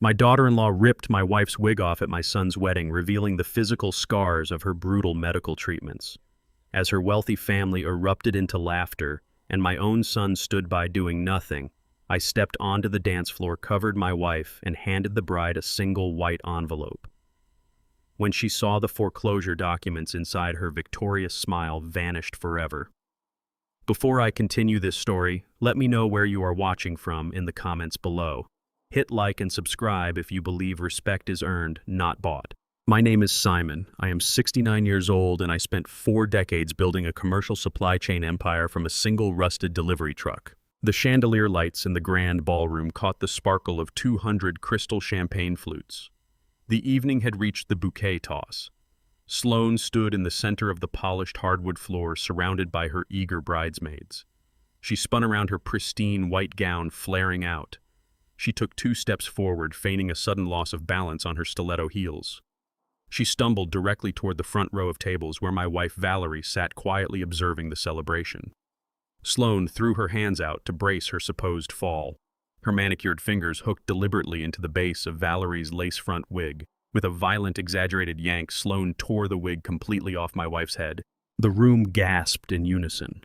My daughter-in-law ripped my wife's wig off at my son's wedding, revealing the physical scars of her brutal medical treatments. As her wealthy family erupted into laughter, and my own son stood by doing nothing, I stepped onto the dance floor, covered my wife, and handed the bride a single white envelope. When she saw the foreclosure documents inside, her victorious smile vanished forever. Before I continue this story, let me know where you are watching from in the comments below. Hit like and subscribe if you believe respect is earned, not bought. My name is Simon. I am 69 years old, and I spent 4 decades building a commercial supply chain empire from a single rusted delivery truck. The chandelier lights in the grand ballroom caught the sparkle of 200 crystal champagne flutes. The evening had reached the bouquet toss. Sloane stood in the center of the polished hardwood floor, surrounded by her eager bridesmaids. She spun around, her pristine white gown flaring out. She took 2 steps forward, feigning a sudden loss of balance on her stiletto heels. She stumbled directly toward the front row of tables where my wife Valerie sat quietly observing the celebration. Sloane threw her hands out to brace her supposed fall. Her manicured fingers hooked deliberately into the base of Valerie's lace-front wig. With a violent, exaggerated yank, Sloane tore the wig completely off my wife's head. The room gasped in unison.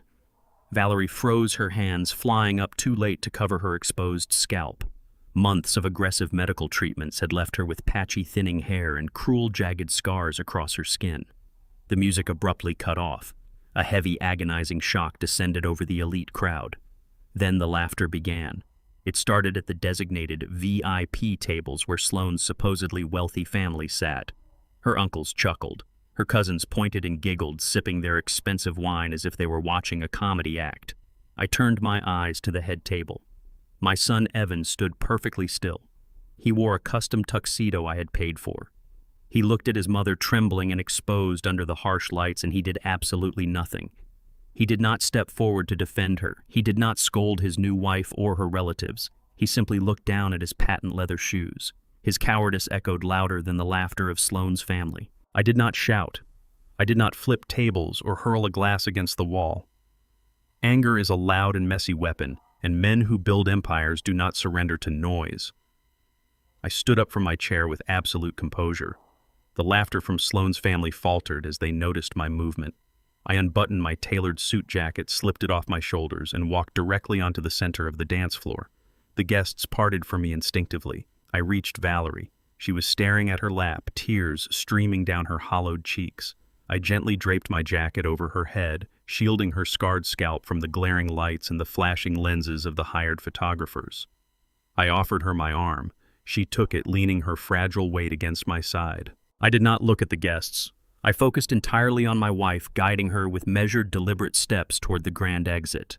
Valerie froze her hands, flying up too late to cover her exposed scalp. Months of aggressive medical treatments had left her with patchy, thinning hair and cruel, jagged scars across her skin. The music abruptly cut off. A heavy, agonizing shock descended over the elite crowd. Then the laughter began. It started at the designated VIP tables where Sloane's supposedly wealthy family sat. Her uncles chuckled. Her cousins pointed and giggled, sipping their expensive wine as if they were watching a comedy act. I turned my eyes to the head table. My son Evan stood perfectly still. He wore a custom tuxedo I had paid for. He looked at his mother, trembling and exposed under the harsh lights, and he did absolutely nothing. He did not step forward to defend her. He did not scold his new wife or her relatives. He simply looked down at his patent leather shoes. His cowardice echoed louder than the laughter of Sloane's family. I did not shout. I did not flip tables or hurl a glass against the wall. Anger is a loud and messy weapon, and men who build empires do not surrender to noise. I stood up from my chair with absolute composure. The laughter from Sloane's family faltered as they noticed my movement. I unbuttoned my tailored suit jacket, slipped it off my shoulders, and walked directly onto the center of the dance floor. The guests parted from me instinctively. I reached Valerie. She was staring at her lap, tears streaming down her hollowed cheeks. I gently draped my jacket over her head, shielding her scarred scalp from the glaring lights and the flashing lenses of the hired photographers. I offered her my arm. She took it, leaning her fragile weight against my side. I did not look at the guests. I focused entirely on my wife, guiding her with measured, deliberate steps toward the grand exit.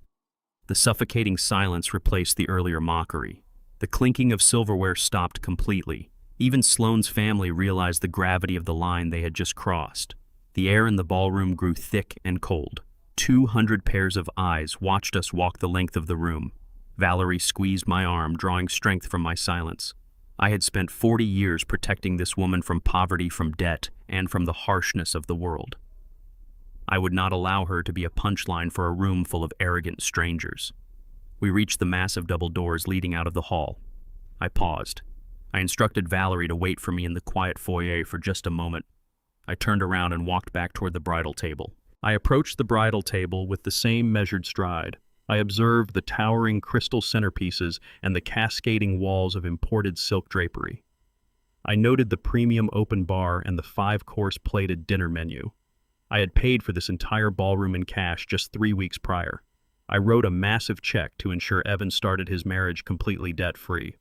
The suffocating silence replaced the earlier mockery. The clinking of silverware stopped completely. Even Sloane's family realized the gravity of the line they had just crossed. The air in the ballroom grew thick and cold. 200 pairs of eyes watched us walk the length of the room. Valerie squeezed my arm, drawing strength from my silence. I had spent 40 years protecting this woman from poverty, from debt, and from the harshness of the world. I would not allow her to be a punchline for a room full of arrogant strangers. We reached the massive double doors leading out of the hall. I paused. I instructed Valerie to wait for me in the quiet foyer for just a moment. I turned around and walked back toward the bridal table. I approached the bridal table with the same measured stride. I observed the towering crystal centerpieces and the cascading walls of imported silk drapery. I noted the premium open bar and the 5-course plated dinner menu. I had paid for this entire ballroom in cash just 3 weeks prior. I wrote a massive check to ensure Evan started his marriage completely debt-free.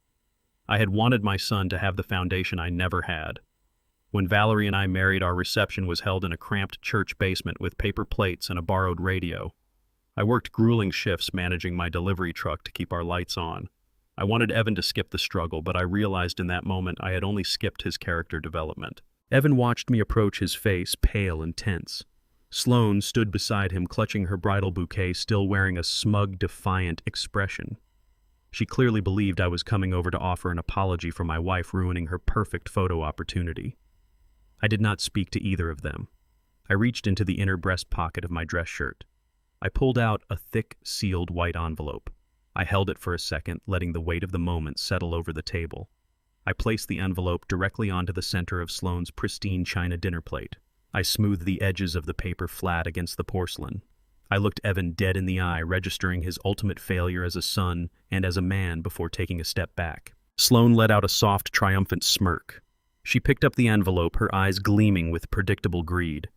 I had wanted my son to have the foundation I never had. When Valerie and I married, our reception was held in a cramped church basement with paper plates and a borrowed radio. I worked grueling shifts managing my delivery truck to keep our lights on. I wanted Evan to skip the struggle, but I realized in that moment I had only skipped his character development. Evan watched me approach, his face pale and tense. Sloane stood beside him, clutching her bridal bouquet, still wearing a smug, defiant expression. She clearly believed I was coming over to offer an apology for my wife ruining her perfect photo opportunity. I did not speak to either of them. I reached into the inner breast pocket of my dress shirt. I pulled out a thick, sealed white envelope. I held it for a second, letting the weight of the moment settle over the table. I placed the envelope directly onto the center of Sloane's pristine china dinner plate. I smoothed the edges of the paper flat against the porcelain. I looked Evan dead in the eye, registering his ultimate failure as a son and as a man before taking a step back. Sloane let out a soft, triumphant smirk. She picked up the envelope, her eyes gleaming with predictable greed.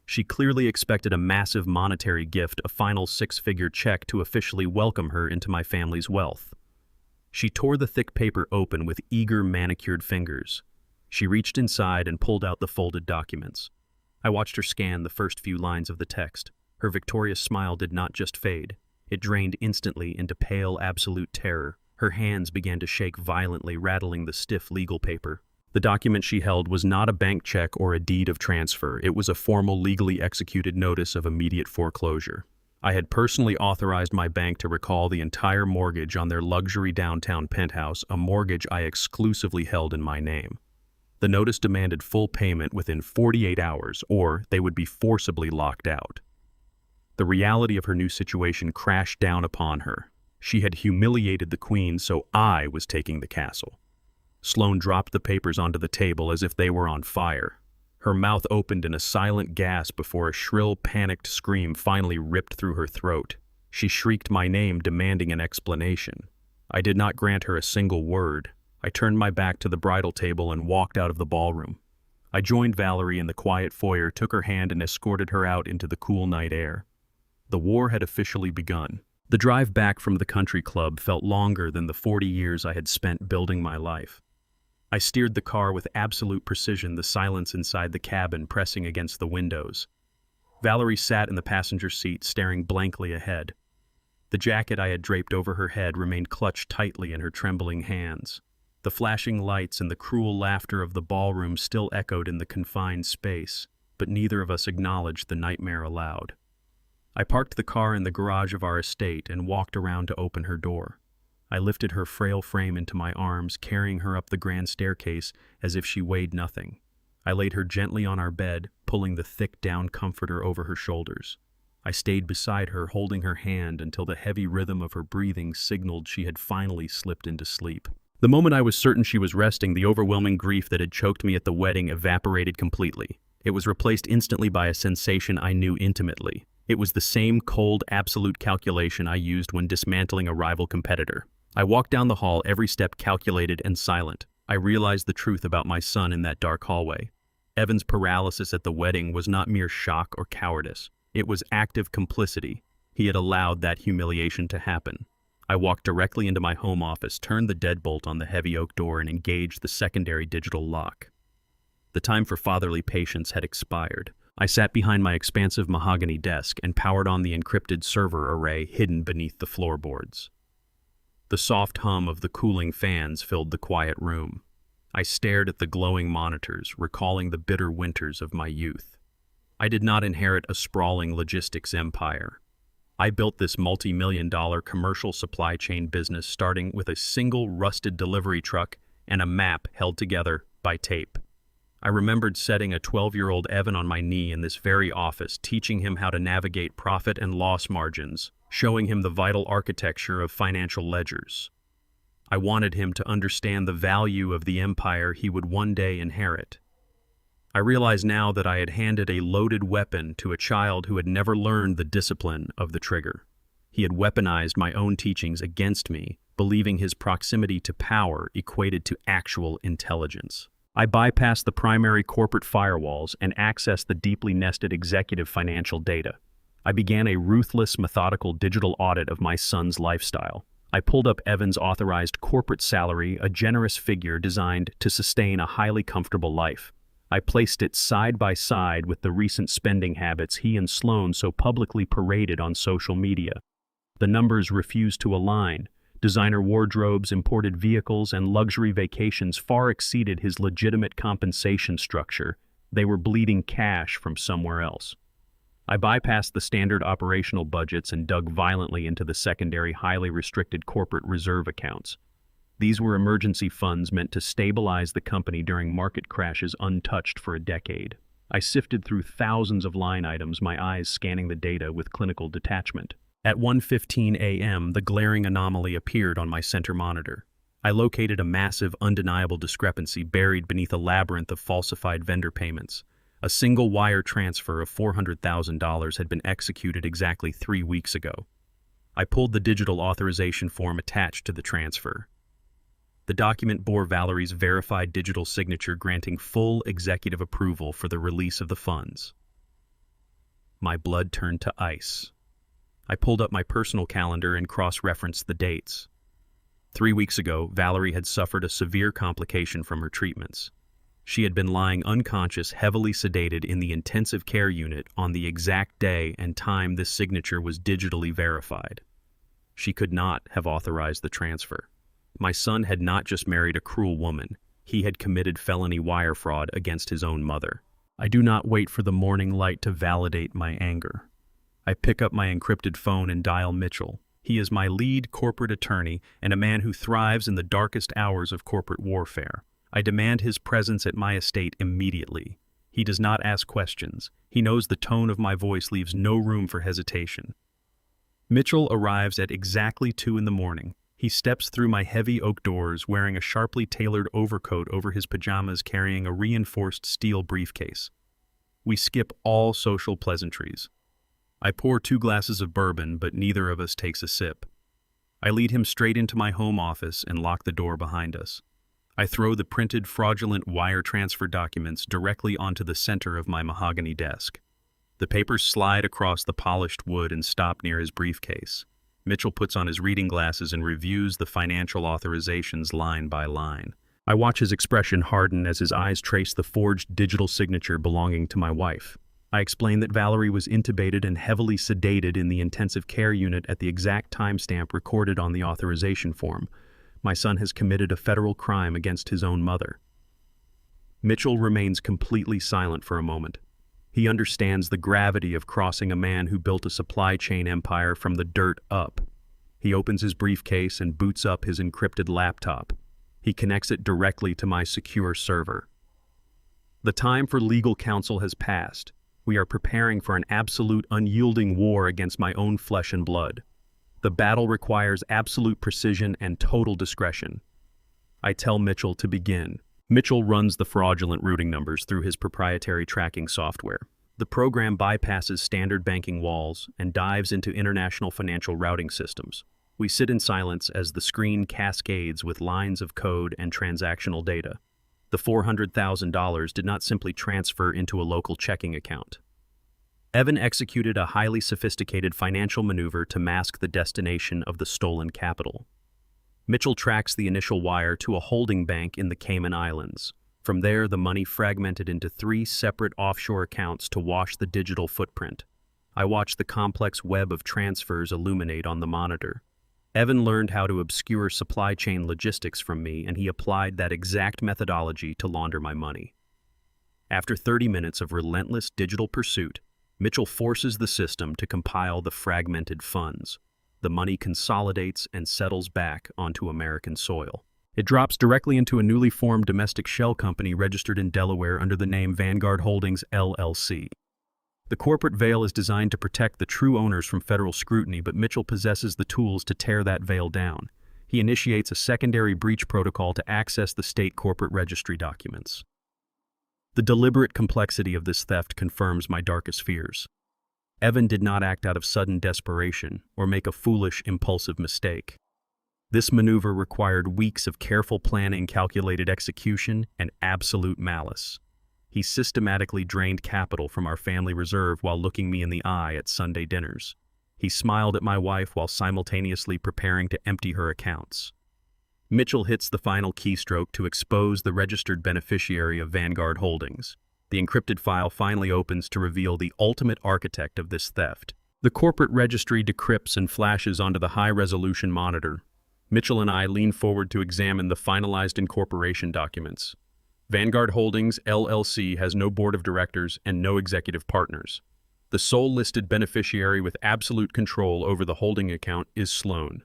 She clearly expected a massive monetary gift, a final six-figure check to officially welcome her into my family's wealth. She tore the thick paper open with eager, manicured fingers. She reached inside and pulled out the folded documents. I watched her scan the first few lines of the text. Her victorious smile did not just fade. It drained instantly into pale, absolute terror. Her hands began to shake violently, rattling the stiff legal paper. The document she held was not a bank check or a deed of transfer. It was a formal, legally executed notice of immediate foreclosure. I had personally authorized my bank to recall the entire mortgage on their luxury downtown penthouse, a mortgage I exclusively held in my name. The notice demanded full payment within 48 hours, or they would be forcibly locked out. The reality of her new situation crashed down upon her. She had humiliated the queen, so I was taking the castle. Sloane dropped the papers onto the table as if they were on fire. Her mouth opened in a silent gasp before a shrill, panicked scream finally ripped through her throat. She shrieked my name, demanding an explanation. I did not grant her a single word. I turned my back to the bridal table and walked out of the ballroom. I joined Valerie in the quiet foyer, took her hand and escorted her out into the cool night air. The war had officially begun. The drive back from the country club felt longer than the 40 years I had spent building my life. I steered the car with absolute precision, the silence inside the cabin pressing against the windows. Valerie sat in the passenger seat, staring blankly ahead. The jacket I had draped over her head remained clutched tightly in her trembling hands. The flashing lights and the cruel laughter of the ballroom still echoed in the confined space, but neither of us acknowledged the nightmare aloud. I parked the car in the garage of our estate and walked around to open her door. I lifted her frail frame into my arms, carrying her up the grand staircase as if she weighed nothing. I laid her gently on our bed, pulling the thick down comforter over her shoulders. I stayed beside her, holding her hand until the heavy rhythm of her breathing signaled she had finally slipped into sleep. The moment I was certain she was resting, the overwhelming grief that had choked me at the wedding evaporated completely. It was replaced instantly by a sensation I knew intimately. It was the same cold, absolute calculation I used when dismantling a rival competitor. I walked down the hall, every step calculated and silent. I realized the truth about my son in that dark hallway. Evan's paralysis at the wedding was not mere shock or cowardice. It was active complicity. He had allowed that humiliation to happen. I walked directly into my home office, turned the deadbolt on the heavy oak door, and engaged the secondary digital lock. The time for fatherly patience had expired. I sat behind my expansive mahogany desk and powered on the encrypted server array hidden beneath the floorboards. The soft hum of the cooling fans filled the quiet room. I stared at the glowing monitors, recalling the bitter winters of my youth. I did not inherit a sprawling logistics empire. I built this multi-million-dollar commercial supply chain business starting with a single rusted delivery truck and a map held together by tape. I remembered setting a 12-year-old Evan on my knee in this very office, teaching him how to navigate profit and loss margins, showing him the vital architecture of financial ledgers. I wanted him to understand the value of the empire he would one day inherit. I realize now that I had handed a loaded weapon to a child who had never learned the discipline of the trigger. He had weaponized my own teachings against me, believing his proximity to power equated to actual intelligence. I bypassed the primary corporate firewalls and accessed the deeply nested executive financial data. I began a ruthless, methodical digital audit of my son's lifestyle. I pulled up Evan's authorized corporate salary, a generous figure designed to sustain a highly comfortable life. I placed it side by side with the recent spending habits he and Sloane so publicly paraded on social media. The numbers refused to align. Designer wardrobes, imported vehicles, and luxury vacations far exceeded his legitimate compensation structure. They were bleeding cash from somewhere else. I bypassed the standard operational budgets and dug violently into the secondary, highly restricted corporate reserve accounts. These were emergency funds meant to stabilize the company during market crashes untouched for a decade. I sifted through thousands of line items, my eyes scanning the data with clinical detachment. At 1:15 a.m., the glaring anomaly appeared on my center monitor. I located a massive, undeniable discrepancy buried beneath a labyrinth of falsified vendor payments. A single wire transfer of $400,000 had been executed exactly 3 weeks ago. I pulled the digital authorization form attached to the transfer. The document bore Valerie's verified digital signature granting full executive approval for the release of the funds. My blood turned to ice. I pulled up my personal calendar and cross-referenced the dates. 3 weeks ago, Valerie had suffered a severe complication from her treatments. She had been lying unconscious, heavily sedated in the intensive care unit on the exact day and time this signature was digitally verified. She could not have authorized the transfer. My son had not just married a cruel woman, he had committed felony wire fraud against his own mother. I do not wait for the morning light to validate my anger. I pick up my encrypted phone and dial Mitchell. He is my lead corporate attorney and a man who thrives in the darkest hours of corporate warfare. I demand his presence at my estate immediately. He does not ask questions. He knows the tone of my voice leaves no room for hesitation. Mitchell arrives at exactly 2 a.m. He steps through my heavy oak doors wearing a sharply tailored overcoat over his pajamas, carrying a reinforced steel briefcase. We skip all social pleasantries. I pour 2 glasses of bourbon, but neither of us takes a sip. I lead him straight into my home office and lock the door behind us. I throw the printed fraudulent wire transfer documents directly onto the center of my mahogany desk. The papers slide across the polished wood and stop near his briefcase. Mitchell puts on his reading glasses and reviews the financial authorizations line by line. I watch his expression harden as his eyes trace the forged digital signature belonging to my wife. I explain that Valerie was intubated and heavily sedated in the intensive care unit at the exact timestamp recorded on the authorization form. My son has committed a federal crime against his own mother. Mitchell remains completely silent for a moment. He understands the gravity of crossing a man who built a supply chain empire from the dirt up. He opens his briefcase and boots up his encrypted laptop. He connects it directly to my secure server. The time for legal counsel has passed. We are preparing for an absolute, unyielding war against my own flesh and blood. The battle requires absolute precision and total discretion. I tell Mitchell to begin. Mitchell runs the fraudulent routing numbers through his proprietary tracking software. The program bypasses standard banking walls and dives into international financial routing systems. We sit in silence as the screen cascades with lines of code and transactional data. The $400,000 did not simply transfer into a local checking account. Evan executed a highly sophisticated financial maneuver to mask the destination of the stolen capital. Mitchell tracks the initial wire to a holding bank in the Cayman Islands. From there, the money fragmented into 3 separate offshore accounts to wash the digital footprint. I watch the complex web of transfers illuminate on the monitor. Evan learned how to obscure supply chain logistics from me, and he applied that exact methodology to launder my money. After 30 minutes of relentless digital pursuit, Mitchell forces the system to compile the fragmented funds. The money consolidates and settles back onto American soil. It drops directly into a newly formed domestic shell company registered in Delaware under the name Vanguard Holdings, LLC. The corporate veil is designed to protect the true owners from federal scrutiny, but Mitchell possesses the tools to tear that veil down. He initiates a secondary breach protocol to access the state corporate registry documents. The deliberate complexity of this theft confirms my darkest fears. Evan did not act out of sudden desperation or make a foolish, impulsive mistake. This maneuver required weeks of careful planning, calculated execution, and absolute malice. He systematically drained capital from our family reserve while looking me in the eye at Sunday dinners. He smiled at my wife while simultaneously preparing to empty her accounts. Mitchell hits the final keystroke to expose the registered beneficiary of Vanguard Holdings. The encrypted file finally opens to reveal the ultimate architect of this theft. The corporate registry decrypts and flashes onto the high-resolution monitor. Mitchell and I lean forward to examine the finalized incorporation documents. Vanguard Holdings, LLC has no board of directors and no executive partners. The sole listed beneficiary with absolute control over the holding account is Sloan.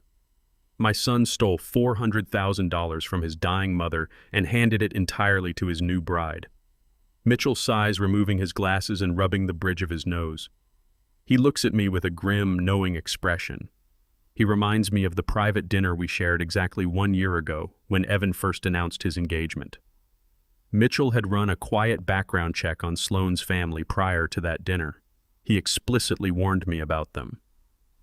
My son stole $400,000 from his dying mother and handed it entirely to his new bride. Mitchell sighs, removing his glasses and rubbing the bridge of his nose. He looks at me with a grim, knowing expression. He reminds me of the private dinner we shared exactly 1 year ago when Evan first announced his engagement. Mitchell had run a quiet background check on Sloane's family prior to that dinner. He explicitly warned me about them.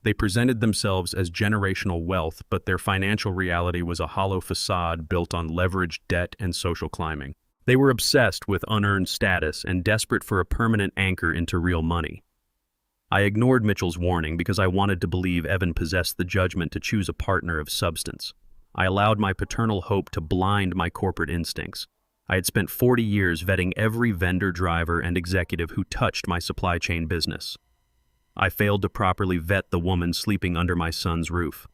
They presented themselves as generational wealth, but their financial reality was a hollow facade built on leveraged debt and social climbing. They were obsessed with unearned status and desperate for a permanent anchor into real money. I ignored Mitchell's warning because I wanted to believe Evan possessed the judgment to choose a partner of substance. I allowed my paternal hope to blind my corporate instincts. I had spent 40 years vetting every vendor, driver, and executive who touched my supply chain business. I failed to properly vet the woman sleeping under my son's roof.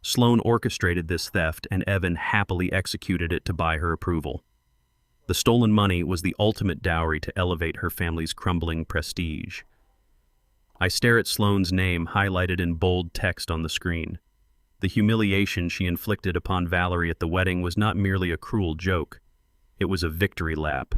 Sloane orchestrated this theft, and Evan happily executed it to buy her approval. The stolen money was the ultimate dowry to elevate her family's crumbling prestige. I stare at Sloane's name highlighted in bold text on the screen. The humiliation she inflicted upon Valerie at the wedding was not merely a cruel joke. It was a victory lap.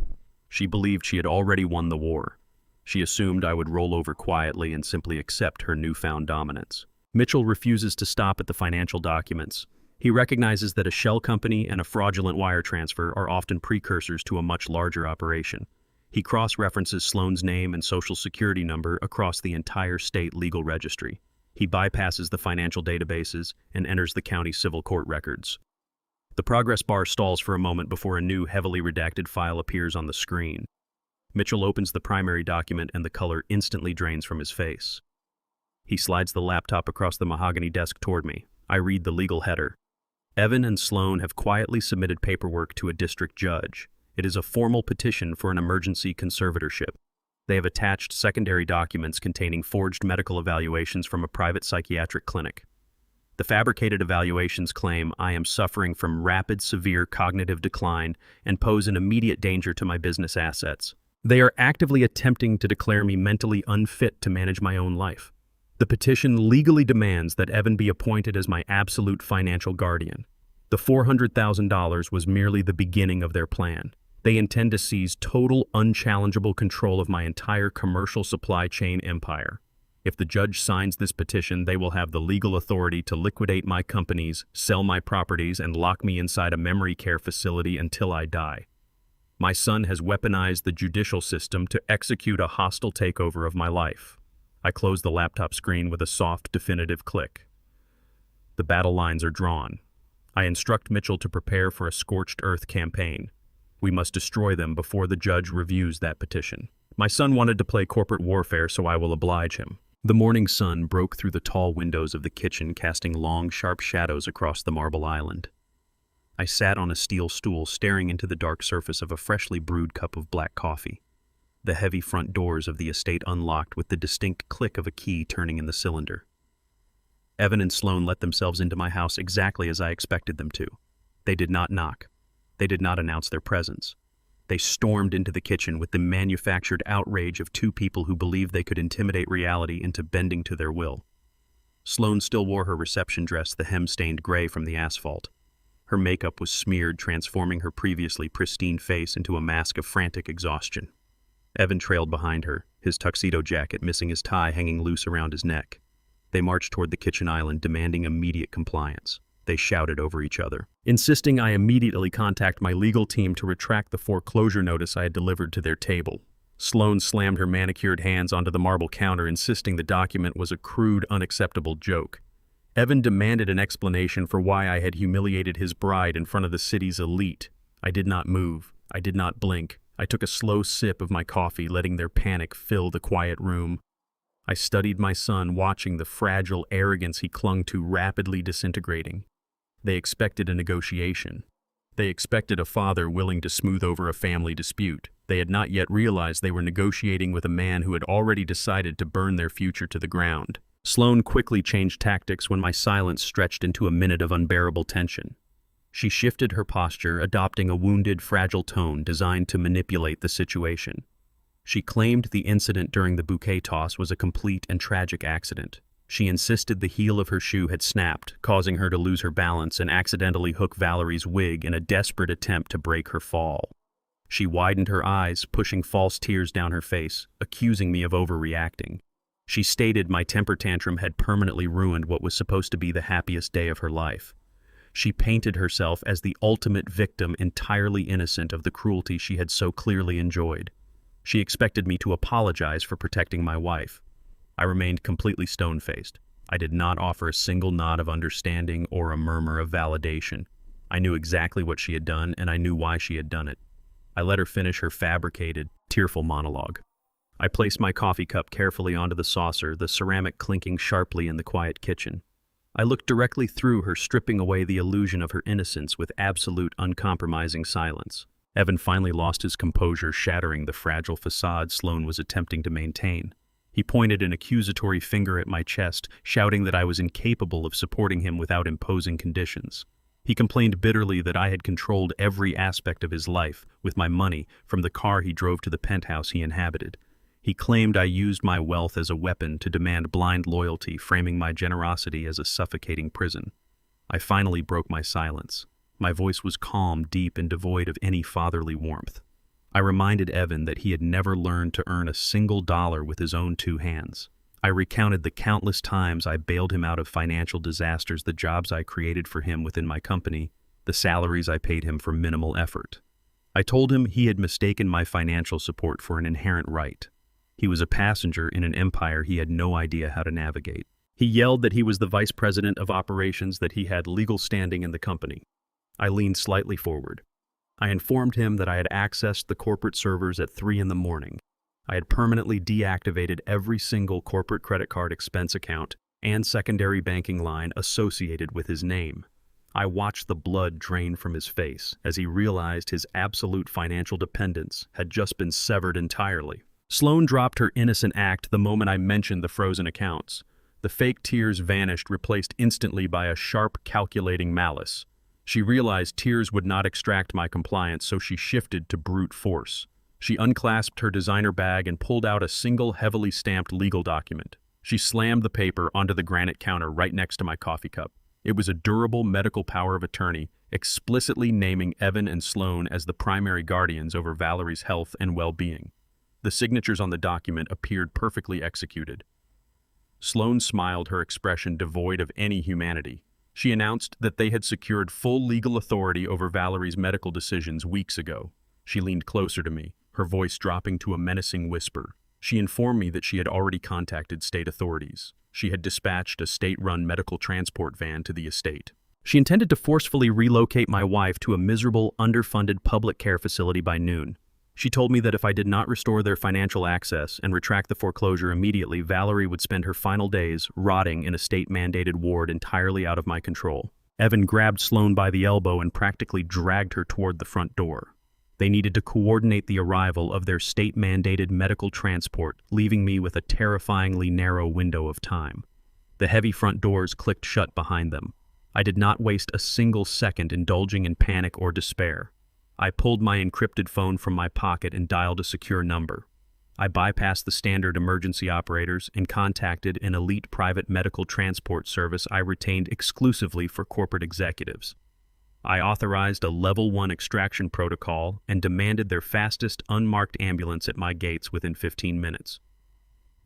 She believed she had already won the war. She assumed I would roll over quietly and simply accept her newfound dominance. Mitchell refuses to stop at the financial documents. He recognizes that a shell company and a fraudulent wire transfer are often precursors to a much larger operation. He cross-references Sloane's name and social security number across the entire state legal registry. He bypasses the financial databases and enters the county civil court records. The progress bar stalls for a moment before a new, heavily redacted file appears on the screen. Mitchell opens the primary document and the color instantly drains from his face. He slides the laptop across the mahogany desk toward me. I read the legal header. Evan and Sloane have quietly submitted paperwork to a district judge. It is a formal petition for an emergency conservatorship. They have attached secondary documents containing forged medical evaluations from a private psychiatric clinic. The fabricated evaluations claim I am suffering from rapid, severe cognitive decline and pose an immediate danger to my business assets. They are actively attempting to declare me mentally unfit to manage my own life. The petition legally demands that Evan be appointed as my absolute financial guardian. The $400,000 was merely the beginning of their plan. They intend to seize total, unchallengeable control of my entire commercial supply chain empire. If the judge signs this petition, they will have the legal authority to liquidate my companies, sell my properties, and lock me inside a memory care facility until I die. My son has weaponized the judicial system to execute a hostile takeover of my life. I close the laptop screen with a soft, definitive click. The battle lines are drawn. I instruct Mitchell to prepare for a scorched earth campaign. We must destroy them before the judge reviews that petition. My son wanted to play corporate warfare, so I will oblige him. The morning sun broke through the tall windows of the kitchen, casting long, sharp shadows across the marble island. I sat on a steel stool, staring into the dark surface of a freshly brewed cup of black coffee. The heavy front doors of the estate unlocked with the distinct click of a key turning in the cylinder. Evan and Sloane let themselves into my house exactly as I expected them to. They did not knock. They did not announce their presence. They stormed into the kitchen with the manufactured outrage of two people who believed they could intimidate reality into bending to their will. Sloane still wore her reception dress, the hem stained gray from the asphalt. Her makeup was smeared, transforming her previously pristine face into a mask of frantic exhaustion. Evan trailed behind her, his tuxedo jacket missing his tie hanging loose around his neck. They marched toward the kitchen island, demanding immediate compliance. They shouted over each other, insisting I immediately contact my legal team to retract the foreclosure notice I had delivered to their table. Sloane slammed her manicured hands onto the marble counter, insisting the document was a crude, unacceptable joke. Evan demanded an explanation for why I had humiliated his bride in front of the city's elite. I did not move. I did not blink. I took a slow sip of my coffee, letting their panic fill the quiet room. I studied my son, watching the fragile arrogance he clung to rapidly disintegrating. They expected a negotiation. They expected a father willing to smooth over a family dispute. They had not yet realized they were negotiating with a man who had already decided to burn their future to the ground. Sloane quickly changed tactics when my silence stretched into a minute of unbearable tension. She shifted her posture, adopting a wounded, fragile tone designed to manipulate the situation. She claimed the incident during the bouquet toss was a complete and tragic accident. She insisted the heel of her shoe had snapped, causing her to lose her balance and accidentally hook Valerie's wig in a desperate attempt to break her fall. She widened her eyes, pushing false tears down her face, accusing me of overreacting. She stated my temper tantrum had permanently ruined what was supposed to be the happiest day of her life. She painted herself as the ultimate victim, entirely innocent of the cruelty she had so clearly enjoyed. She expected me to apologize for protecting my wife. I remained completely stone-faced. I did not offer a single nod of understanding or a murmur of validation. I knew exactly what she had done, and I knew why she had done it. I let her finish her fabricated, tearful monologue. I placed my coffee cup carefully onto the saucer, the ceramic clinking sharply in the quiet kitchen. I looked directly through her, stripping away the illusion of her innocence with absolute, uncompromising silence. Evan finally lost his composure, shattering the fragile facade Sloan was attempting to maintain. He pointed an accusatory finger at my chest, shouting that I was incapable of supporting him without imposing conditions. He complained bitterly that I had controlled every aspect of his life, with my money, from the car he drove to the penthouse he inhabited. He claimed I used my wealth as a weapon to demand blind loyalty, framing my generosity as a suffocating prison. I finally broke my silence. My voice was calm, deep, and devoid of any fatherly warmth. I reminded Evan that he had never learned to earn a single dollar with his own two hands. I recounted the countless times I bailed him out of financial disasters, the jobs I created for him within my company, the salaries I paid him for minimal effort. I told him he had mistaken my financial support for an inherent right. He was a passenger in an empire he had no idea how to navigate. He yelled that he was the vice president of operations, that he had legal standing in the company. I leaned slightly forward. I informed him that I had accessed the corporate servers at 3 a.m. I had permanently deactivated every single corporate credit card expense account and secondary banking line associated with his name. I watched the blood drain from his face as he realized his absolute financial dependence had just been severed entirely. Sloan dropped her innocent act the moment I mentioned the frozen accounts. The fake tears vanished, replaced instantly by a sharp, calculating malice. She realized tears would not extract my compliance, so she shifted to brute force. She unclasped her designer bag and pulled out a single heavily stamped legal document. She slammed the paper onto the granite counter right next to my coffee cup. It was a durable medical power of attorney, explicitly naming Evan and Sloan as the primary guardians over Valerie's health and well-being. The signatures on the document appeared perfectly executed. Sloan smiled, her expression devoid of any humanity. She announced that they had secured full legal authority over Valerie's medical decisions weeks ago. She leaned closer to me, her voice dropping to a menacing whisper. She informed me that she had already contacted state authorities. She had dispatched a state-run medical transport van to the estate. She intended to forcefully relocate my wife to a miserable, underfunded public care facility by noon. She told me that if I did not restore their financial access and retract the foreclosure immediately, Valerie would spend her final days rotting in a state-mandated ward entirely out of my control. Evan grabbed Sloan by the elbow and practically dragged her toward the front door. They needed to coordinate the arrival of their state-mandated medical transport, leaving me with a terrifyingly narrow window of time. The heavy front doors clicked shut behind them. I did not waste a single second indulging in panic or despair. I pulled my encrypted phone from my pocket and dialed a secure number. I bypassed the standard emergency operators and contacted an elite private medical transport service I retained exclusively for corporate executives. I authorized a Level 1 extraction protocol and demanded their fastest unmarked ambulance at my gates within 15 minutes.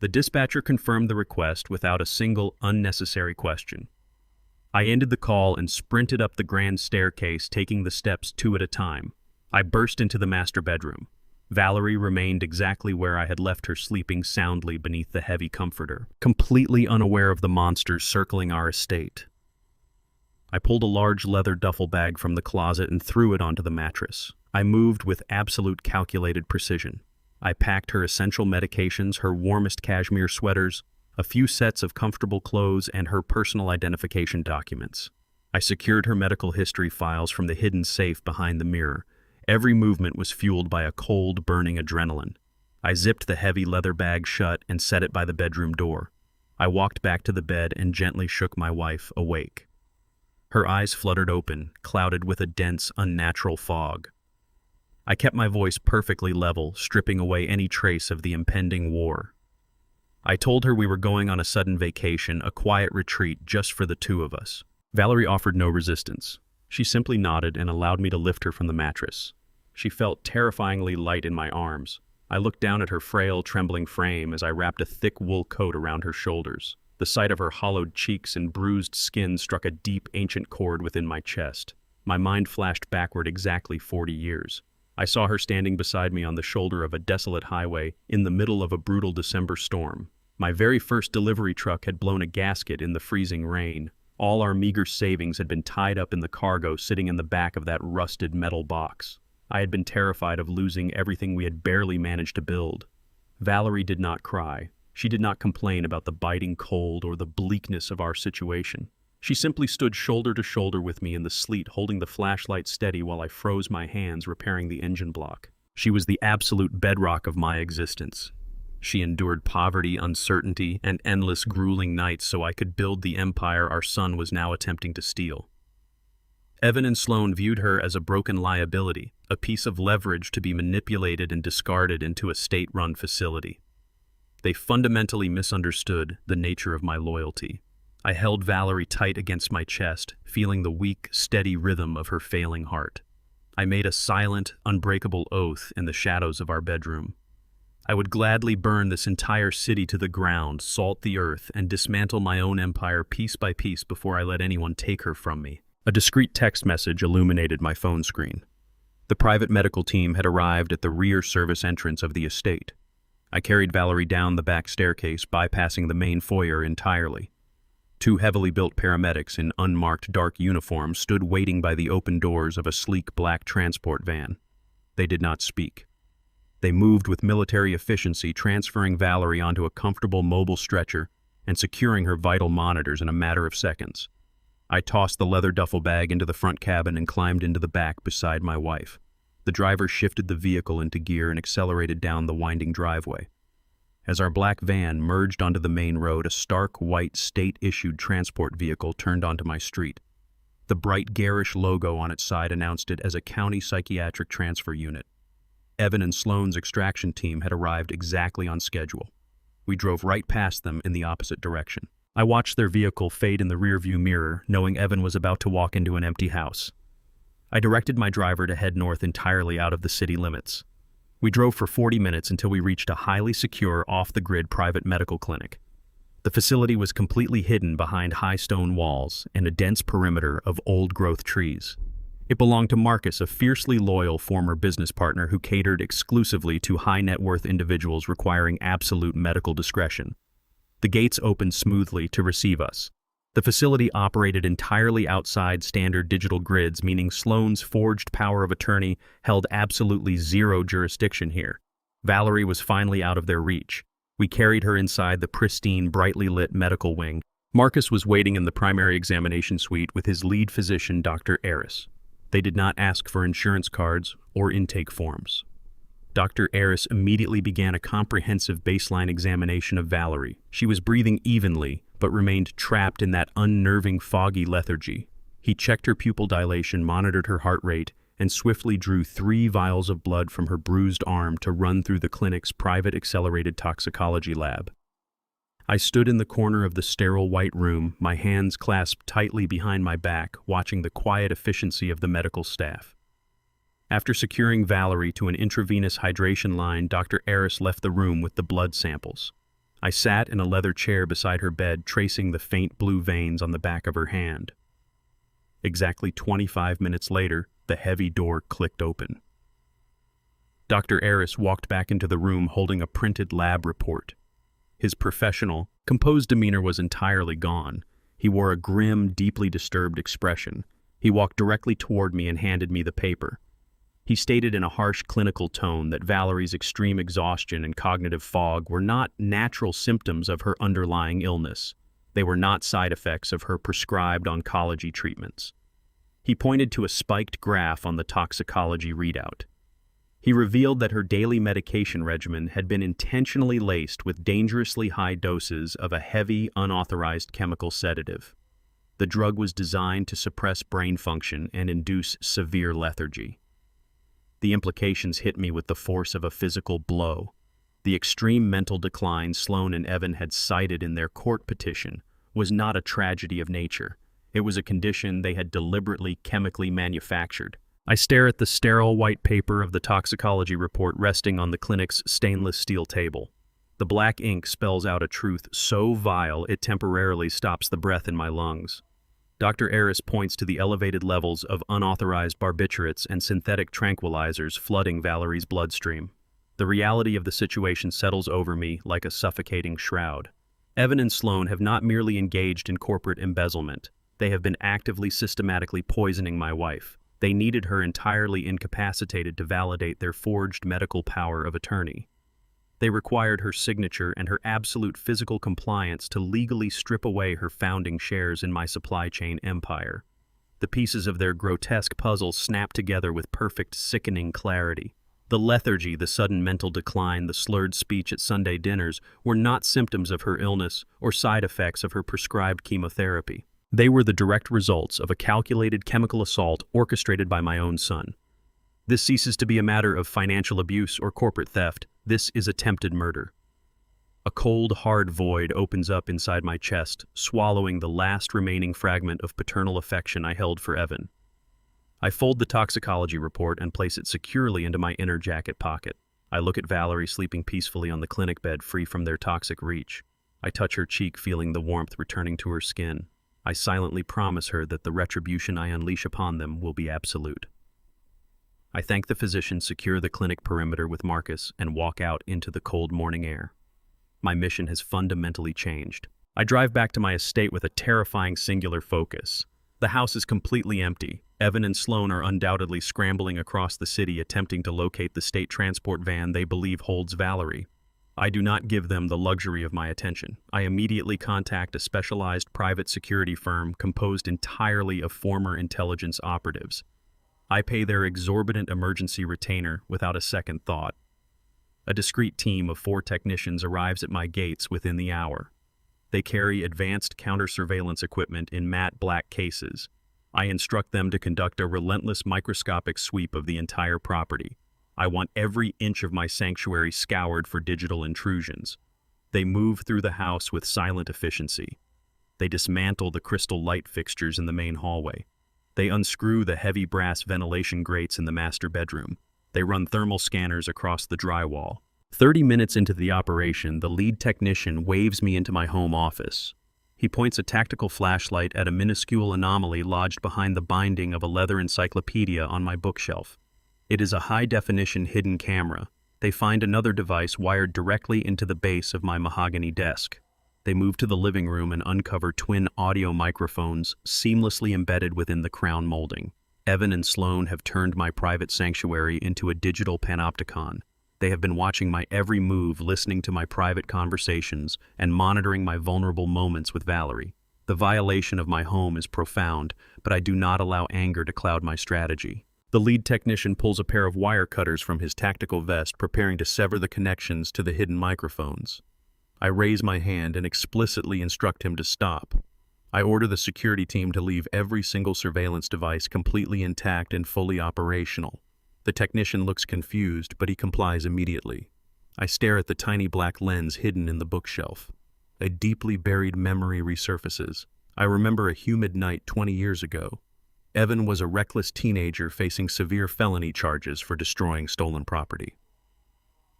The dispatcher confirmed the request without a single unnecessary question. I ended the call and sprinted up the grand staircase, taking the steps 2 at a time. I burst into the master bedroom. Valerie remained exactly where I had left her, sleeping soundly beneath the heavy comforter, completely unaware of the monsters circling our estate. I pulled a large leather duffel bag from the closet and threw it onto the mattress. I moved with absolute calculated precision. I packed her essential medications, her warmest cashmere sweaters, a few sets of comfortable clothes, and her personal identification documents. I secured her medical history files from the hidden safe behind the mirror. Every movement was fueled by a cold, burning adrenaline. I zipped the heavy leather bag shut and set it by the bedroom door. I walked back to the bed and gently shook my wife awake. Her eyes fluttered open, clouded with a dense, unnatural fog. I kept my voice perfectly level, stripping away any trace of the impending war. I told her we were going on a sudden vacation, a quiet retreat just for the two of us. Valerie offered no resistance. She simply nodded and allowed me to lift her from the mattress. She felt terrifyingly light in my arms. I looked down at her frail, trembling frame as I wrapped a thick wool coat around her shoulders. The sight of her hollowed cheeks and bruised skin struck a deep, ancient chord within my chest. My mind flashed backward exactly 40 years. I saw her standing beside me on the shoulder of a desolate highway in the middle of a brutal December storm. My very first delivery truck had blown a gasket in the freezing rain. All our meager savings had been tied up in the cargo sitting in the back of that rusted metal box. I had been terrified of losing everything we had barely managed to build. Valerie did not cry. She did not complain about the biting cold or the bleakness of our situation. She simply stood shoulder to shoulder with me in the sleet, holding the flashlight steady while I froze my hands repairing the engine block. She was the absolute bedrock of my existence. She endured poverty, uncertainty, and endless grueling nights so I could build the empire our son was now attempting to steal. Evan and Sloan viewed her as a broken liability, a piece of leverage to be manipulated and discarded into a state-run facility. They fundamentally misunderstood the nature of my loyalty. I held Valerie tight against my chest, feeling the weak, steady rhythm of her failing heart. I made a silent, unbreakable oath in the shadows of our bedroom. I would gladly burn this entire city to the ground, salt the earth, and dismantle my own empire piece by piece before I let anyone take her from me. A discreet text message illuminated my phone screen. The private medical team had arrived at the rear service entrance of the estate. I carried Valerie down the back staircase, bypassing the main foyer entirely. Two heavily built paramedics in unmarked dark uniforms stood waiting by the open doors of a sleek black transport van. They did not speak. They moved with military efficiency, transferring Valerie onto a comfortable mobile stretcher and securing her vital monitors in a matter of seconds. I tossed the leather duffel bag into the front cabin and climbed into the back beside my wife. The driver shifted the vehicle into gear and accelerated down the winding driveway. As our black van merged onto the main road, a stark white state-issued transport vehicle turned onto my street. The bright garish logo on its side announced it as a county psychiatric transfer unit. Evan and Sloan's extraction team had arrived exactly on schedule. We drove right past them in the opposite direction. I watched their vehicle fade in the rearview mirror, knowing Evan was about to walk into an empty house. I directed my driver to head north entirely out of the city limits. We drove for 40 minutes until we reached a highly secure, off-the-grid private medical clinic. The facility was completely hidden behind high stone walls and a dense perimeter of old-growth trees. It belonged to Marcus, a fiercely loyal former business partner who catered exclusively to high-net-worth individuals requiring absolute medical discretion. The gates opened smoothly to receive us. The facility operated entirely outside standard digital grids, meaning Sloan's forged power of attorney held absolutely zero jurisdiction here. Valerie was finally out of their reach. We carried her inside the pristine, brightly lit medical wing. Marcus was waiting in the primary examination suite with his lead physician, Dr. Aris. They did not ask for insurance cards or intake forms. Dr. Aris immediately began a comprehensive baseline examination of Valerie. She was breathing evenly, but remained trapped in that unnerving, foggy lethargy. He checked her pupil dilation, monitored her heart rate, and swiftly drew 3 vials of blood from her bruised arm to run through the clinic's private accelerated toxicology lab. I stood in the corner of the sterile white room, my hands clasped tightly behind my back, watching the quiet efficiency of the medical staff. After securing Valerie to an intravenous hydration line, Dr. Aris left the room with the blood samples. I sat in a leather chair beside her bed, tracing the faint blue veins on the back of her hand. Exactly 25 minutes later, the heavy door clicked open. Dr. Aris walked back into the room holding a printed lab report. His professional, composed demeanor was entirely gone. He wore a grim, deeply disturbed expression. He walked directly toward me and handed me the paper. He stated in a harsh clinical tone that Valerie's extreme exhaustion and cognitive fog were not natural symptoms of her underlying illness. They were not side effects of her prescribed oncology treatments. He pointed to a spiked graph on the toxicology readout. He revealed that her daily medication regimen had been intentionally laced with dangerously high doses of a heavy, unauthorized chemical sedative. The drug was designed to suppress brain function and induce severe lethargy. The implications hit me with the force of a physical blow. The extreme mental decline Sloan and Evan had cited in their court petition was not a tragedy of nature. It was a condition they had deliberately chemically manufactured, I stare at the sterile white paper of the toxicology report resting on the clinic's stainless steel table. The black ink spells out a truth so vile it temporarily stops the breath in my lungs. Dr. Aris points to the elevated levels of unauthorized barbiturates and synthetic tranquilizers flooding Valerie's bloodstream. The reality of the situation settles over me like a suffocating shroud. Evan and Sloan have not merely engaged in corporate embezzlement. They have been actively, systematically poisoning my wife. They needed her entirely incapacitated to validate their forged medical power of attorney. They required her signature and her absolute physical compliance to legally strip away her founding shares in my supply chain empire. The pieces of their grotesque puzzle snap together with perfect, sickening clarity. The lethargy, the sudden mental decline, the slurred speech at Sunday dinners were not symptoms of her illness or side effects of her prescribed chemotherapy. They were the direct results of a calculated chemical assault orchestrated by my own son. This ceases to be a matter of financial abuse or corporate theft. This is attempted murder. A cold, hard void opens up inside my chest, swallowing the last remaining fragment of paternal affection I held for Evan. I fold the toxicology report and place it securely into my inner jacket pocket. I look at Valerie sleeping peacefully on the clinic bed, free from their toxic reach. I touch her cheek, feeling the warmth returning to her skin. I silently promise her that the retribution I unleash upon them will be absolute. I thank the physician, secure the clinic perimeter with Marcus, and walk out into the cold morning air. My mission has fundamentally changed. I drive back to my estate with a terrifying singular focus. The house is completely empty. Evan and Sloan are undoubtedly scrambling across the city, attempting to locate the state transport van they believe holds Valerie. I do not give them the luxury of my attention. I immediately contact a specialized private security firm composed entirely of former intelligence operatives. I pay their exorbitant emergency retainer without a second thought. A discreet team of 4 technicians arrives at my gates within the hour. They carry advanced counter-surveillance equipment in matte black cases. I instruct them to conduct a relentless microscopic sweep of the entire property. I want every inch of my sanctuary scoured for digital intrusions. They move through the house with silent efficiency. They dismantle the crystal light fixtures in the main hallway. They unscrew the heavy brass ventilation grates in the master bedroom. They run thermal scanners across the drywall. 30 minutes into the operation, the lead technician waves me into my home office. He points a tactical flashlight at a minuscule anomaly lodged behind the binding of a leather encyclopedia on my bookshelf. It is a high-definition hidden camera. They find another device wired directly into the base of my mahogany desk. They move to the living room and uncover twin audio microphones seamlessly embedded within the crown molding. Evan and Sloan have turned my private sanctuary into a digital panopticon. They have been watching my every move, listening to my private conversations, and monitoring my vulnerable moments with Valerie. The violation of my home is profound, but I do not allow anger to cloud my strategy. The lead technician pulls a pair of wire cutters from his tactical vest, preparing to sever the connections to the hidden microphones. I raise my hand and explicitly instruct him to stop. I order the security team to leave every single surveillance device completely intact and fully operational. The technician looks confused, but he complies immediately. I stare at the tiny black lens hidden in the bookshelf. A deeply buried memory resurfaces. I remember a humid night 20 years ago. Evan was a reckless teenager facing severe felony charges for destroying stolen property.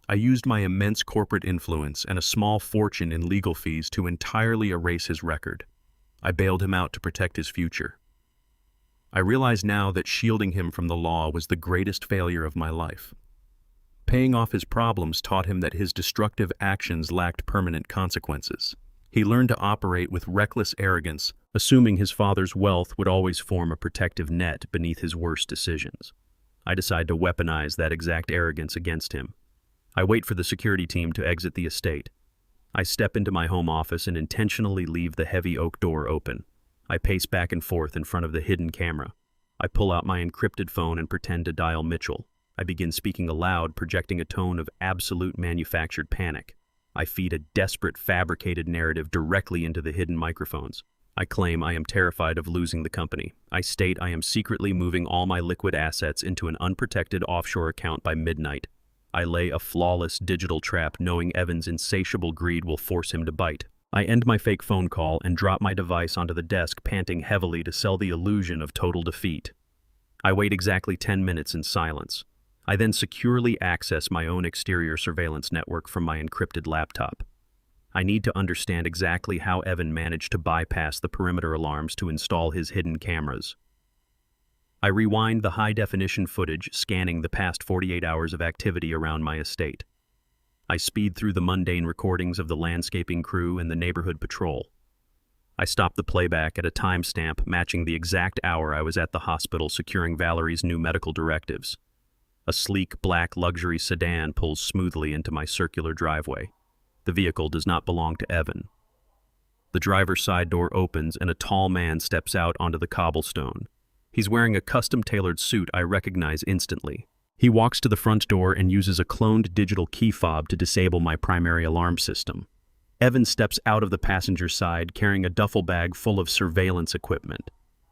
I used my immense corporate influence and a small fortune in legal fees to entirely erase his record. I bailed him out to protect his future. I realize now that shielding him from the law was the greatest failure of my life. Paying off his problems taught him that his destructive actions lacked permanent consequences. He learned to operate with reckless arrogance, assuming his father's wealth would always form a protective net beneath his worst decisions. I decide to weaponize that exact arrogance against him. I wait for the security team to exit the estate. I step into my home office and intentionally leave the heavy oak door open. I pace back and forth in front of the hidden camera. I pull out my encrypted phone and pretend to dial Mitchell. I begin speaking aloud, projecting a tone of absolute manufactured panic. I feed a desperate, fabricated narrative directly into the hidden microphones. I claim I am terrified of losing the company. I state I am secretly moving all my liquid assets into an unprotected offshore account by midnight. I lay a flawless digital trap, knowing Evan's insatiable greed will force him to bite. I end my fake phone call and drop my device onto the desk, panting heavily to sell the illusion of total defeat. I wait exactly 10 minutes in silence. I then securely access my own exterior surveillance network from my encrypted laptop. I need to understand exactly how Evan managed to bypass the perimeter alarms to install his hidden cameras. I rewind the high-definition footage, scanning the past 48 hours of activity around my estate. I speed through the mundane recordings of the landscaping crew and the neighborhood patrol. I stop the playback at a timestamp matching the exact hour I was at the hospital securing Valerie's new medical directives. A sleek black luxury sedan pulls smoothly into my circular driveway. The vehicle does not belong to Evan. The driver's side door opens and a tall man steps out onto the cobblestone. He's wearing a custom-tailored suit I recognize instantly. He walks to the front door and uses a cloned digital key fob to disable my primary alarm system. Evan steps out of the passenger side carrying a duffel bag full of surveillance equipment.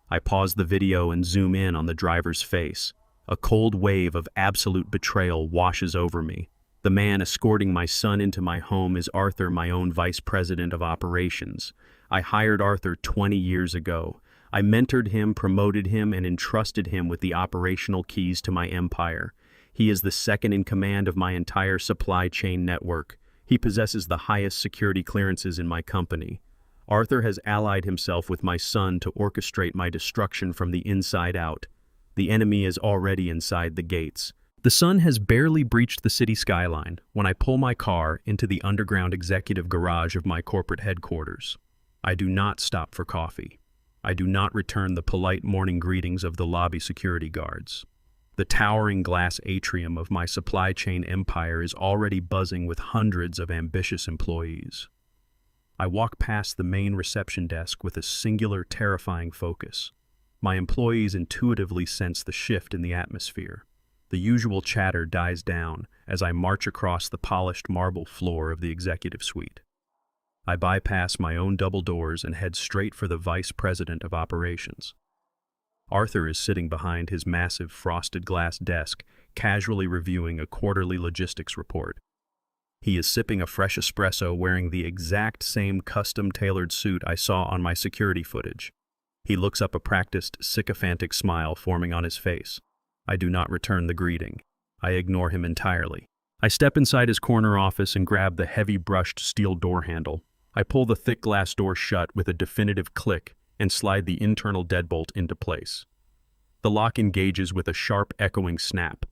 I pause the video and zoom in on the driver's face. A cold wave of absolute betrayal washes over me. The man escorting my son into my home is Arthur, my own vice president of operations. I hired Arthur 20 years ago. I mentored him, promoted him, and entrusted him with the operational keys to my empire. He is the second in command of my entire supply chain network. He possesses the highest security clearances in my company. Arthur has allied himself with my son to orchestrate my destruction from the inside out. The enemy is already inside the gates. The sun has barely breached the city skyline when I pull my car into the underground executive garage of my corporate headquarters. I do not stop for coffee. I do not return the polite morning greetings of the lobby security guards. The towering glass atrium of my supply chain empire is already buzzing with hundreds of ambitious employees. I walk past the main reception desk with a singular, terrifying focus. My employees intuitively sense the shift in the atmosphere. The usual chatter dies down as I march across the polished marble floor of the executive suite. I bypass my own double doors and head straight for the vice president of operations. Arthur is sitting behind his massive frosted glass desk, casually reviewing a quarterly logistics report. He is sipping a fresh espresso wearing the exact same custom-tailored suit I saw on my security footage. He looks up, a practiced, sycophantic smile forming on his face. I do not return the greeting. I ignore him entirely. I step inside his corner office and grab the heavy brushed steel door handle. I pull the thick glass door shut with a definitive click and slide the internal deadbolt into place. The lock engages with a sharp, echoing snap.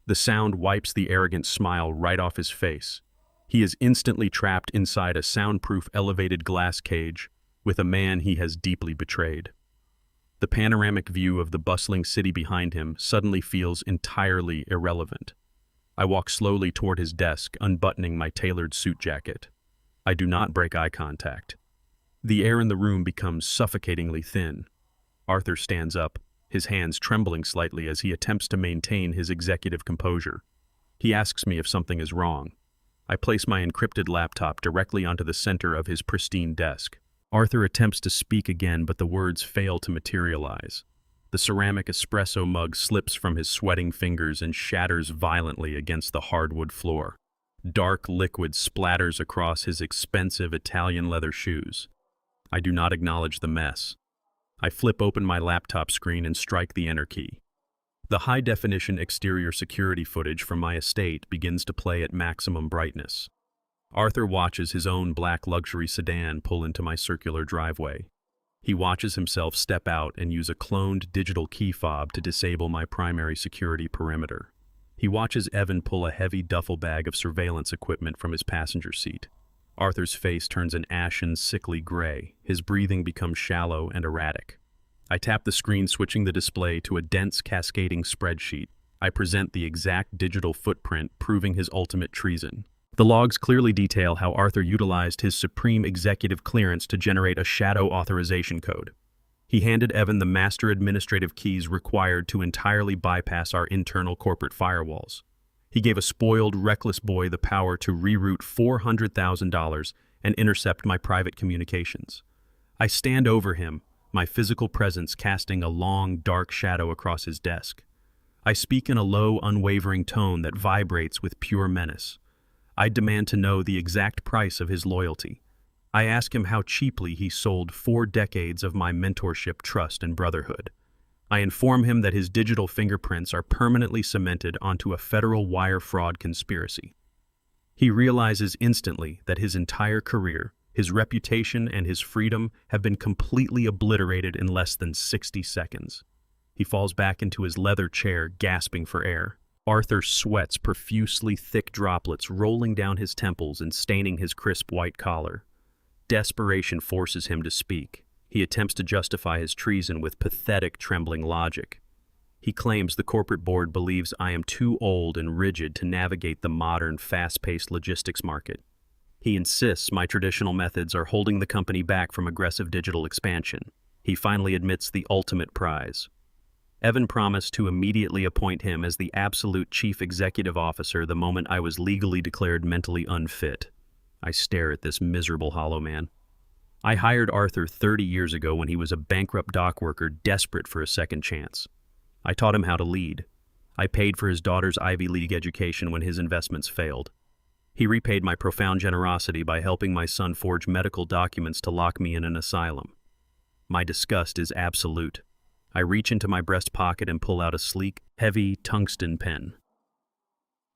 The sound wipes the arrogant smile right off his face. He is instantly trapped inside a soundproof elevated glass cage with a man he has deeply betrayed. The panoramic view of the bustling city behind him suddenly feels entirely irrelevant. I walk slowly toward his desk, unbuttoning my tailored suit jacket. I do not break eye contact. The air in the room becomes suffocatingly thin. Arthur stands up, his hands trembling slightly as he attempts to maintain his executive composure. He asks me if something is wrong. I place my encrypted laptop directly onto the center of his pristine desk. Arthur attempts to speak again, but the words fail to materialize. The ceramic espresso mug slips from his sweating fingers and shatters violently against the hardwood floor. Dark liquid splatters across his expensive Italian leather shoes. I do not acknowledge the mess. I flip open my laptop screen and strike the enter key. The high-definition exterior security footage from my estate begins to play at maximum brightness. Arthur watches his own black luxury sedan pull into my circular driveway. He watches himself step out and use a cloned digital key fob to disable my primary security perimeter. He watches Evan pull a heavy duffel bag of surveillance equipment from his passenger seat. Arthur's face turns an ashen, sickly gray. His breathing becomes shallow and erratic. I tap the screen, switching the display to a dense, cascading spreadsheet. I present the exact digital footprint, proving his ultimate treason. The logs clearly detail how Arthur utilized his supreme executive clearance to generate a shadow authorization code. He handed Evan the master administrative keys required to entirely bypass our internal corporate firewalls. He gave a spoiled, reckless boy the power to reroute $400,000 and intercept my private communications. I stand over him, my physical presence casting a long, dark shadow across his desk. I speak in a low, unwavering tone that vibrates with pure menace. I demand to know the exact price of his loyalty. I ask him how cheaply he sold 4 decades of my mentorship, trust, and brotherhood. I inform him that his digital fingerprints are permanently cemented onto a federal wire fraud conspiracy. He realizes instantly that his entire career, his reputation, and his freedom have been completely obliterated in less than 60 seconds. He falls back into his leather chair, gasping for air. Arthur sweats profusely, thick droplets rolling down his temples and staining his crisp white collar. Desperation forces him to speak. He attempts to justify his treason with pathetic, trembling logic. He claims the corporate board believes I am too old and rigid to navigate the modern, fast-paced logistics market. He insists my traditional methods are holding the company back from aggressive digital expansion. He finally admits the ultimate prize. Evan promised to immediately appoint him as the absolute chief executive officer the moment I was legally declared mentally unfit. I stare at this miserable hollow man. I hired Arthur 30 years ago when he was a bankrupt dock worker desperate for a second chance. I taught him how to lead. I paid for his daughter's Ivy League education when his investments failed. He repaid my profound generosity by helping my son forge medical documents to lock me in an asylum. My disgust is absolute. I reach into my breast pocket and pull out a sleek, heavy tungsten pen.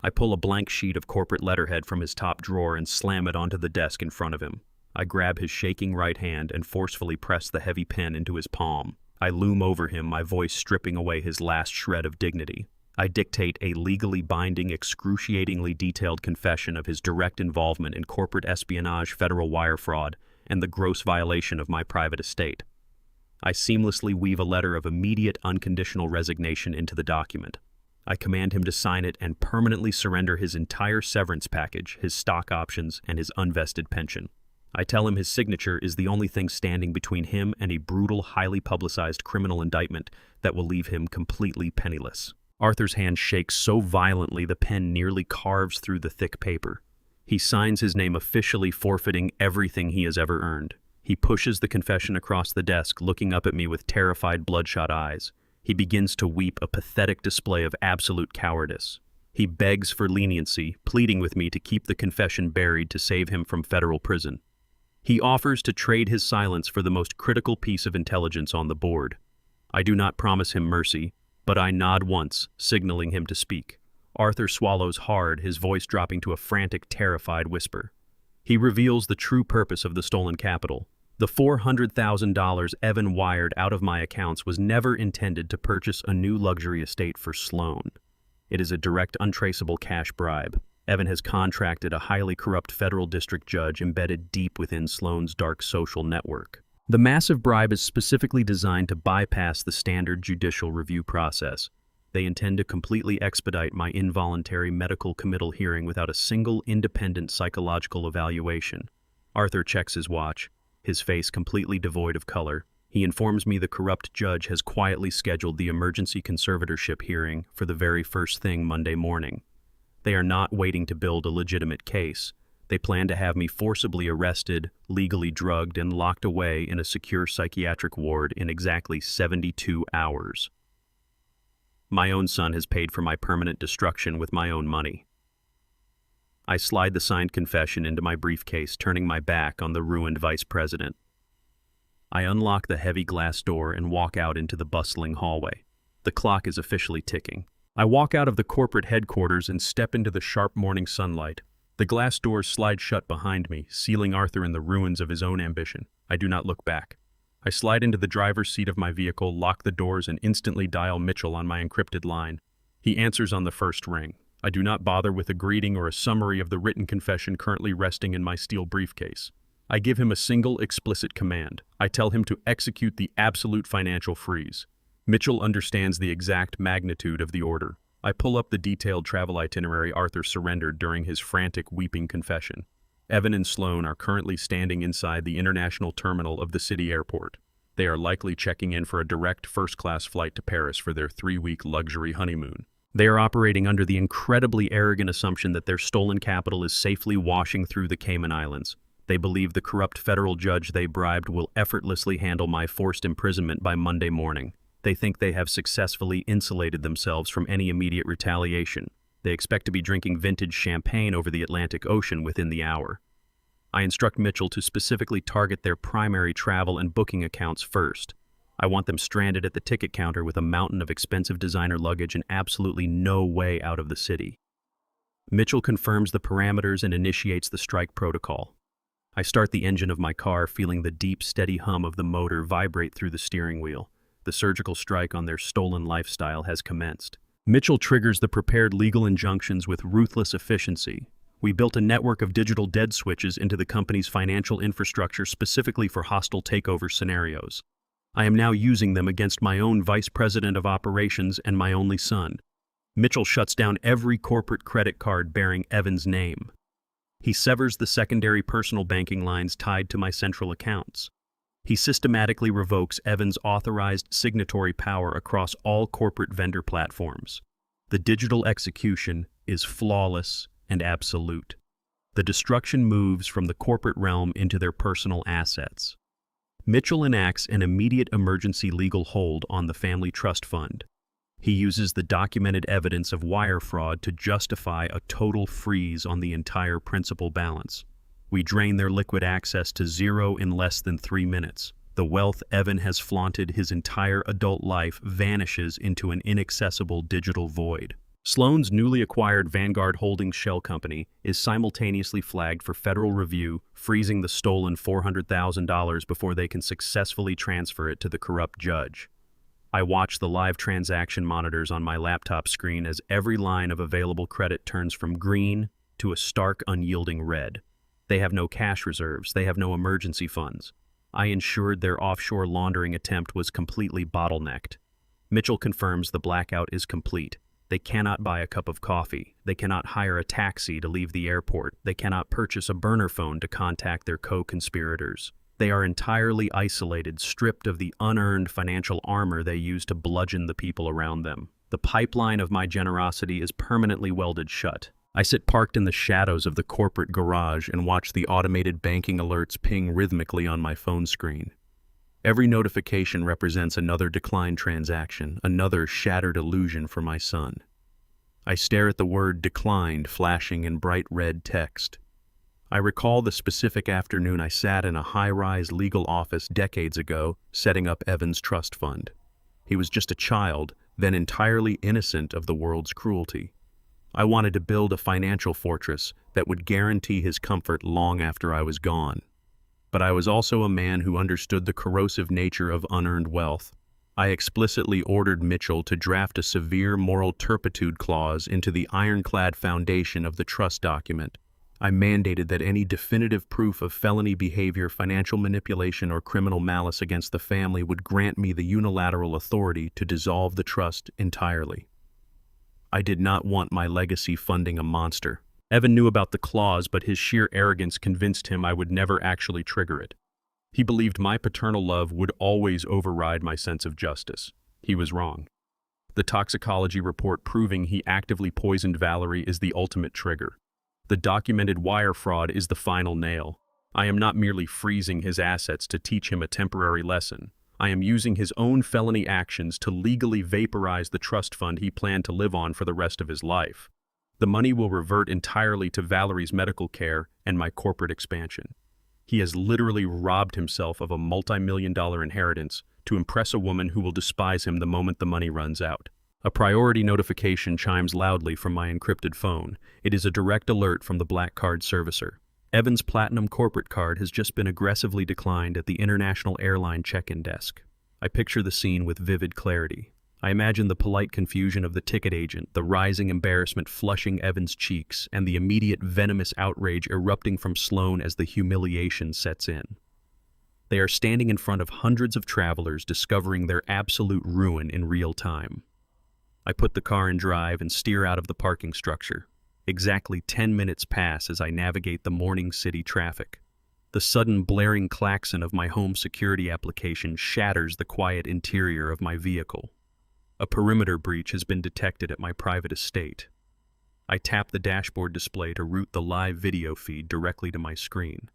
I pull a blank sheet of corporate letterhead from his top drawer and slam it onto the desk in front of him. I grab his shaking right hand and forcefully press the heavy pen into his palm. I loom over him, my voice stripping away his last shred of dignity. I dictate a legally binding, excruciatingly detailed confession of his direct involvement in corporate espionage, federal wire fraud, and the gross violation of my private estate. I seamlessly weave a letter of immediate, unconditional resignation into the document. I command him to sign it and permanently surrender his entire severance package, his stock options, and his unvested pension. I tell him his signature is the only thing standing between him and a brutal, highly publicized criminal indictment that will leave him completely penniless. Arthur's hand shakes so violently the pen nearly carves through the thick paper. He signs his name, officially forfeiting everything he has ever earned. He pushes the confession across the desk, looking up at me with terrified, bloodshot eyes. He begins to weep, a pathetic display of absolute cowardice. He begs for leniency, pleading with me to keep the confession buried to save him from federal prison. He offers to trade his silence for the most critical piece of intelligence on the board. I do not promise him mercy, but I nod once, signaling him to speak. Arthur swallows hard, his voice dropping to a frantic, terrified whisper. He reveals the true purpose of the stolen capital. The $400,000 Evan wired out of my accounts was never intended to purchase a new luxury estate for Sloan. It is a direct, untraceable cash bribe. Evan has contracted a highly corrupt federal district judge embedded deep within Sloan's dark social network. The massive bribe is specifically designed to bypass the standard judicial review process. They intend to completely expedite my involuntary medical committal hearing without a single independent psychological evaluation. Arthur checks his watch, his face completely devoid of color. He informs me the corrupt judge has quietly scheduled the emergency conservatorship hearing for the very first thing Monday morning. They are not waiting to build a legitimate case. They plan to have me forcibly arrested, legally drugged, and locked away in a secure psychiatric ward in exactly 72 hours. My own son has paid for my permanent destruction with my own money. I slide the signed confession into my briefcase, turning my back on the ruined vice president. I unlock the heavy glass door and walk out into the bustling hallway. The clock is officially ticking. I walk out of the corporate headquarters and step into the sharp morning sunlight. The glass doors slide shut behind me, sealing Arthur in the ruins of his own ambition. I do not look back. I slide into the driver's seat of my vehicle, lock the doors, and instantly dial Mitchell on my encrypted line. He answers on the first ring. I do not bother with a greeting or a summary of the written confession currently resting in my steel briefcase. I give him a single explicit command. I tell him to execute the absolute financial freeze. Mitchell understands the exact magnitude of the order. I pull up the detailed travel itinerary Arthur surrendered during his frantic, weeping confession. Evan and Sloan are currently standing inside the international terminal of the city airport. They are likely checking in for a direct first-class flight to Paris for their 3-week luxury honeymoon. They are operating under the incredibly arrogant assumption that their stolen capital is safely washing through the Cayman Islands. They believe the corrupt federal judge they bribed will effortlessly handle my forced imprisonment by Monday morning. They think they have successfully insulated themselves from any immediate retaliation. They expect to be drinking vintage champagne over the Atlantic Ocean within the hour. I instruct Mitchell to specifically target their primary travel and booking accounts first. I want them stranded at the ticket counter with a mountain of expensive designer luggage and absolutely no way out of the city. Mitchell confirms the parameters and initiates the strike protocol. I start the engine of my car, feeling the deep, steady hum of the motor vibrate through the steering wheel. The surgical strike on their stolen lifestyle has commenced. Mitchell triggers the prepared legal injunctions with ruthless efficiency. We built a network of digital dead switches into the company's financial infrastructure specifically for hostile takeover scenarios. I am now using them against my own vice president of operations and my only son. Mitchell shuts down every corporate credit card bearing Evan's name. He severs the secondary personal banking lines tied to my central accounts. He systematically revokes Evan's authorized signatory power across all corporate vendor platforms. The digital execution is flawless and absolute. The destruction moves from the corporate realm into their personal assets. Mitchell enacts an immediate emergency legal hold on the family trust fund. He uses the documented evidence of wire fraud to justify a total freeze on the entire principal balance. We drain their liquid access to zero in less than 3 minutes. The wealth Evan has flaunted his entire adult life vanishes into an inaccessible digital void. Sloan's newly acquired Vanguard Holdings shell company is simultaneously flagged for federal review, freezing the stolen $400,000 before they can successfully transfer it to the corrupt judge. I watch the live transaction monitors on my laptop screen as every line of available credit turns from green to a stark, unyielding red. They have no cash reserves. They have no emergency funds. I ensured their offshore laundering attempt was completely bottlenecked. Mitchell confirms the blackout is complete. They cannot buy a cup of coffee. They cannot hire a taxi to leave the airport. They cannot purchase a burner phone to contact their co-conspirators. They are entirely isolated, stripped of the unearned financial armor they use to bludgeon the people around them. The pipeline of my generosity is permanently welded shut. I sit parked in the shadows of the corporate garage and watch the automated banking alerts ping rhythmically on my phone screen. Every notification represents another declined transaction, another shattered illusion for my son. I stare at the word declined flashing in bright red text. I recall the specific afternoon I sat in a high-rise legal office decades ago, setting up Evan's trust fund. He was just a child, then entirely innocent of the world's cruelty. I wanted to build a financial fortress that would guarantee his comfort long after I was gone. But I was also a man who understood the corrosive nature of unearned wealth. I explicitly ordered Mitchell to draft a severe moral turpitude clause into the ironclad foundation of the trust document. I mandated that any definitive proof of felony behavior, financial manipulation, or criminal malice against the family would grant me the unilateral authority to dissolve the trust entirely. I did not want my legacy funding a monster. Evan knew about the clause, but his sheer arrogance convinced him I would never actually trigger it. He believed my paternal love would always override my sense of justice. He was wrong. The toxicology report proving he actively poisoned Valerie is the ultimate trigger. The documented wire fraud is the final nail. I am not merely freezing his assets to teach him a temporary lesson. I am using his own felony actions to legally vaporize the trust fund he planned to live on for the rest of his life. The money will revert entirely to Valerie's medical care and my corporate expansion. He has literally robbed himself of a multi-million-dollar inheritance to impress a woman who will despise him the moment the money runs out. A priority notification chimes loudly from my encrypted phone. It is a direct alert from the black card servicer. Evan's Platinum corporate card has just been aggressively declined at the international airline check-in desk. I picture the scene with vivid clarity. I imagine the polite confusion of the ticket agent, the rising embarrassment flushing Evan's cheeks, and the immediate venomous outrage erupting from Sloan as the humiliation sets in. They are standing in front of hundreds of travelers discovering their absolute ruin in real time. I put the car in drive and steer out of the parking structure. Exactly 10 minutes pass as I navigate the morning city traffic. The sudden blaring klaxon of my home security application shatters the quiet interior of my vehicle. A perimeter breach has been detected at my private estate. I tap the dashboard display to route the live video feed directly to my screen.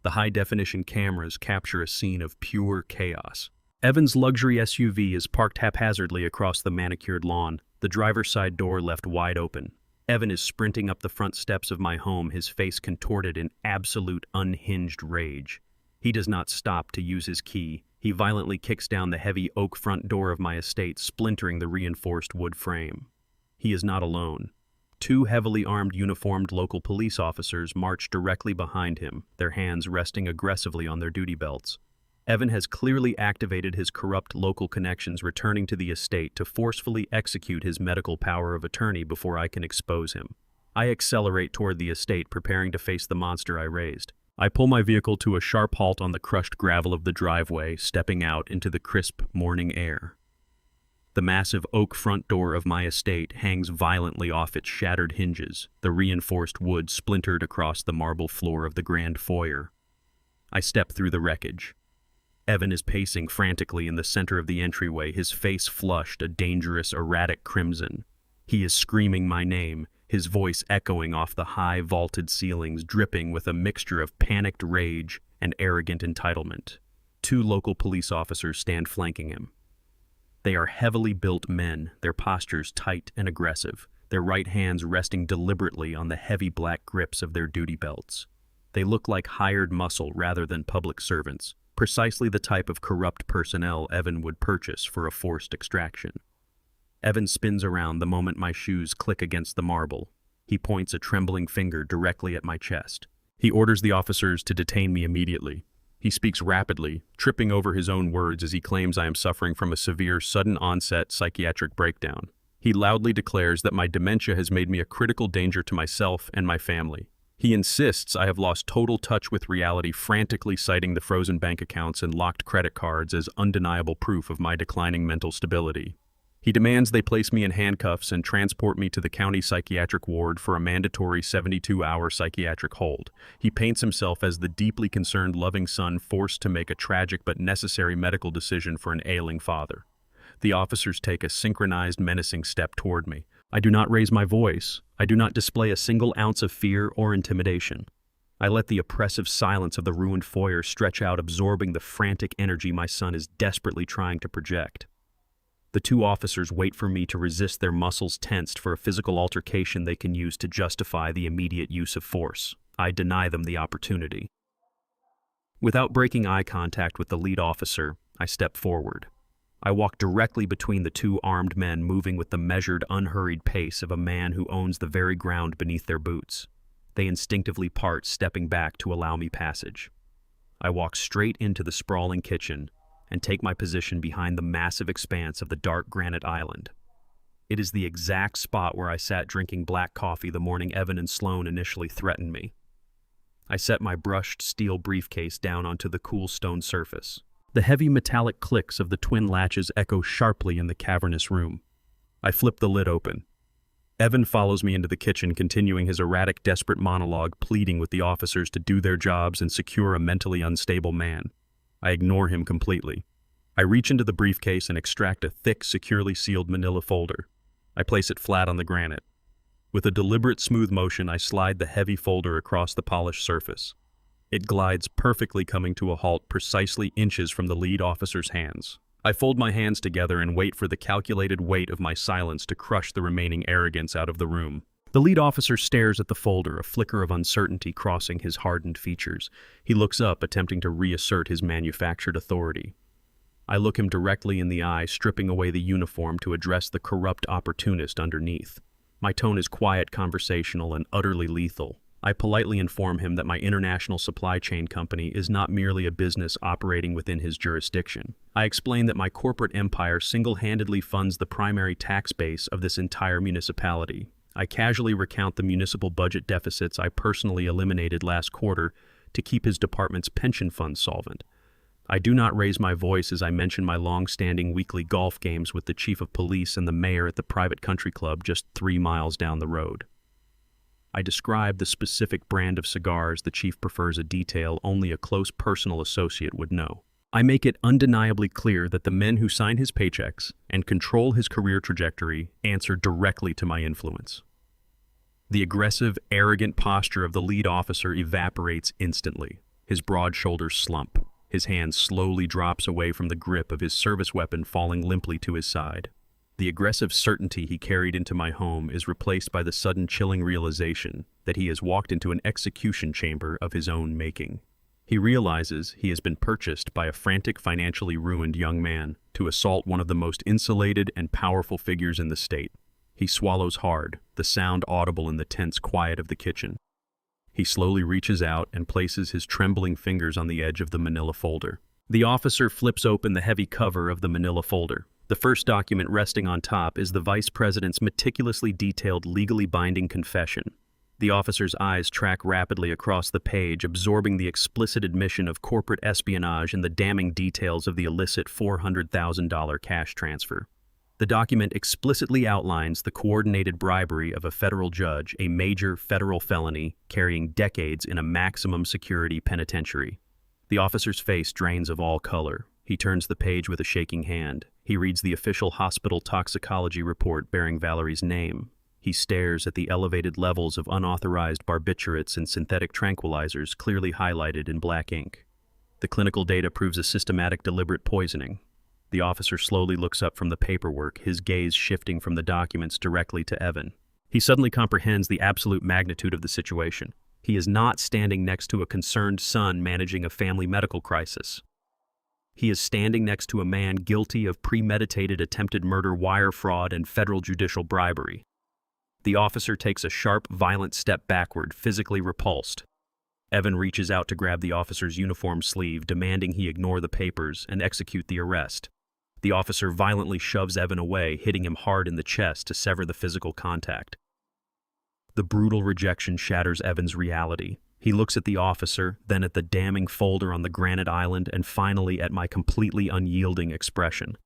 The high-definition cameras capture a scene of pure chaos. Evan's luxury SUV is parked haphazardly across the manicured lawn, the driver's side door left wide open. Evan is sprinting up the front steps of my home, his face contorted in absolute unhinged rage. He does not stop to use his key. He violently kicks down the heavy oak front door of my estate, splintering the reinforced wood frame. He is not alone. Two heavily armed uniformed local police officers march directly behind him, their hands resting aggressively on their duty belts. Evan has clearly activated his corrupt local connections, returning to the estate to forcefully execute his medical power of attorney before I can expose him. I accelerate toward the estate, preparing to face the monster I raised. I pull my vehicle to a sharp halt on the crushed gravel of the driveway, stepping out into the crisp morning air. The massive oak front door of my estate hangs violently off its shattered hinges, the reinforced wood splintered across the marble floor of the grand foyer. I step through the wreckage. Evan is pacing frantically in the center of the entryway, his face flushed a dangerous, erratic crimson. He is screaming my name, his voice echoing off the high, vaulted ceilings, dripping with a mixture of panicked rage and arrogant entitlement. Two local police officers stand flanking him. They are heavily built men, their postures tight and aggressive, their right hands resting deliberately on the heavy black grips of their duty belts. They look like hired muscle rather than public servants, precisely the type of corrupt personnel Evan would purchase for a forced extraction. Evan spins around the moment my shoes click against the marble. He points a trembling finger directly at my chest. He orders the officers to detain me immediately. He speaks rapidly, tripping over his own words as he claims I am suffering from a severe, sudden-onset psychiatric breakdown. He loudly declares that my dementia has made me a critical danger to myself and my family. He insists I have lost total touch with reality, frantically citing the frozen bank accounts and locked credit cards as undeniable proof of my declining mental stability. He demands they place me in handcuffs and transport me to the county psychiatric ward for a mandatory 72-hour psychiatric hold. He paints himself as the deeply concerned, loving son forced to make a tragic but necessary medical decision for an ailing father. The officers take a synchronized, menacing step toward me. I do not raise my voice. I do not display a single ounce of fear or intimidation. I let the oppressive silence of the ruined foyer stretch out, absorbing the frantic energy my son is desperately trying to project. The two officers wait for me to resist, their muscles tensed for a physical altercation they can use to justify the immediate use of force. I deny them the opportunity. Without breaking eye contact with the lead officer, I step forward. I walk directly between the two armed men, moving with the measured, unhurried pace of a man who owns the very ground beneath their boots. They instinctively part, stepping back to allow me passage. I walk straight into the sprawling kitchen and take my position behind the massive expanse of the dark granite island. It is the exact spot where I sat drinking black coffee the morning Evan and Sloan initially threatened me. I set my brushed steel briefcase down onto the cool stone surface. The heavy metallic clicks of the twin latches echo sharply in the cavernous room. I flip the lid open. Evan follows me into the kitchen, continuing his erratic, desperate monologue, pleading with the officers to do their jobs and secure a mentally unstable man. I ignore him completely. I reach into the briefcase and extract a thick, securely sealed manila folder. I place it flat on the granite. With a deliberate, smooth motion, I slide the heavy folder across the polished surface. It glides perfectly, coming to a halt precisely inches from the lead officer's hands. I fold my hands together and wait for the calculated weight of my silence to crush the remaining arrogance out of the room. The lead officer stares at the folder, a flicker of uncertainty crossing his hardened features. He looks up, attempting to reassert his manufactured authority. I look him directly in the eye, stripping away the uniform to address the corrupt opportunist underneath. My tone is quiet, conversational, and utterly lethal. I politely inform him that my international supply chain company is not merely a business operating within his jurisdiction. I explain that my corporate empire single-handedly funds the primary tax base of this entire municipality. I casually recount the municipal budget deficits I personally eliminated last quarter to keep his department's pension fund solvent. I do not raise my voice as I mention my long-standing weekly golf games with the chief of police and the mayor at the private country club just 3 miles down the road. I describe the specific brand of cigars the chief prefers, a detail only a close personal associate would know. I make it undeniably clear that the men who sign his paychecks and control his career trajectory answer directly to my influence. The aggressive, arrogant posture of the lead officer evaporates instantly. His broad shoulders slump. His hand slowly drops away from the grip of his service weapon, falling limply to his side. The aggressive certainty he carried into my home is replaced by the sudden chilling realization that he has walked into an execution chamber of his own making. He realizes he has been purchased by a frantic, financially ruined young man to assault one of the most insulated and powerful figures in the state. He swallows hard, the sound audible in the tense quiet of the kitchen. He slowly reaches out and places his trembling fingers on the edge of the manila folder. The officer flips open the heavy cover of the manila folder. The first document resting on top is the vice president's meticulously detailed, legally binding confession. The officer's eyes track rapidly across the page, absorbing the explicit admission of corporate espionage and the damning details of the illicit $400,000 cash transfer. The document explicitly outlines the coordinated bribery of a federal judge, a major federal felony carrying decades in a maximum security penitentiary. The officer's face drains of all color. He turns the page with a shaking hand. He reads the official hospital toxicology report bearing Valerie's name. He stares at the elevated levels of unauthorized barbiturates and synthetic tranquilizers clearly highlighted in black ink. The clinical data proves a systematic, deliberate poisoning. The officer slowly looks up from the paperwork, his gaze shifting from the documents directly to Evan. He suddenly comprehends the absolute magnitude of the situation. He is not standing next to a concerned son managing a family medical crisis. He is standing next to a man guilty of premeditated attempted murder, wire fraud, and federal judicial bribery. The officer takes a sharp, violent step backward, physically repulsed. Evan reaches out to grab the officer's uniform sleeve, demanding he ignore the papers and execute the arrest. The officer violently shoves Evan away, hitting him hard in the chest to sever the physical contact. The brutal rejection shatters Evan's reality. He looks at the officer, then at the damning folder on the granite island, and finally at my completely unyielding expression.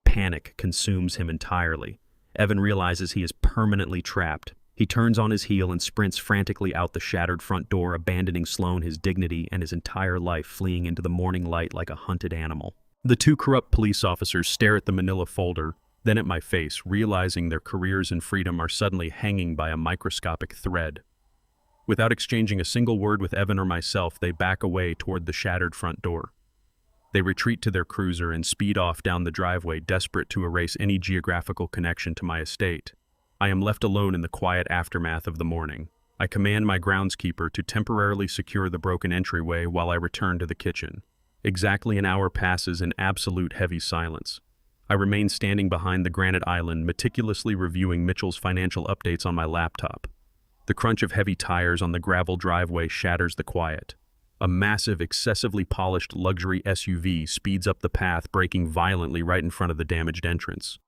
Panic consumes him entirely. Evan realizes he is permanently trapped. He turns on his heel and sprints frantically out the shattered front door, abandoning Sloan, his dignity, and his entire life, fleeing into the morning light like a hunted animal. The two corrupt police officers stare at the manila folder, then at my face, realizing their careers and freedom are suddenly hanging by a microscopic thread. Without exchanging a single word with Evan or myself, they back away toward the shattered front door. They retreat to their cruiser and speed off down the driveway, desperate to erase any geographical connection to my estate. I am left alone in the quiet aftermath of the morning. I command my groundskeeper to temporarily secure the broken entryway while I return to the kitchen. Exactly an hour passes in absolute heavy silence. I remain standing behind the granite island, meticulously reviewing Mitchell's financial updates on my laptop. The crunch of heavy tires on the gravel driveway shatters the quiet. A massive, excessively polished luxury SUV speeds up the path, braking violently right in front of the damaged entrance.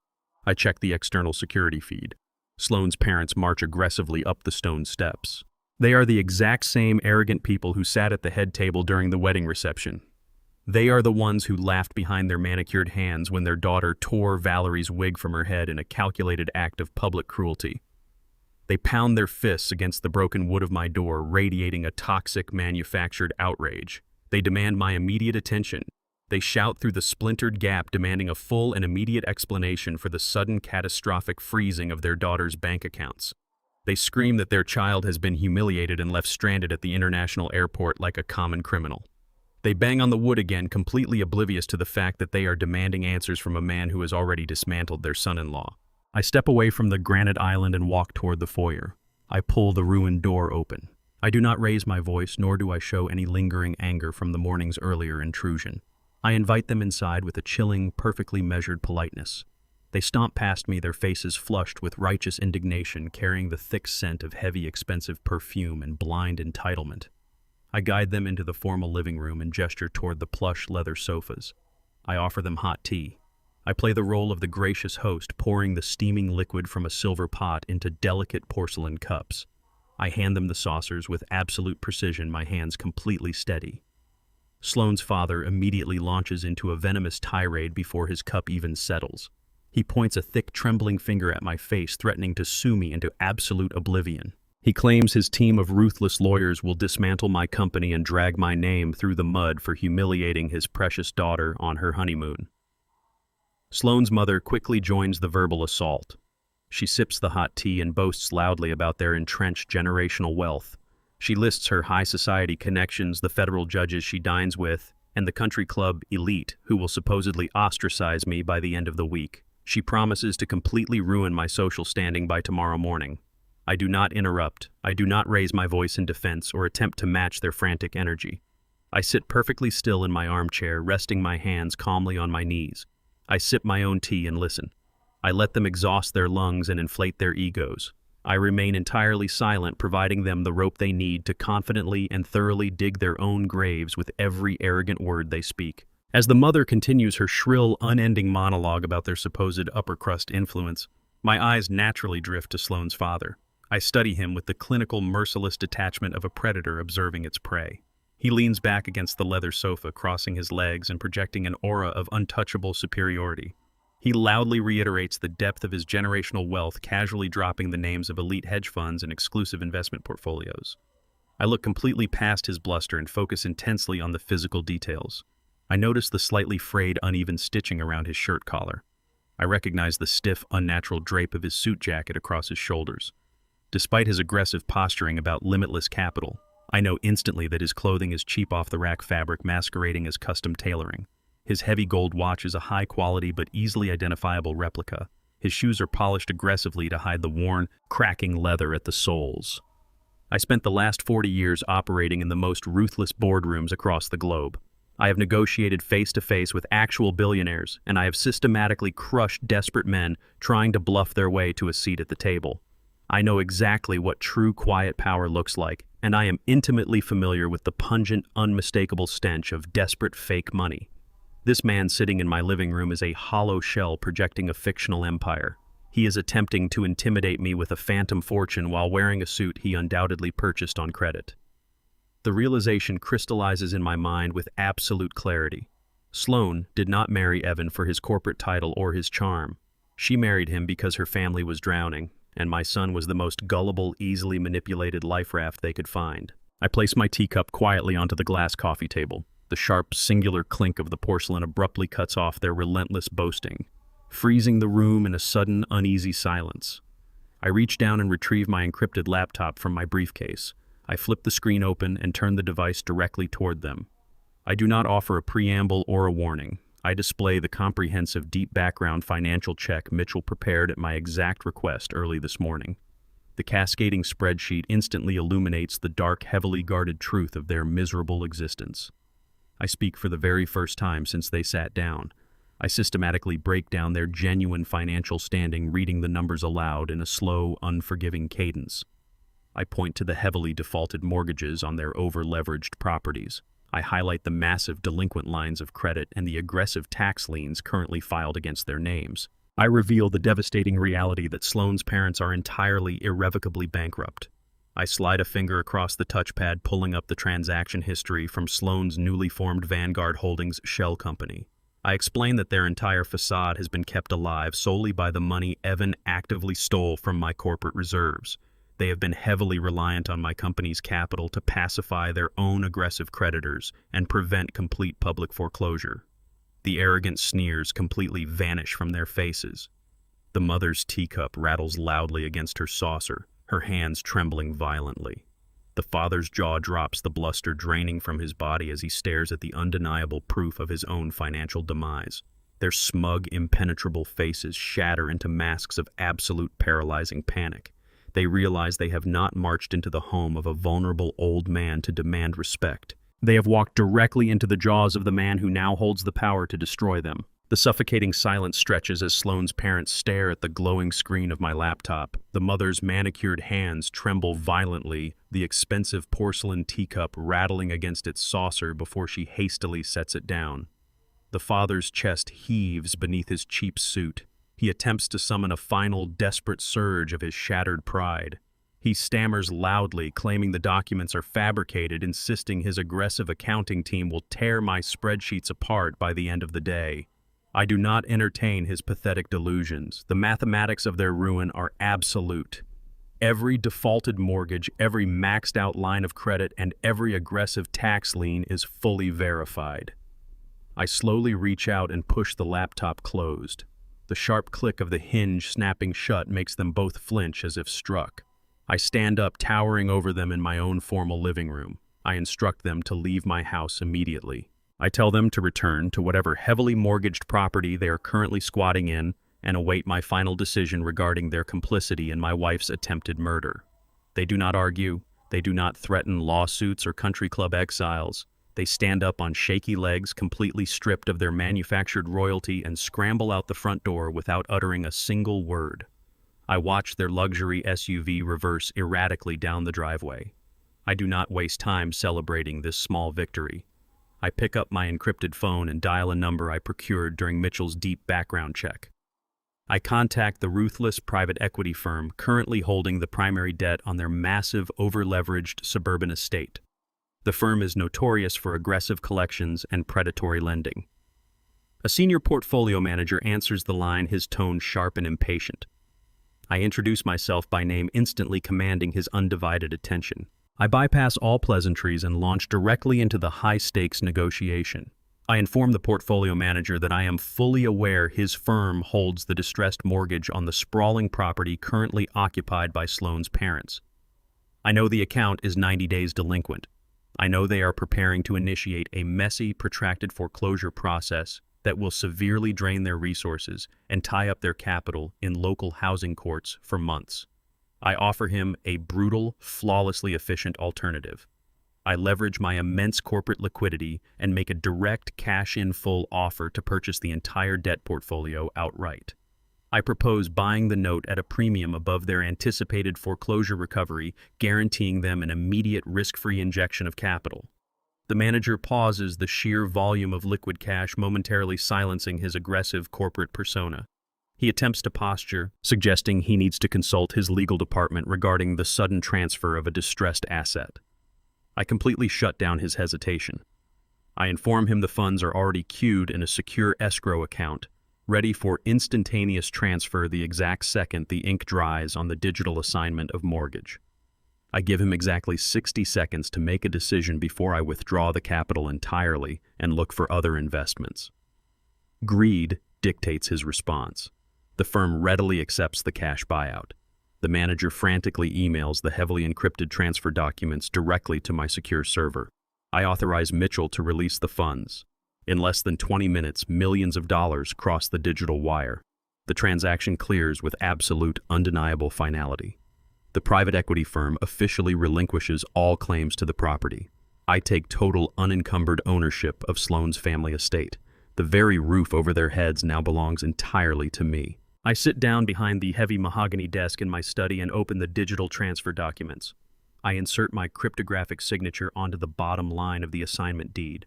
I check the external security feed. Sloane's parents march aggressively up the stone steps. They are the exact same arrogant people who sat at the head table during the wedding reception. They are the ones who laughed behind their manicured hands when their daughter tore Valerie's wig from her head in a calculated act of public cruelty. They pound their fists against the broken wood of my door, radiating a toxic, manufactured outrage. They demand my immediate attention. They shout through the splintered gap, demanding a full and immediate explanation for the sudden, catastrophic freezing of their daughter's bank accounts. They scream that their child has been humiliated and left stranded at the international airport like a common criminal. They bang on the wood again, completely oblivious to the fact that they are demanding answers from a man who has already dismantled their son-in-law. I step away from the granite island and walk toward the foyer. I pull the ruined door open. I do not raise my voice, nor do I show any lingering anger from the morning's earlier intrusion. I invite them inside with a chilling, perfectly measured politeness. They stomp past me, their faces flushed with righteous indignation, carrying the thick scent of heavy, expensive perfume and blind entitlement. I guide them into the formal living room and gesture toward the plush leather sofas. I offer them hot tea. I play the role of the gracious host, pouring the steaming liquid from a silver pot into delicate porcelain cups. I hand them the saucers with absolute precision, my hands completely steady. Sloane's father immediately launches into a venomous tirade before his cup even settles. He points a thick, trembling finger at my face, threatening to sue me into absolute oblivion. He claims his team of ruthless lawyers will dismantle my company and drag my name through the mud for humiliating his precious daughter on her honeymoon. Sloane's mother quickly joins the verbal assault. She sips the hot tea and boasts loudly about their entrenched generational wealth. She lists her high society connections, the federal judges she dines with, and the country club elite who will supposedly ostracize me by the end of the week. She promises to completely ruin my social standing by tomorrow morning. I do not interrupt. I do not raise my voice in defense or attempt to match their frantic energy. I sit perfectly still in my armchair, resting my hands calmly on my knees. I sip my own tea and listen. I let them exhaust their lungs and inflate their egos. I remain entirely silent, providing them the rope they need to confidently and thoroughly dig their own graves with every arrogant word they speak. As the mother continues her shrill, unending monologue about their supposed upper-crust influence, my eyes naturally drift to Sloane's father. I study him with the clinical, merciless detachment of a predator observing its prey. He leans back against the leather sofa, crossing his legs and projecting an aura of untouchable superiority. He loudly reiterates the depth of his generational wealth, casually dropping the names of elite hedge funds and exclusive investment portfolios. I look completely past his bluster and focus intensely on the physical details. I notice the slightly frayed, uneven stitching around his shirt collar. I recognize the stiff, unnatural drape of his suit jacket across his shoulders. Despite his aggressive posturing about limitless capital, I know instantly that his clothing is cheap off-the-rack fabric masquerading as custom tailoring. His heavy gold watch is a high-quality but easily identifiable replica. His shoes are polished aggressively to hide the worn, cracking leather at the soles. I spent the last 40 years operating in the most ruthless boardrooms across the globe. I have negotiated face-to-face with actual billionaires, and I have systematically crushed desperate men trying to bluff their way to a seat at the table. I know exactly what true quiet power looks like, and I am intimately familiar with the pungent, unmistakable stench of desperate fake money. This man sitting in my living room is a hollow shell projecting a fictional empire. He is attempting to intimidate me with a phantom fortune while wearing a suit he undoubtedly purchased on credit. The realization crystallizes in my mind with absolute clarity. Sloane did not marry Evan for his corporate title or his charm. She married him because her family was drowning, and my son was the most gullible, easily manipulated life raft they could find. I place my teacup quietly onto the glass coffee table. The sharp, singular clink of the porcelain abruptly cuts off their relentless boasting, freezing the room in a sudden, uneasy silence. I reach down and retrieve my encrypted laptop from my briefcase. I flip the screen open and turn the device directly toward them. I do not offer a preamble or a warning. I display the comprehensive, deep background financial check Mitchell prepared at my exact request early this morning. The cascading spreadsheet instantly illuminates the dark, heavily guarded truth of their miserable existence. I speak for the very first time since they sat down. I systematically break down their genuine financial standing, reading the numbers aloud in a slow, unforgiving cadence. I point to the heavily defaulted mortgages on their over-leveraged properties. I highlight the massive delinquent lines of credit and the aggressive tax liens currently filed against their names. I reveal the devastating reality that Sloane's parents are entirely, irrevocably bankrupt. I slide a finger across the touchpad, pulling up the transaction history from Sloane's newly formed Vanguard Holdings shell company. I explain that their entire facade has been kept alive solely by the money Evan actively stole from my corporate reserves. They have been heavily reliant on my company's capital to pacify their own aggressive creditors and prevent complete public foreclosure. The arrogant sneers completely vanish from their faces. The mother's teacup rattles loudly against her saucer, her hands trembling violently. The father's jaw drops, the bluster draining from his body as he stares at the undeniable proof of his own financial demise. Their smug, impenetrable faces shatter into masks of absolute paralyzing panic. They realize they have not marched into the home of a vulnerable old man to demand respect. They have walked directly into the jaws of the man who now holds the power to destroy them. The suffocating silence stretches as Sloane's parents stare at the glowing screen of my laptop. The mother's manicured hands tremble violently, the expensive porcelain teacup rattling against its saucer before she hastily sets it down. The father's chest heaves beneath his cheap suit. He attempts to summon a final, desperate surge of his shattered pride. He stammers loudly, claiming the documents are fabricated, insisting his aggressive accounting team will tear my spreadsheets apart by the end of the day. I do not entertain his pathetic delusions. The mathematics of their ruin are absolute. Every defaulted mortgage, every maxed-out line of credit, and every aggressive tax lien is fully verified. I slowly reach out and push the laptop closed. The sharp click of the hinge snapping shut makes them both flinch as if struck. I stand up, towering over them in my own formal living room. I instruct them to leave my house immediately. I tell them to return to whatever heavily mortgaged property they are currently squatting in and await my final decision regarding their complicity in my wife's attempted murder. They do not argue. They do not threaten lawsuits or country club exiles. They stand up on shaky legs, completely stripped of their manufactured royalty, and scramble out the front door without uttering a single word. I watch their luxury SUV reverse erratically down the driveway. I do not waste time celebrating this small victory. I pick up my encrypted phone and dial a number I procured during Mitchell's deep background check. I contact the ruthless private equity firm currently holding the primary debt on their massive, over-leveraged suburban estate. The firm is notorious for aggressive collections and predatory lending. A senior portfolio manager answers the line, his tone sharp and impatient. I introduce myself by name, instantly commanding his undivided attention. I bypass all pleasantries and launch directly into the high-stakes negotiation. I inform the portfolio manager that I am fully aware his firm holds the distressed mortgage on the sprawling property currently occupied by Sloane's parents. I know the account is 90 days delinquent. I know they are preparing to initiate a messy, protracted foreclosure process that will severely drain their resources and tie up their capital in local housing courts for months. I offer him a brutal, flawlessly efficient alternative. I leverage my immense corporate liquidity and make a direct cash-in-full offer to purchase the entire debt portfolio outright. I propose buying the note at a premium above their anticipated foreclosure recovery, guaranteeing them an immediate risk-free injection of capital. The manager pauses, the sheer volume of liquid cash momentarily silencing his aggressive corporate persona. He attempts to posture, suggesting he needs to consult his legal department regarding the sudden transfer of a distressed asset. I completely shut down his hesitation. I inform him the funds are already queued in a secure escrow account, ready for instantaneous transfer the exact second the ink dries on the digital assignment of mortgage. I give him exactly 60 seconds to make a decision before I withdraw the capital entirely and look for other investments. Greed dictates his response. The firm readily accepts the cash buyout. The manager frantically emails the heavily encrypted transfer documents directly to my secure server. I authorize Mitchell to release the funds. In less than 20 minutes, millions of dollars cross the digital wire. The transaction clears with absolute, undeniable finality. The private equity firm officially relinquishes all claims to the property. I take total unencumbered ownership of Sloane's family estate. The very roof over their heads now belongs entirely to me. I sit down behind the heavy mahogany desk in my study and open the digital transfer documents. I insert my cryptographic signature onto the bottom line of the assignment deed.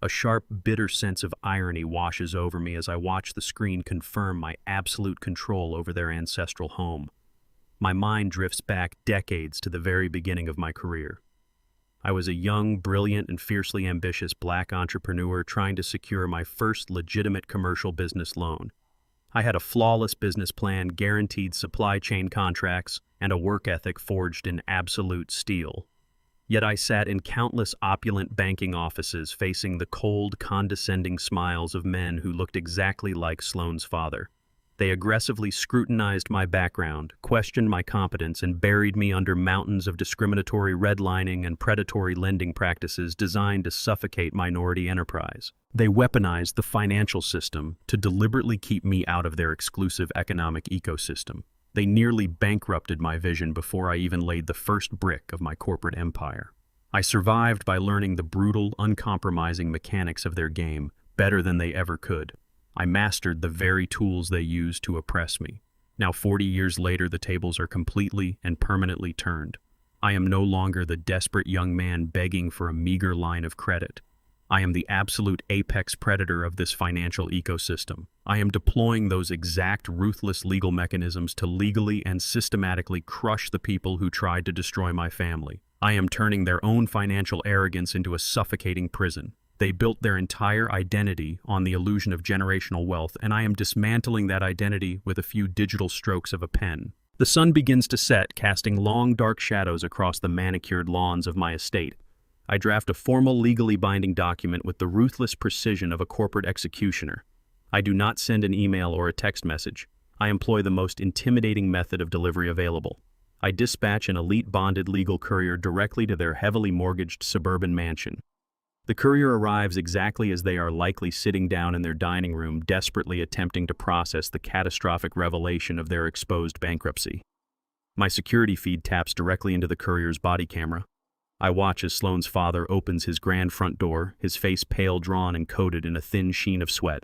A sharp, bitter sense of irony washes over me as I watch the screen confirm my absolute control over their ancestral home. My mind drifts back decades to the very beginning of my career. I was a young, brilliant, and fiercely ambitious black entrepreneur trying to secure my first legitimate commercial business loan. I had a flawless business plan, guaranteed supply chain contracts, and a work ethic forged in absolute steel. Yet I sat in countless opulent banking offices facing the cold, condescending smiles of men who looked exactly like Sloane's father. They aggressively scrutinized my background, questioned my competence, and buried me under mountains of discriminatory redlining and predatory lending practices designed to suffocate minority enterprise. They weaponized the financial system to deliberately keep me out of their exclusive economic ecosystem. They nearly bankrupted my vision before I even laid the first brick of my corporate empire. I survived by learning the brutal, uncompromising mechanics of their game better than they ever could. I mastered the very tools they used to oppress me. Now, 40 years later, the tables are completely and permanently turned. I am no longer the desperate young man begging for a meager line of credit. I am the absolute apex predator of this financial ecosystem. I am deploying those exact ruthless legal mechanisms to legally and systematically crush the people who tried to destroy my family. I am turning their own financial arrogance into a suffocating prison. They built their entire identity on the illusion of generational wealth, and I am dismantling that identity with a few digital strokes of a pen. The sun begins to set, casting long, dark shadows across the manicured lawns of my estate. I draft a formal, legally binding document with the ruthless precision of a corporate executioner. I do not send an email or a text message. I employ the most intimidating method of delivery available. I dispatch an elite bonded legal courier directly to their heavily mortgaged suburban mansion. The courier arrives exactly as they are likely sitting down in their dining room, desperately attempting to process the catastrophic revelation of their exposed bankruptcy. My security feed taps directly into the courier's body camera. I watch as Sloane's father opens his grand front door, his face pale, drawn, and coated in a thin sheen of sweat.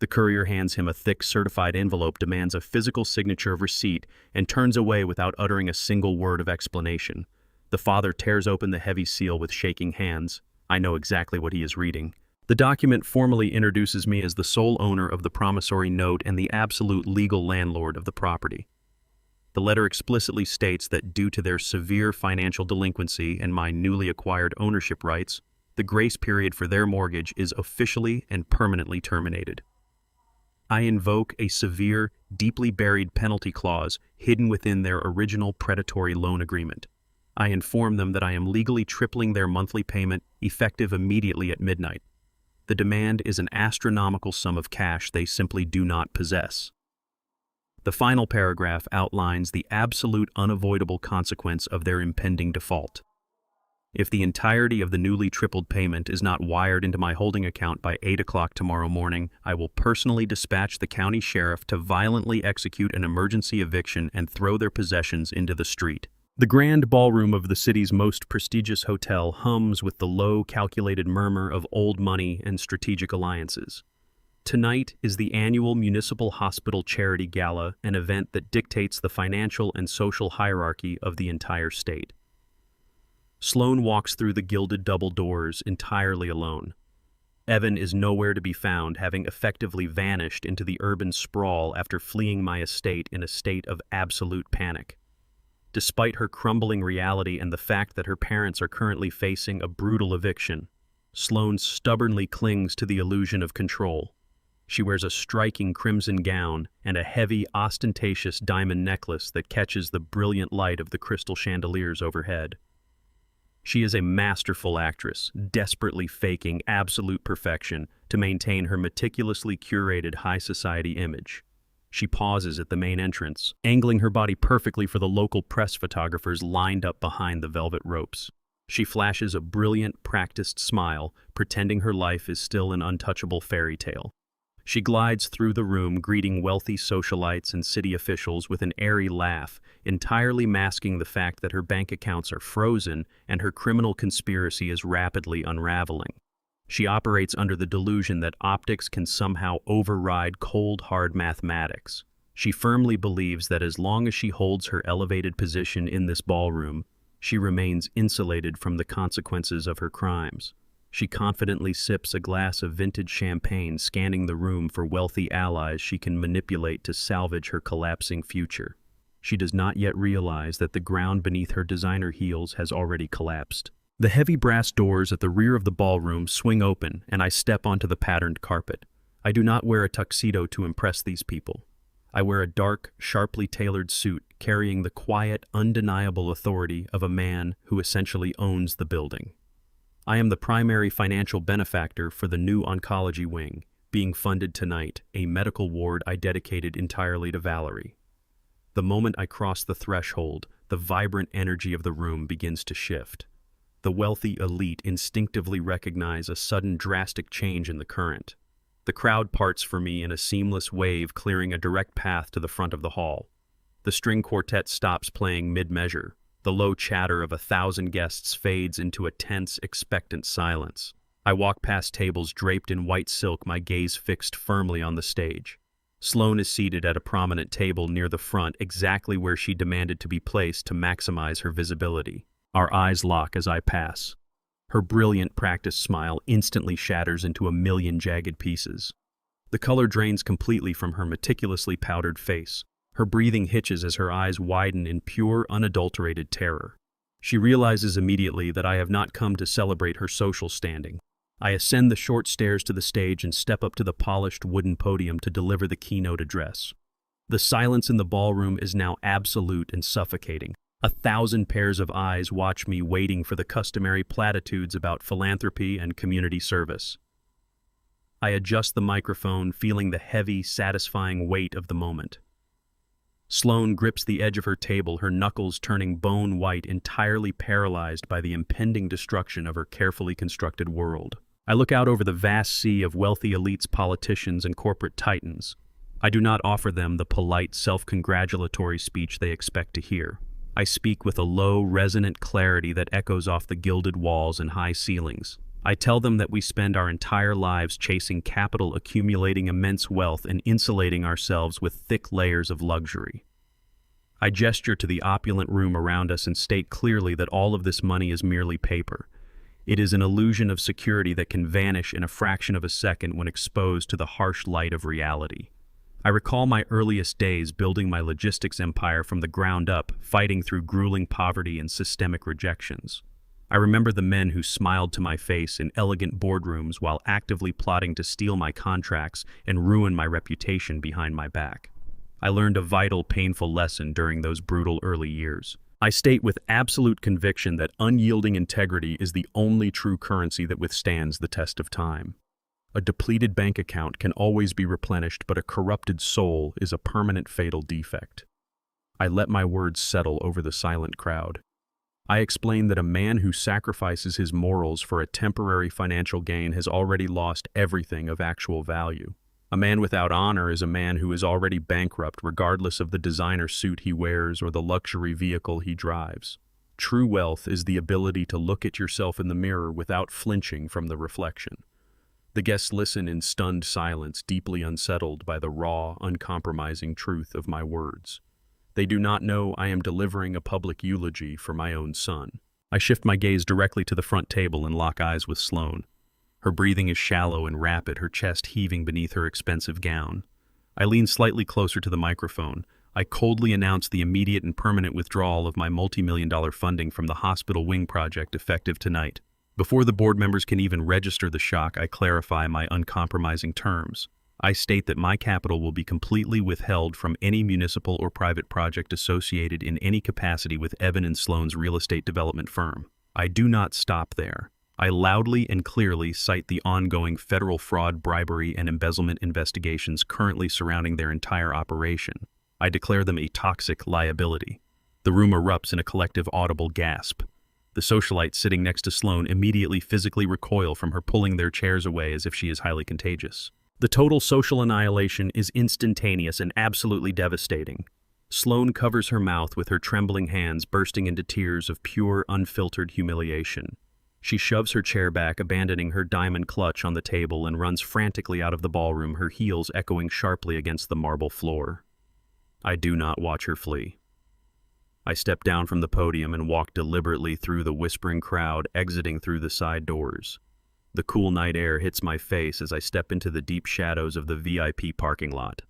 The courier hands him a thick, certified envelope, demands a physical signature of receipt, and turns away without uttering a single word of explanation. The father tears open the heavy seal with shaking hands. I know exactly what he is reading. The document formally introduces me as the sole owner of the promissory note and the absolute legal landlord of the property. The letter explicitly states that due to their severe financial delinquency and my newly acquired ownership rights, the grace period for their mortgage is officially and permanently terminated. I invoke a severe, deeply buried penalty clause hidden within their original predatory loan agreement. I inform them that I am legally tripling their monthly payment, effective immediately at midnight. The demand is an astronomical sum of cash they simply do not possess. The final paragraph outlines the absolute unavoidable consequence of their impending default. If the entirety of the newly tripled payment is not wired into my holding account by 8 o'clock tomorrow morning, I will personally dispatch the county sheriff to violently execute an emergency eviction and throw their possessions into the street. The grand ballroom of the city's most prestigious hotel hums with the low, calculated murmur of old money and strategic alliances. Tonight is the annual Municipal Hospital Charity Gala, an event that dictates the financial and social hierarchy of the entire state. Sloane walks through the gilded double doors entirely alone. Evan is nowhere to be found, having effectively vanished into the urban sprawl after fleeing my estate in a state of absolute panic. Despite her crumbling reality and the fact that her parents are currently facing a brutal eviction, Sloane stubbornly clings to the illusion of control. She wears a striking crimson gown and a heavy, ostentatious diamond necklace that catches the brilliant light of the crystal chandeliers overhead. She is a masterful actress, desperately faking absolute perfection to maintain her meticulously curated high society image. She pauses at the main entrance, angling her body perfectly for the local press photographers lined up behind the velvet ropes. She flashes a brilliant, practiced smile, pretending her life is still an untouchable fairy tale. She glides through the room, greeting wealthy socialites and city officials with an airy laugh, entirely masking the fact that her bank accounts are frozen and her criminal conspiracy is rapidly unraveling. She operates under the delusion that optics can somehow override cold, hard mathematics. She firmly believes that as long as she holds her elevated position in this ballroom, she remains insulated from the consequences of her crimes. She confidently sips a glass of vintage champagne, scanning the room for wealthy allies she can manipulate to salvage her collapsing future. She does not yet realize that the ground beneath her designer heels has already collapsed. The heavy brass doors at the rear of the ballroom swing open, and I step onto the patterned carpet. I do not wear a tuxedo to impress these people. I wear a dark, sharply tailored suit, carrying the quiet, undeniable authority of a man who essentially owns the building. I am the primary financial benefactor for the new oncology wing, being funded tonight, a medical ward I dedicated entirely to Valerie. The moment I cross the threshold, the vibrant energy of the room begins to shift. The wealthy elite instinctively recognize a sudden drastic change in the current. The crowd parts for me in a seamless wave, clearing a direct path to the front of the hall. The string quartet stops playing mid-measure. The low chatter of 1,000 guests fades into a tense, expectant silence. I walk past tables draped in white silk, my gaze fixed firmly on the stage. Sloane is seated at a prominent table near the front, exactly where she demanded to be placed to maximize her visibility. Our eyes lock as I pass. Her brilliant, practiced smile instantly shatters into a million jagged pieces. The color drains completely from her meticulously powdered face. Her breathing hitches as her eyes widen in pure, unadulterated terror. She realizes immediately that I have not come to celebrate her social standing. I ascend the short stairs to the stage and step up to the polished wooden podium to deliver the keynote address. The silence in the ballroom is now absolute and suffocating. 1,000 pairs of eyes watch me, waiting for the customary platitudes about philanthropy and community service. I adjust the microphone, feeling the heavy, satisfying weight of the moment. Sloane grips the edge of her table, her knuckles turning bone white, entirely paralyzed by the impending destruction of her carefully constructed world. I look out over the vast sea of wealthy elites, politicians, and corporate titans. I do not offer them the polite, self-congratulatory speech they expect to hear. I speak with a low, resonant clarity that echoes off the gilded walls and high ceilings. I tell them that we spend our entire lives chasing capital, accumulating immense wealth, and insulating ourselves with thick layers of luxury. I gesture to the opulent room around us and state clearly that all of this money is merely paper. It is an illusion of security that can vanish in a fraction of a second when exposed to the harsh light of reality. I recall my earliest days building my logistics empire from the ground up, fighting through grueling poverty and systemic rejections. I remember the men who smiled to my face in elegant boardrooms while actively plotting to steal my contracts and ruin my reputation behind my back. I learned a vital, painful lesson during those brutal early years. I state with absolute conviction that unyielding integrity is the only true currency that withstands the test of time. A depleted bank account can always be replenished, but a corrupted soul is a permanent fatal defect. I let my words settle over the silent crowd. I explain that a man who sacrifices his morals for a temporary financial gain has already lost everything of actual value. A man without honor is a man who is already bankrupt regardless of the designer suit he wears or the luxury vehicle he drives. True wealth is the ability to look at yourself in the mirror without flinching from the reflection. The guests listen in stunned silence, deeply unsettled by the raw, uncompromising truth of my words. They do not know I am delivering a public eulogy for my own son. I shift my gaze directly to the front table and lock eyes with Sloane. Her breathing is shallow and rapid, her chest heaving beneath her expensive gown. I lean slightly closer to the microphone. I coldly announce the immediate and permanent withdrawal of my multi-million-dollar funding from the hospital wing project effective tonight. Before the board members can even register the shock, I clarify my uncompromising terms. I state that my capital will be completely withheld from any municipal or private project associated in any capacity with Evan and Sloane's real estate development firm. I do not stop there. I loudly and clearly cite the ongoing federal fraud, bribery, and embezzlement investigations currently surrounding their entire operation. I declare them a toxic liability. The room erupts in a collective audible gasp. The socialites sitting next to Sloane immediately physically recoil from her, pulling their chairs away as if she is highly contagious. The total social annihilation is instantaneous and absolutely devastating. Sloane covers her mouth with her trembling hands, bursting into tears of pure, unfiltered humiliation. She shoves her chair back, abandoning her diamond clutch on the table, and runs frantically out of the ballroom, her heels echoing sharply against the marble floor. I do not watch her flee. I step down from the podium and walk deliberately through the whispering crowd, exiting through the side doors. The cool night air hits my face as I step into the deep shadows of the VIP parking lot.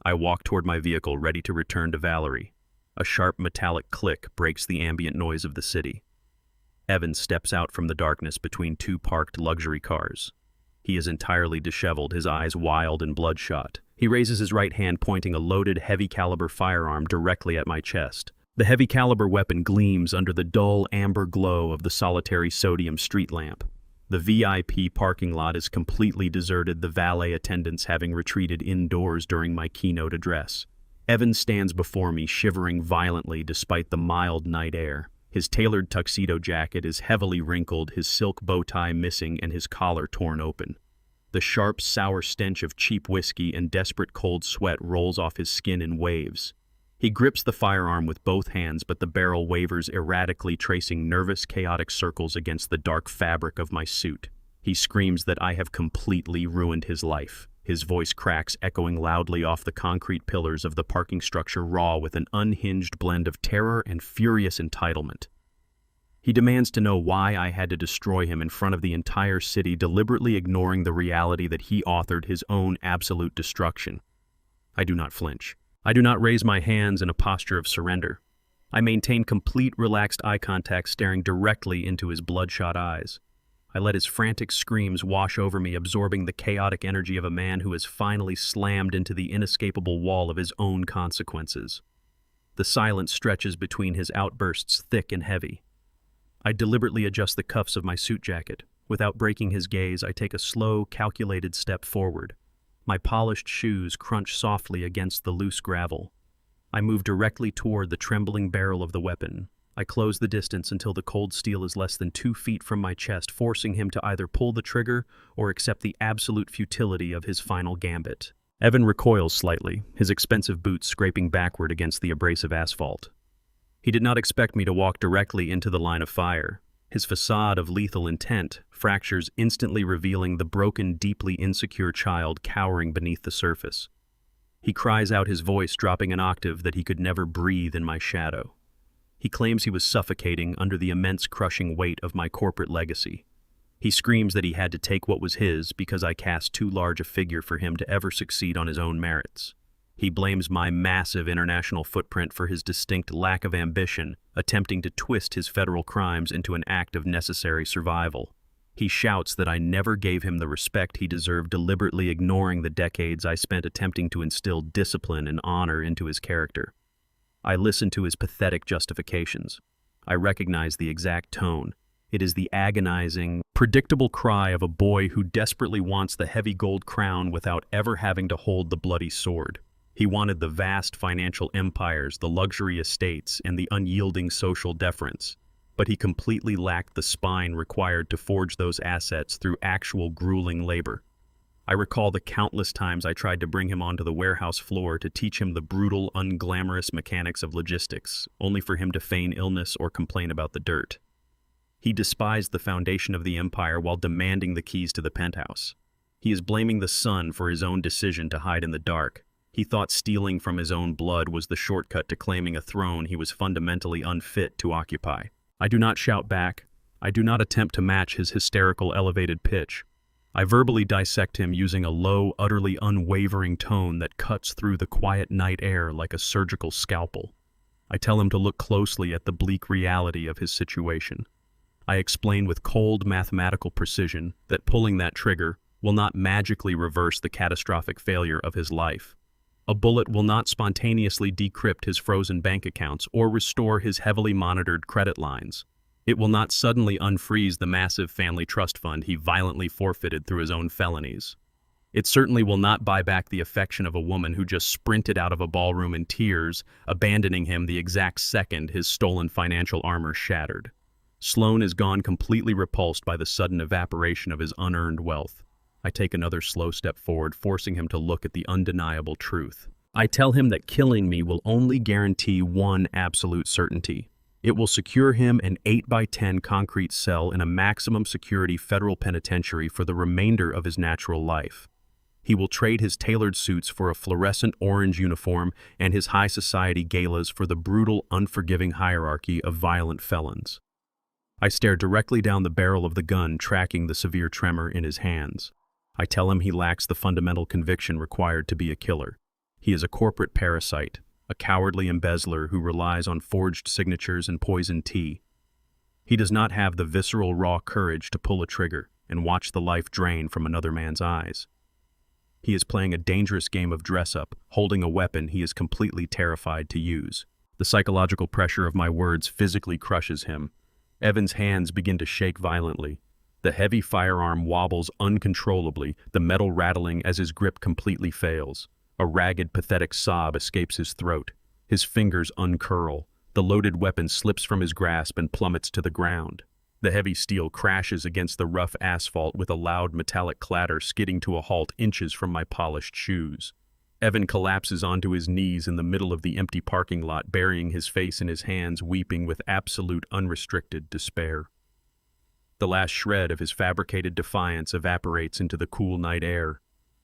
I walk toward my vehicle, ready to return to Valerie. A sharp metallic click breaks the ambient noise of the city. Evan steps out from the darkness between two parked luxury cars. He is entirely disheveled, his eyes wild and bloodshot. He raises his right hand, pointing a loaded, heavy-caliber firearm directly at my chest. The heavy-caliber weapon gleams under the dull amber glow of the solitary sodium street lamp. The VIP parking lot is completely deserted, the valet attendants having retreated indoors during my keynote address. Evan stands before me, shivering violently despite the mild night air. His tailored tuxedo jacket is heavily wrinkled, his silk bow tie missing, and his collar torn open. The sharp, sour stench of cheap whiskey and desperate cold sweat rolls off his skin in waves. He grips the firearm with both hands, but the barrel wavers erratically, tracing nervous, chaotic circles against the dark fabric of my suit. He screams that I have completely ruined his life. His voice cracks, echoing loudly off the concrete pillars of the parking structure, raw with an unhinged blend of terror and furious entitlement. He demands to know why I had to destroy him in front of the entire city, deliberately ignoring the reality that he authored his own absolute destruction. I do not flinch. I do not raise my hands in a posture of surrender. I maintain complete, relaxed eye contact, staring directly into his bloodshot eyes. I let his frantic screams wash over me, absorbing the chaotic energy of a man who has finally slammed into the inescapable wall of his own consequences. The silence stretches between his outbursts, thick and heavy. I deliberately adjust the cuffs of my suit jacket. Without breaking his gaze, I take a slow, calculated step forward. My polished shoes crunch softly against the loose gravel. I move directly toward the trembling barrel of the weapon. I close the distance until the cold steel is less than 2 feet from my chest, forcing him to either pull the trigger or accept the absolute futility of his final gambit. Evan recoils slightly, his expensive boots scraping backward against the abrasive asphalt. He did not expect me to walk directly into the line of fire. His facade of lethal intent fractures instantly revealing the broken, deeply insecure child cowering beneath the surface. He cries out, his voice dropping an octave, that he could never breathe in my shadow. He claims he was suffocating under the immense crushing weight of my corporate legacy. He screams that he had to take what was his because I cast too large a figure for him to ever succeed on his own merits. He blames my massive international footprint for his distinct lack of ambition, attempting to twist his federal crimes into an act of necessary survival. He shouts that I never gave him the respect he deserved, deliberately ignoring the decades I spent attempting to instill discipline and honor into his character. I listen to his pathetic justifications. I recognize the exact tone. It is the agonizing, predictable cry of a boy who desperately wants the heavy gold crown without ever having to hold the bloody sword. He wanted the vast financial empires, the luxury estates, and the unyielding social deference, but he completely lacked the spine required to forge those assets through actual grueling labor. I recall the countless times I tried to bring him onto the warehouse floor to teach him the brutal, unglamorous mechanics of logistics, only for him to feign illness or complain about the dirt. He despised the foundation of the empire while demanding the keys to the penthouse. He is blaming the sun for his own decision to hide in the dark. He thought stealing from his own blood was the shortcut to claiming a throne he was fundamentally unfit to occupy. I do not shout back. I do not attempt to match his hysterical, elevated pitch. I verbally dissect him using a low, utterly unwavering tone that cuts through the quiet night air like a surgical scalpel. I tell him to look closely at the bleak reality of his situation. I explain with cold mathematical precision that pulling that trigger will not magically reverse the catastrophic failure of his life. A bullet will not spontaneously decrypt his frozen bank accounts or restore his heavily monitored credit lines. It will not suddenly unfreeze the massive family trust fund he violently forfeited through his own felonies. It certainly will not buy back the affection of a woman who just sprinted out of a ballroom in tears, abandoning him the exact second his stolen financial armor shattered. Sloan is gone, completely repulsed by the sudden evaporation of his unearned wealth. I take another slow step forward, forcing him to look at the undeniable truth. I tell him that killing me will only guarantee one absolute certainty. It will secure him an 8x10 concrete cell in a maximum security federal penitentiary for the remainder of his natural life. He will trade his tailored suits for a fluorescent orange uniform and his high society galas for the brutal, unforgiving hierarchy of violent felons. I stare directly down the barrel of the gun, tracking the severe tremor in his hands. I tell him he lacks the fundamental conviction required to be a killer. He is a corporate parasite, a cowardly embezzler who relies on forged signatures and poisoned tea. He does not have the visceral, raw courage to pull a trigger and watch the life drain from another man's eyes. He is playing a dangerous game of dress-up, holding a weapon he is completely terrified to use. The psychological pressure of my words physically crushes him. Evan's hands begin to shake violently. The heavy firearm wobbles uncontrollably, the metal rattling as his grip completely fails. A ragged, pathetic sob escapes his throat. His fingers uncurl. The loaded weapon slips from his grasp and plummets to the ground. The heavy steel crashes against the rough asphalt with a loud metallic clatter, skidding to a halt inches from my polished shoes. Evan collapses onto his knees in the middle of the empty parking lot, burying his face in his hands, weeping with absolute, unrestricted despair. The last shred of his fabricated defiance evaporates into the cool night air.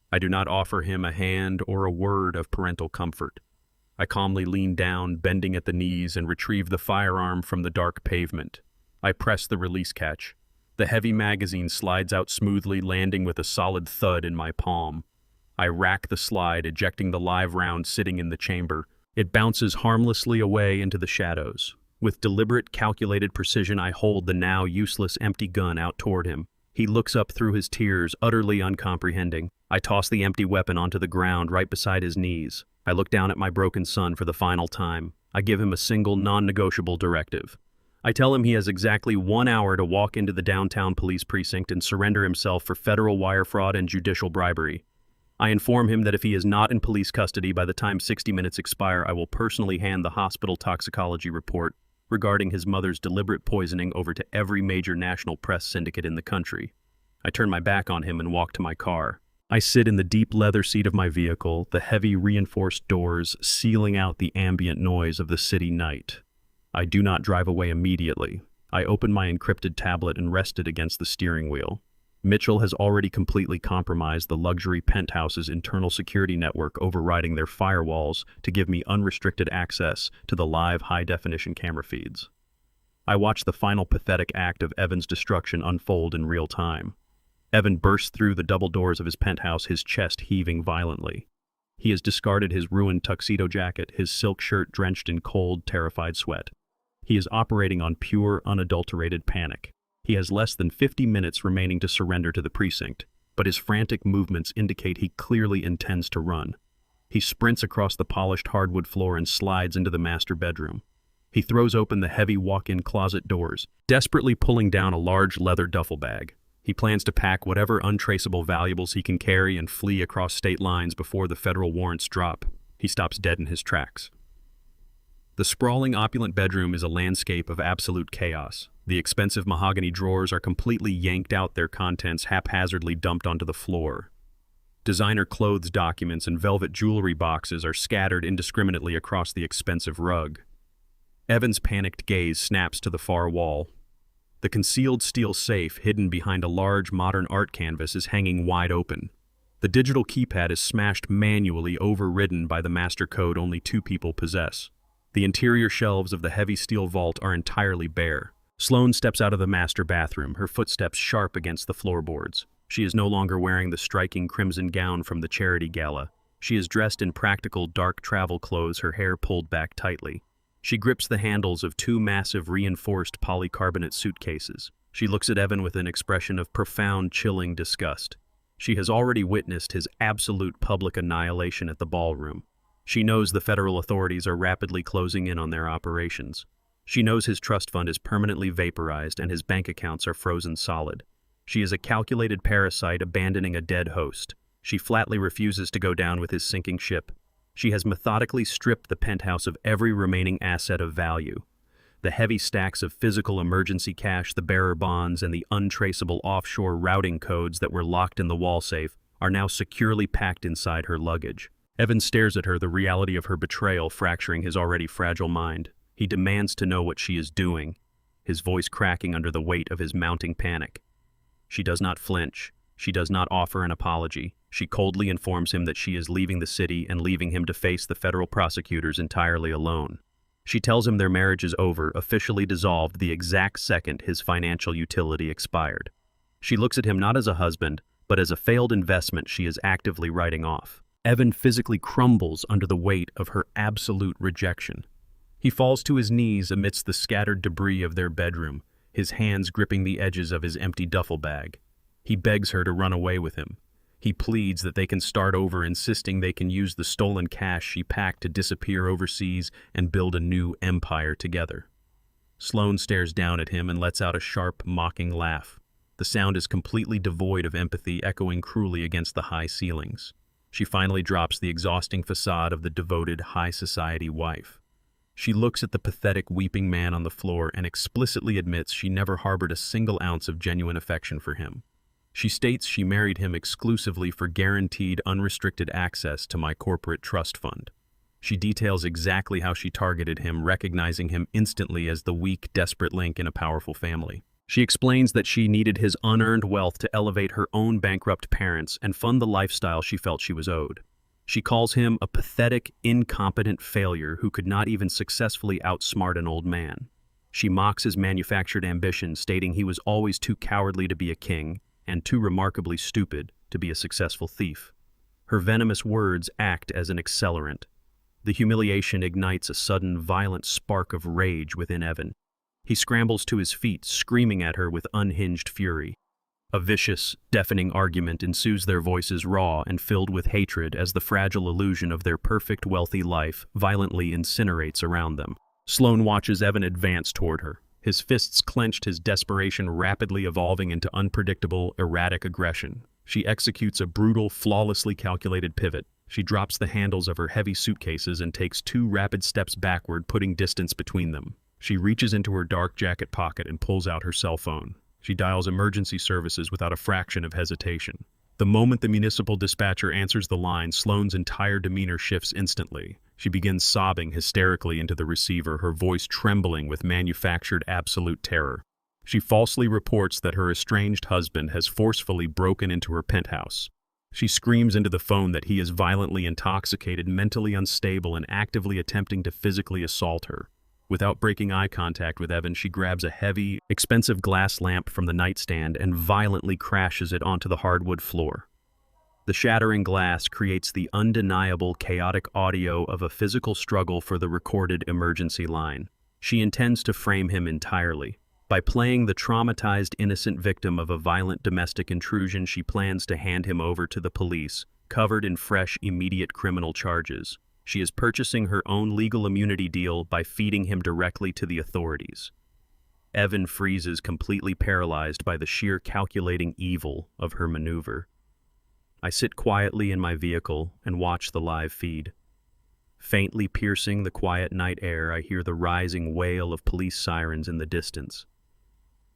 I do not offer him a hand or a word of parental comfort. I calmly lean down, bending at the knees, and retrieve the firearm from the dark pavement. I press the release catch. The heavy magazine slides out smoothly, landing with a solid thud in my palm. I rack the slide, ejecting the live round sitting in the chamber. It bounces harmlessly away into the shadows. With deliberate, calculated precision, I hold the now useless empty gun out toward him. He looks up through his tears, utterly uncomprehending. I toss the empty weapon onto the ground right beside his knees. I look down at my broken son for the final time. I give him a single, non-negotiable directive. I tell him he has exactly 1 hour to walk into the downtown police precinct and surrender himself for federal wire fraud and judicial bribery. I inform him that if he is not in police custody by the time 60 minutes expire, I will personally hand the hospital toxicology report regarding his mother's deliberate poisoning over to every major national press syndicate in the country. I turn my back on him and walk to my car. I sit in the deep leather seat of my vehicle, the heavy reinforced doors sealing out the ambient noise of the city night. I do not drive away immediately. I open my encrypted tablet and rest it against the steering wheel. Mitchell has already completely compromised the luxury penthouse's internal security network, overriding their firewalls to give me unrestricted access to the live high-definition camera feeds. I watch the final pathetic act of Evan's destruction unfold in real time. Evan bursts through the double doors of his penthouse, his chest heaving violently. He has discarded his ruined tuxedo jacket, his silk shirt drenched in cold, terrified sweat. He is operating on pure, unadulterated panic. He has less than 50 minutes remaining to surrender to the precinct, but his frantic movements indicate he clearly intends to run. He sprints across the polished hardwood floor and slides into the master bedroom. He throws open the heavy walk-in closet doors, desperately pulling down a large leather duffel bag. He plans to pack whatever untraceable valuables he can carry and flee across state lines before the federal warrants drop. He stops dead in his tracks. The sprawling, opulent bedroom is a landscape of absolute chaos. The expensive mahogany drawers are completely yanked out, their contents haphazardly dumped onto the floor. Designer clothes, documents, and velvet jewelry boxes are scattered indiscriminately across the expensive rug. Evan's panicked gaze snaps to the far wall. The concealed steel safe, hidden behind a large modern art canvas, is hanging wide open. The digital keypad is smashed manually, overridden by the master code only 2 people possess. The interior shelves of the heavy steel vault are entirely bare. Sloane steps out of the master bathroom, her footsteps sharp against the floorboards. She is no longer wearing the striking crimson gown from the charity gala. She is dressed in practical dark travel clothes, her hair pulled back tightly. She grips the handles of 2 massive reinforced polycarbonate suitcases. She looks at Evan with an expression of profound, chilling disgust. She has already witnessed his absolute public annihilation at the ballroom. She knows the federal authorities are rapidly closing in on their operations. She knows his trust fund is permanently vaporized and his bank accounts are frozen solid. She is a calculated parasite abandoning a dead host. She flatly refuses to go down with his sinking ship. She has methodically stripped the penthouse of every remaining asset of value. The heavy stacks of physical emergency cash, the bearer bonds, and the untraceable offshore routing codes that were locked in the wall safe are now securely packed inside her luggage. Evan stares at her, the reality of her betrayal fracturing his already fragile mind. He demands to know what she is doing, his voice cracking under the weight of his mounting panic. She does not flinch. She does not offer an apology. She coldly informs him that she is leaving the city and leaving him to face the federal prosecutors entirely alone. She tells him their marriage is over, officially dissolved the exact second his financial utility expired. She looks at him not as a husband, but as a failed investment she is actively writing off. Evan physically crumbles under the weight of her absolute rejection. He falls to his knees amidst the scattered debris of their bedroom, his hands gripping the edges of his empty duffel bag. He begs her to run away with him. He pleads that they can start over, insisting they can use the stolen cash she packed to disappear overseas and build a new empire together. Sloane stares down at him and lets out a sharp, mocking laugh. The sound is completely devoid of empathy, echoing cruelly against the high ceilings. She finally drops the exhausting facade of the devoted high society wife. She looks at the pathetic, weeping man on the floor and explicitly admits she never harbored a single ounce of genuine affection for him. She states she married him exclusively for guaranteed, unrestricted access to my corporate trust fund. She details exactly how she targeted him, recognizing him instantly as the weak, desperate link in a powerful family. She explains that she needed his unearned wealth to elevate her own bankrupt parents and fund the lifestyle she felt she was owed. She calls him a pathetic, incompetent failure who could not even successfully outsmart an old man. She mocks his manufactured ambition, stating he was always too cowardly to be a king and too remarkably stupid to be a successful thief. Her venomous words act as an accelerant. The humiliation ignites a sudden, violent spark of rage within Evan. He scrambles to his feet, screaming at her with unhinged fury. A vicious, deafening argument ensues, their voices raw and filled with hatred as the fragile illusion of their perfect, wealthy life violently incinerates around them. Sloane watches Evan advance toward her, his fists clenched, his desperation rapidly evolving into unpredictable, erratic aggression. She executes a brutal, flawlessly calculated pivot. She drops the handles of her heavy suitcases and takes 2 rapid steps backward, putting distance between them. She reaches into her dark jacket pocket and pulls out her cell phone. She dials emergency services without a fraction of hesitation. The moment the municipal dispatcher answers the line, Sloane's entire demeanor shifts instantly. She begins sobbing hysterically into the receiver, her voice trembling with manufactured absolute terror. She falsely reports that her estranged husband has forcefully broken into her penthouse. She screams into the phone that he is violently intoxicated, mentally unstable, and actively attempting to physically assault her. Without breaking eye contact with Evan, she grabs a heavy, expensive glass lamp from the nightstand and violently crashes it onto the hardwood floor. The shattering glass creates the undeniable, chaotic audio of a physical struggle for the recorded emergency line. She intends to frame him entirely. By playing the traumatized innocent victim of a violent domestic intrusion, she plans to hand him over to the police, covered in fresh, immediate criminal charges. She is purchasing her own legal immunity deal by feeding him directly to the authorities. Evan freezes, completely paralyzed by the sheer calculating evil of her maneuver. I sit quietly in my vehicle and watch the live feed. Faintly piercing the quiet night air, I hear the rising wail of police sirens in the distance.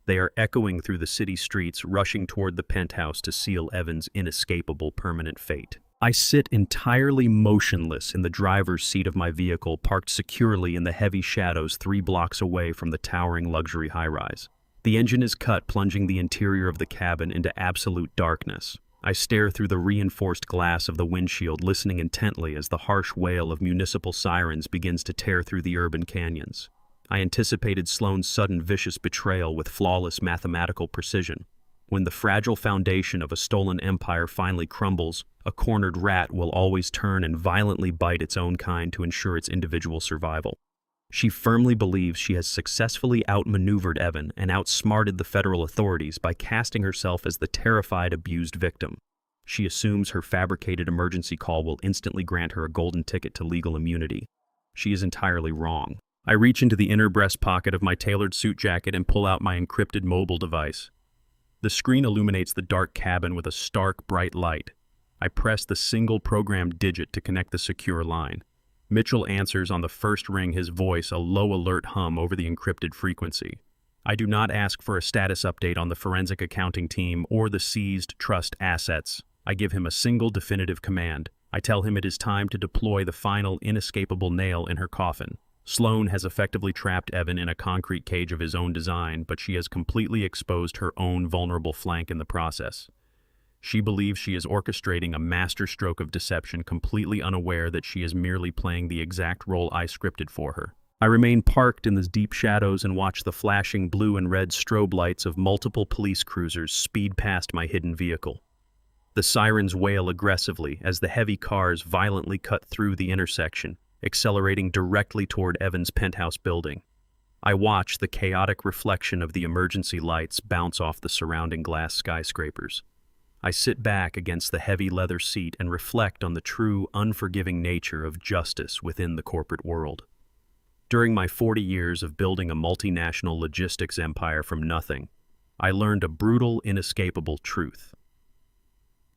They are echoing through the city streets, rushing toward the penthouse to seal Evan's inescapable permanent fate. I sit entirely motionless in the driver's seat of my vehicle, parked securely in the heavy shadows 3 blocks away from the towering luxury high-rise. The engine is cut, plunging the interior of the cabin into absolute darkness. I stare through the reinforced glass of the windshield, listening intently as the harsh wail of municipal sirens begins to tear through the urban canyons. I anticipated Sloane's sudden vicious betrayal with flawless mathematical precision. When the fragile foundation of a stolen empire finally crumbles, a cornered rat will always turn and violently bite its own kind to ensure its individual survival. She firmly believes she has successfully outmaneuvered Evan and outsmarted the federal authorities by casting herself as the terrified, abused victim. She assumes her fabricated emergency call will instantly grant her a golden ticket to legal immunity. She is entirely wrong. I reach into the inner breast pocket of my tailored suit jacket and pull out my encrypted mobile device. The screen illuminates the dark cabin with a stark, bright light. I press the single programmed digit to connect the secure line. Mitchell answers on the first ring, his voice a low alert hum over the encrypted frequency. I do not ask for a status update on the forensic accounting team or the seized trust assets. I give him a single definitive command. I tell him it is time to deploy the final inescapable nail in her coffin. Sloane has effectively trapped Evan in a concrete cage of his own design, but she has completely exposed her own vulnerable flank in the process. She believes she is orchestrating a masterstroke of deception, completely unaware that she is merely playing the exact role I scripted for her. I remain parked in the deep shadows and watch the flashing blue and red strobe lights of multiple police cruisers speed past my hidden vehicle. The sirens wail aggressively as the heavy cars violently cut through the intersection, accelerating directly toward Evan's penthouse building. I watch the chaotic reflection of the emergency lights bounce off the surrounding glass skyscrapers. I sit back against the heavy leather seat and reflect on the true, unforgiving nature of justice within the corporate world. During my 40 years of building a multinational logistics empire from nothing, I learned a brutal, inescapable truth.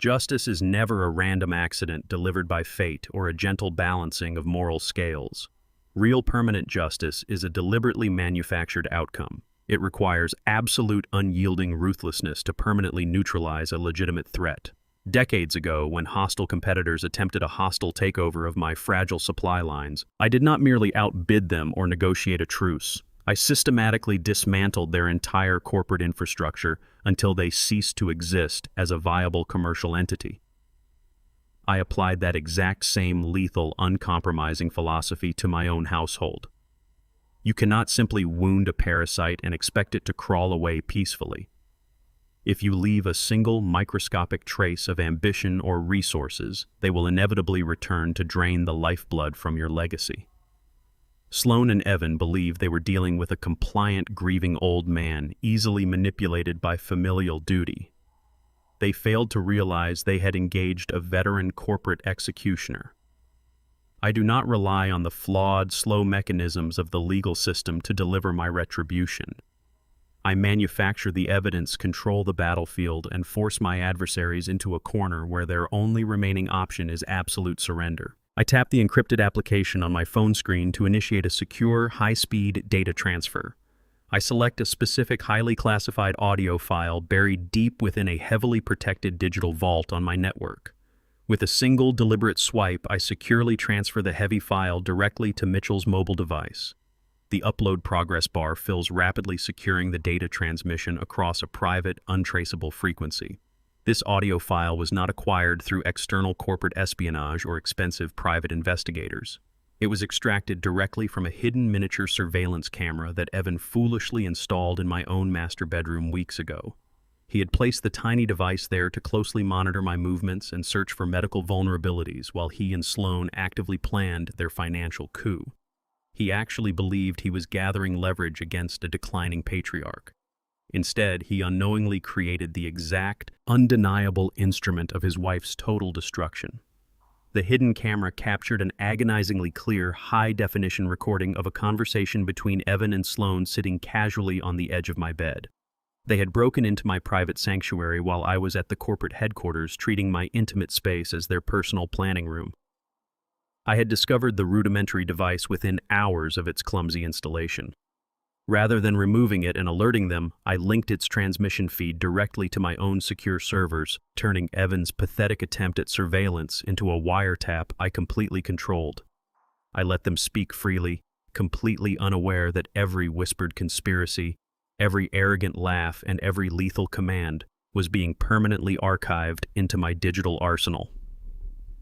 Justice is never a random accident delivered by fate or a gentle balancing of moral scales. Real permanent justice is a deliberately manufactured outcome. It requires absolute unyielding ruthlessness to permanently neutralize a legitimate threat. Decades ago, when hostile competitors attempted a hostile takeover of my fragile supply lines, I did not merely outbid them or negotiate a truce. I systematically dismantled their entire corporate infrastructure until they ceased to exist as a viable commercial entity. I applied that exact same lethal, uncompromising philosophy to my own household. You cannot simply wound a parasite and expect it to crawl away peacefully. If you leave a single microscopic trace of ambition or resources, they will inevitably return to drain the lifeblood from your legacy. Sloane and Evan believed they were dealing with a compliant, grieving old man, easily manipulated by familial duty. They failed to realize they had engaged a veteran corporate executioner. I do not rely on the flawed, slow mechanisms of the legal system to deliver my retribution. I manufacture the evidence, control the battlefield, and force my adversaries into a corner where their only remaining option is absolute surrender. I tap the encrypted application on my phone screen to initiate a secure, high-speed data transfer. I select a specific highly classified audio file buried deep within a heavily protected digital vault on my network. With a single deliberate swipe, I securely transfer the heavy file directly to Mitchell's mobile device. The upload progress bar fills rapidly, securing the data transmission across a private, untraceable frequency. This audio file was not acquired through external corporate espionage or expensive private investigators. It was extracted directly from a hidden miniature surveillance camera that Evan foolishly installed in my own master bedroom weeks ago. He had placed the tiny device there to closely monitor my movements and search for medical vulnerabilities while he and Sloan actively planned their financial coup. He actually believed he was gathering leverage against a declining patriarch. Instead, he unknowingly created the exact, undeniable instrument of his wife's total destruction. The hidden camera captured an agonizingly clear, high-definition recording of a conversation between Evan and Sloan sitting casually on the edge of my bed. They had broken into my private sanctuary while I was at the corporate headquarters, treating my intimate space as their personal planning room. I had discovered the rudimentary device within hours of its clumsy installation. Rather than removing it and alerting them, I linked its transmission feed directly to my own secure servers, turning Evan's pathetic attempt at surveillance into a wiretap I completely controlled. I let them speak freely, completely unaware that every whispered conspiracy, every arrogant laugh, and every lethal command was being permanently archived into my digital arsenal.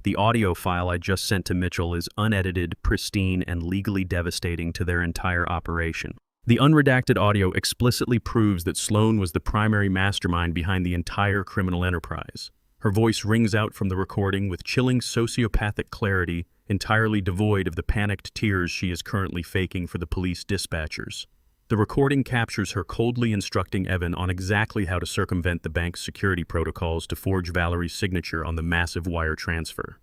The audio file I just sent to Mitchell is unedited, pristine, and legally devastating to their entire operation. The unredacted audio explicitly proves that Sloan was the primary mastermind behind the entire criminal enterprise. Her voice rings out from the recording with chilling sociopathic clarity, entirely devoid of the panicked tears she is currently faking for the police dispatchers. The recording captures her coldly instructing Evan on exactly how to circumvent the bank's security protocols to forge Valerie's signature on the massive wire transfer.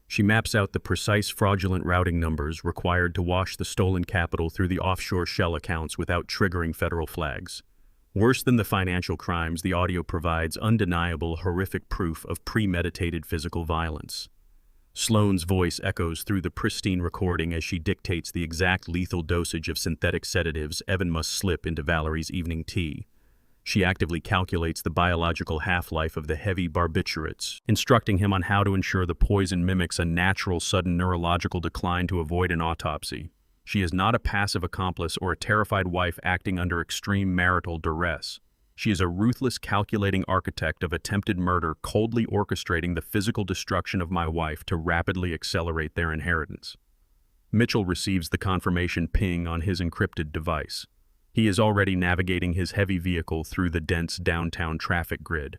She maps out the precise fraudulent routing numbers required to wash the stolen capital through the offshore shell accounts without triggering federal flags. Worse than the financial crimes, the audio provides undeniable, horrific proof of premeditated physical violence. Sloan's voice echoes through the pristine recording as she dictates the exact lethal dosage of synthetic sedatives Evan must slip into Valerie's evening tea. She actively calculates the biological half-life of the heavy barbiturates, instructing him on how to ensure the poison mimics a natural, sudden neurological decline to avoid an autopsy. She is not a passive accomplice or a terrified wife acting under extreme marital duress. She is a ruthless, calculating architect of attempted murder, coldly orchestrating the physical destruction of my wife to rapidly accelerate their inheritance. Mitchell receives the confirmation ping on his encrypted device. He is already navigating his heavy vehicle through the dense downtown traffic grid.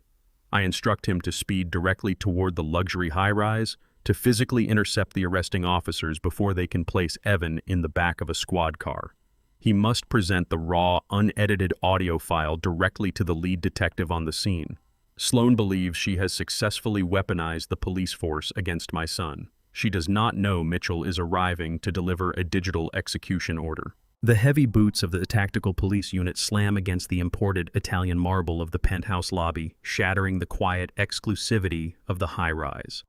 I instruct him to speed directly toward the luxury high-rise, to physically intercept the arresting officers before they can place Evan in the back of a squad car. He must present the raw, unedited audio file directly to the lead detective on the scene. Sloan believes she has successfully weaponized the police force against my son. She does not know Mitchell is arriving to deliver a digital execution order. The heavy boots of the tactical police unit slam against the imported Italian marble of the penthouse lobby, shattering the quiet exclusivity of the high-rise.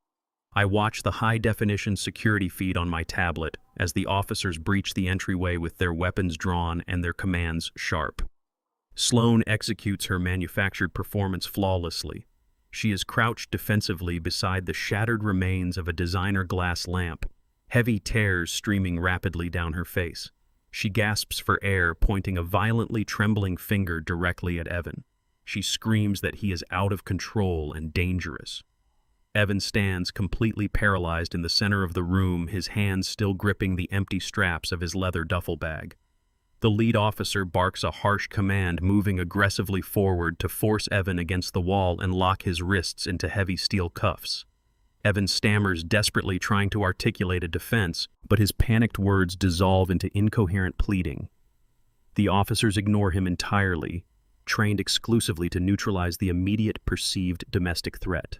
I watch the high-definition security feed on my tablet as the officers breach the entryway with their weapons drawn and their commands sharp. Sloan executes her manufactured performance flawlessly. She is crouched defensively beside the shattered remains of a designer glass lamp, heavy tears streaming rapidly down her face. She gasps for air, pointing a violently trembling finger directly at Evan. She screams that he is out of control and dangerous. Evan stands completely paralyzed in the center of the room, his hands still gripping the empty straps of his leather duffel bag. The lead officer barks a harsh command, moving aggressively forward to force Evan against the wall and lock his wrists into heavy steel cuffs. Evan stammers, desperately trying to articulate a defense, but his panicked words dissolve into incoherent pleading. The officers ignore him entirely, trained exclusively to neutralize the immediate perceived domestic threat.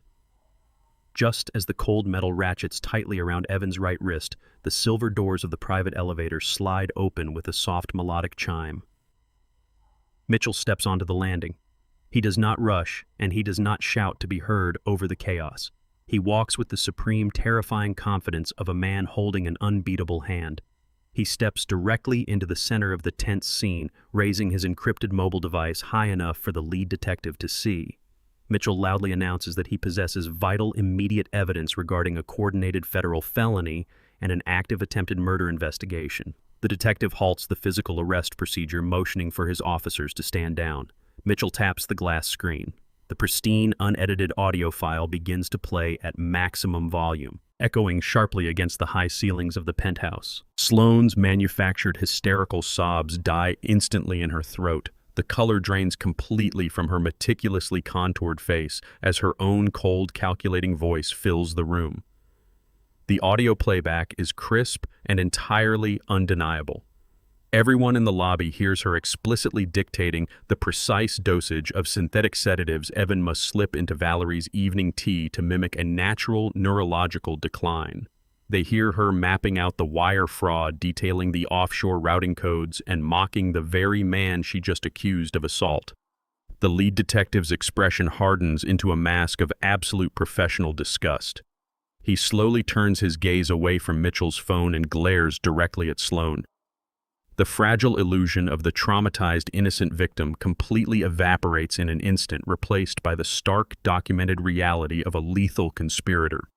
Just as the cold metal ratchets tightly around Evan's right wrist, the silver doors of the private elevator slide open with a soft melodic chime. Mitchell steps onto the landing. He does not rush, and he does not shout to be heard over the chaos. He walks with the supreme, terrifying confidence of a man holding an unbeatable hand. He steps directly into the center of the tense scene, raising his encrypted mobile device high enough for the lead detective to see. Mitchell loudly announces that he possesses vital, immediate evidence regarding a coordinated federal felony and an active attempted murder investigation. The detective halts the physical arrest procedure, motioning for his officers to stand down. Mitchell taps the glass screen. The pristine, unedited audio file begins to play at maximum volume, echoing sharply against the high ceilings of the penthouse. Sloane's manufactured hysterical sobs die instantly in her throat. The color drains completely from her meticulously contoured face as her own cold, calculating voice fills the room. The audio playback is crisp and entirely undeniable. Everyone in the lobby hears her explicitly dictating the precise dosage of synthetic sedatives Evan must slip into Valerie's evening tea to mimic a natural neurological decline. They hear her mapping out the wire fraud, detailing the offshore routing codes, and mocking the very man she just accused of assault. The lead detective's expression hardens into a mask of absolute professional disgust. He slowly turns his gaze away from Mitchell's phone and glares directly at Sloane. The fragile illusion of the traumatized innocent victim completely evaporates in an instant, replaced by the stark, documented reality of a lethal conspirator.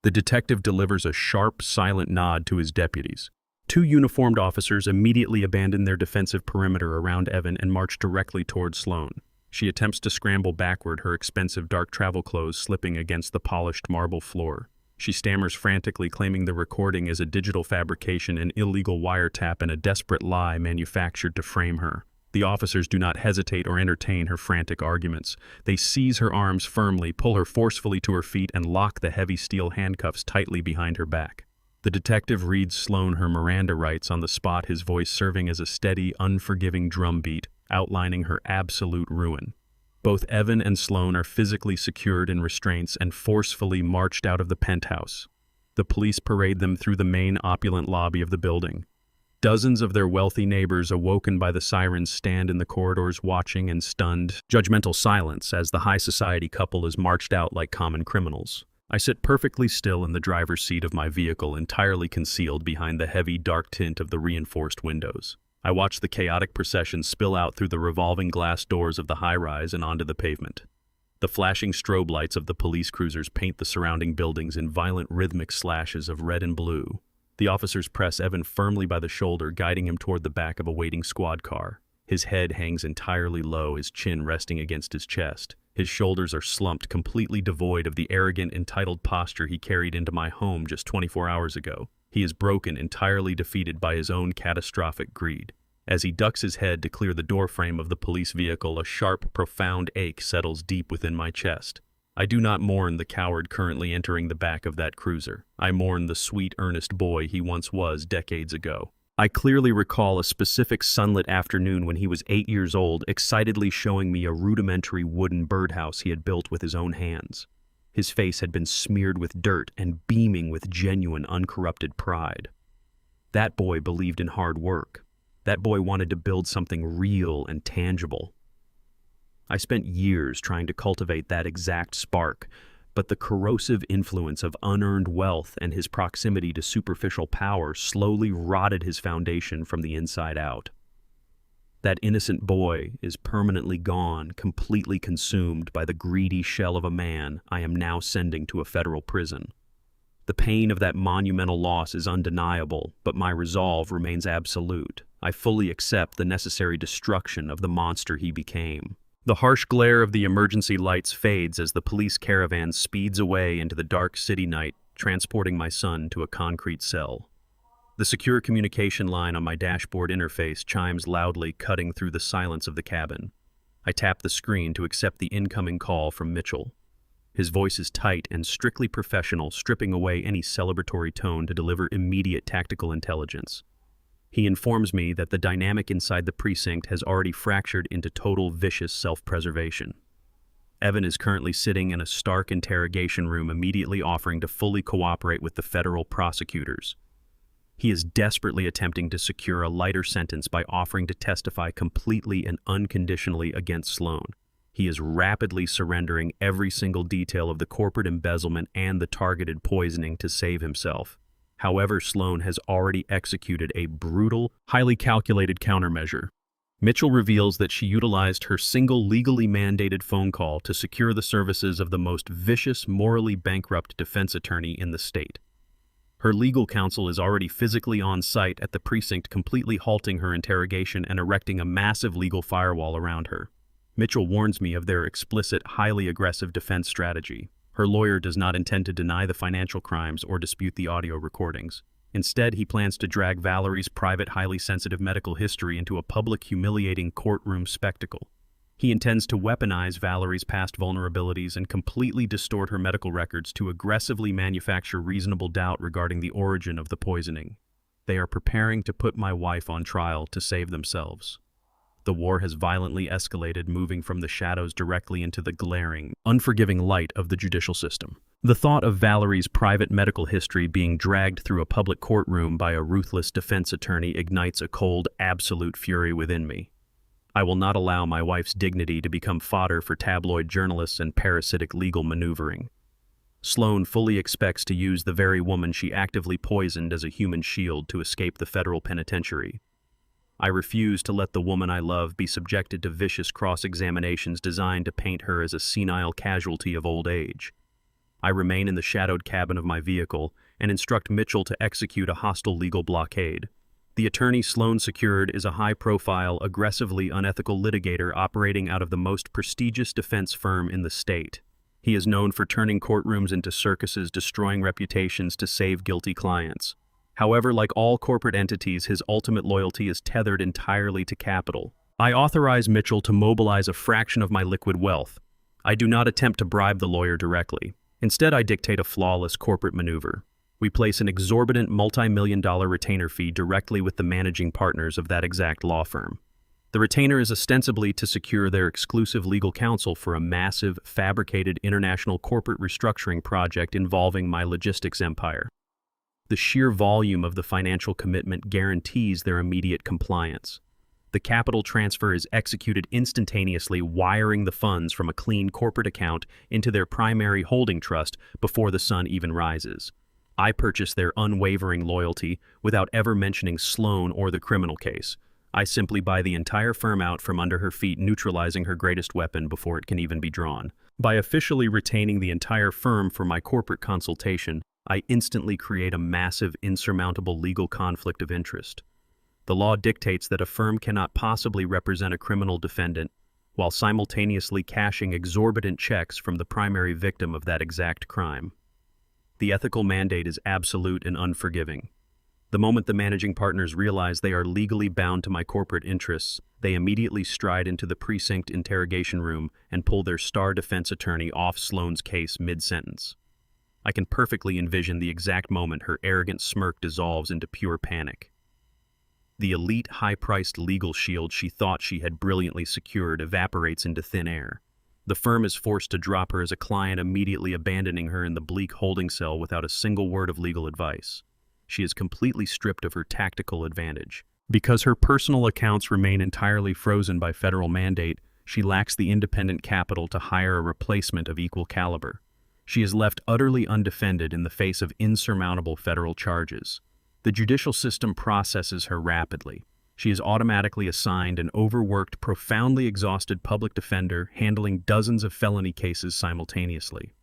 The detective delivers a sharp, silent nod to his deputies. Two uniformed officers immediately abandon their defensive perimeter around Evan and march directly toward Sloane. She attempts to scramble backward, her expensive dark travel clothes slipping against the polished marble floor. She stammers frantically, claiming the recording is a digital fabrication, an illegal wiretap, and a desperate lie manufactured to frame her. The officers do not hesitate or entertain her frantic arguments. They seize her arms firmly, pull her forcefully to her feet, and lock the heavy steel handcuffs tightly behind her back. The detective reads Sloane her Miranda rights on the spot, his voice serving as a steady, unforgiving drumbeat, outlining her absolute ruin. Both Evan and Sloane are physically secured in restraints and forcefully marched out of the penthouse. The police parade them through the main opulent lobby of the building. Dozens of their wealthy neighbors, awoken by the sirens, stand in the corridors watching in stunned, judgmental silence as the high society couple is marched out like common criminals. I sit perfectly still in the driver's seat of my vehicle, entirely concealed behind the heavy dark tint of the reinforced windows. I watch the chaotic procession spill out through the revolving glass doors of the high-rise and onto the pavement. The flashing strobe lights of the police cruisers paint the surrounding buildings in violent rhythmic slashes of red and blue. The officers press Evan firmly by the shoulder, guiding him toward the back of a waiting squad car. His head hangs entirely low, his chin resting against his chest. His shoulders are slumped, completely devoid of the arrogant, entitled posture he carried into my home just 24 hours ago. He is broken, entirely defeated by his own catastrophic greed. As he ducks his head to clear the doorframe of the police vehicle, a sharp, profound ache settles deep within my chest. I do not mourn the coward currently entering the back of that cruiser. I mourn the sweet, earnest boy he once was decades ago. I clearly recall a specific sunlit afternoon when he was 8 years old, excitedly showing me a rudimentary wooden birdhouse he had built with his own hands. His face had been smeared with dirt and beaming with genuine, uncorrupted pride. That boy believed in hard work. That boy wanted to build something real and tangible. I spent years trying to cultivate that exact spark, but the corrosive influence of unearned wealth and his proximity to superficial power slowly rotted his foundation from the inside out. That innocent boy is permanently gone, completely consumed by the greedy shell of a man I am now sending to a federal prison. The pain of that monumental loss is undeniable, but my resolve remains absolute. I fully accept the necessary destruction of the monster he became. The harsh glare of the emergency lights fades as the police caravan speeds away into the dark city night, transporting my son to a concrete cell. The secure communication line on my dashboard interface chimes loudly, cutting through the silence of the cabin. I tap the screen to accept the incoming call from Mitchell. His voice is tight and strictly professional, stripping away any celebratory tone to deliver immediate tactical intelligence. He informs me that the dynamic inside the precinct has already fractured into total vicious self-preservation. Evan is currently sitting in a stark interrogation room, immediately offering to fully cooperate with the federal prosecutors. He is desperately attempting to secure a lighter sentence by offering to testify completely and unconditionally against Sloane. He is rapidly surrendering every single detail of the corporate embezzlement and the targeted poisoning to save himself. However, Sloane has already executed a brutal, highly calculated countermeasure. Mitchell reveals that she utilized her single legally mandated phone call to secure the services of the most vicious, morally bankrupt defense attorney in the state. Her legal counsel is already physically on site at the precinct, completely halting her interrogation and erecting a massive legal firewall around her. Mitchell warns me of their explicit, highly aggressive defense strategy. Her lawyer does not intend to deny the financial crimes or dispute the audio recordings. Instead, he plans to drag Valerie's private, highly sensitive medical history into a public, humiliating courtroom spectacle. He intends to weaponize Valerie's past vulnerabilities and completely distort her medical records to aggressively manufacture reasonable doubt regarding the origin of the poisoning. They are preparing to put my wife on trial to save themselves. The war has violently escalated, moving from the shadows directly into the glaring, unforgiving light of the judicial system. The thought of Valerie's private medical history being dragged through a public courtroom by a ruthless defense attorney ignites a cold, absolute fury within me. I will not allow my wife's dignity to become fodder for tabloid journalists and parasitic legal maneuvering. Sloan fully expects to use the very woman she actively poisoned as a human shield to escape the federal penitentiary. I refuse to let the woman I love be subjected to vicious cross-examinations designed to paint her as a senile casualty of old age. I remain in the shadowed cabin of my vehicle and instruct Mitchell to execute a hostile legal blockade. The attorney Sloan secured is a high-profile, aggressively unethical litigator operating out of the most prestigious defense firm in the state. He is known for turning courtrooms into circuses, destroying reputations to save guilty clients. However, like all corporate entities, his ultimate loyalty is tethered entirely to capital. I authorize Mitchell to mobilize a fraction of my liquid wealth. I do not attempt to bribe the lawyer directly. Instead, I dictate a flawless corporate maneuver. We place an exorbitant multi-million-dollar retainer fee directly with the managing partners of that exact law firm. The retainer is ostensibly to secure their exclusive legal counsel for a massive, fabricated international corporate restructuring project involving my logistics empire. The sheer volume of the financial commitment guarantees their immediate compliance. The capital transfer is executed instantaneously, wiring the funds from a clean corporate account into their primary holding trust before the sun even rises. I purchase their unwavering loyalty without ever mentioning Sloan or the criminal case. I simply buy the entire firm out from under her feet, neutralizing her greatest weapon before it can even be drawn. By officially retaining the entire firm for my corporate consultation, I instantly create a massive, insurmountable legal conflict of interest. The law dictates that a firm cannot possibly represent a criminal defendant while simultaneously cashing exorbitant checks from the primary victim of that exact crime. The ethical mandate is absolute and unforgiving. The moment the managing partners realize they are legally bound to my corporate interests, they immediately stride into the precinct interrogation room and pull their star defense attorney off Sloan's case mid-sentence. I can perfectly envision the exact moment her arrogant smirk dissolves into pure panic. The elite, high-priced legal shield she thought she had brilliantly secured evaporates into thin air. The firm is forced to drop her as a client, immediately abandoning her in the bleak holding cell without a single word of legal advice. She is completely stripped of her tactical advantage. Because her personal accounts remain entirely frozen by federal mandate, she lacks the independent capital to hire a replacement of equal caliber. She is left utterly undefended in the face of insurmountable federal charges. The judicial system processes her rapidly. She is automatically assigned an overworked, profoundly exhausted public defender handling dozens of felony cases simultaneously.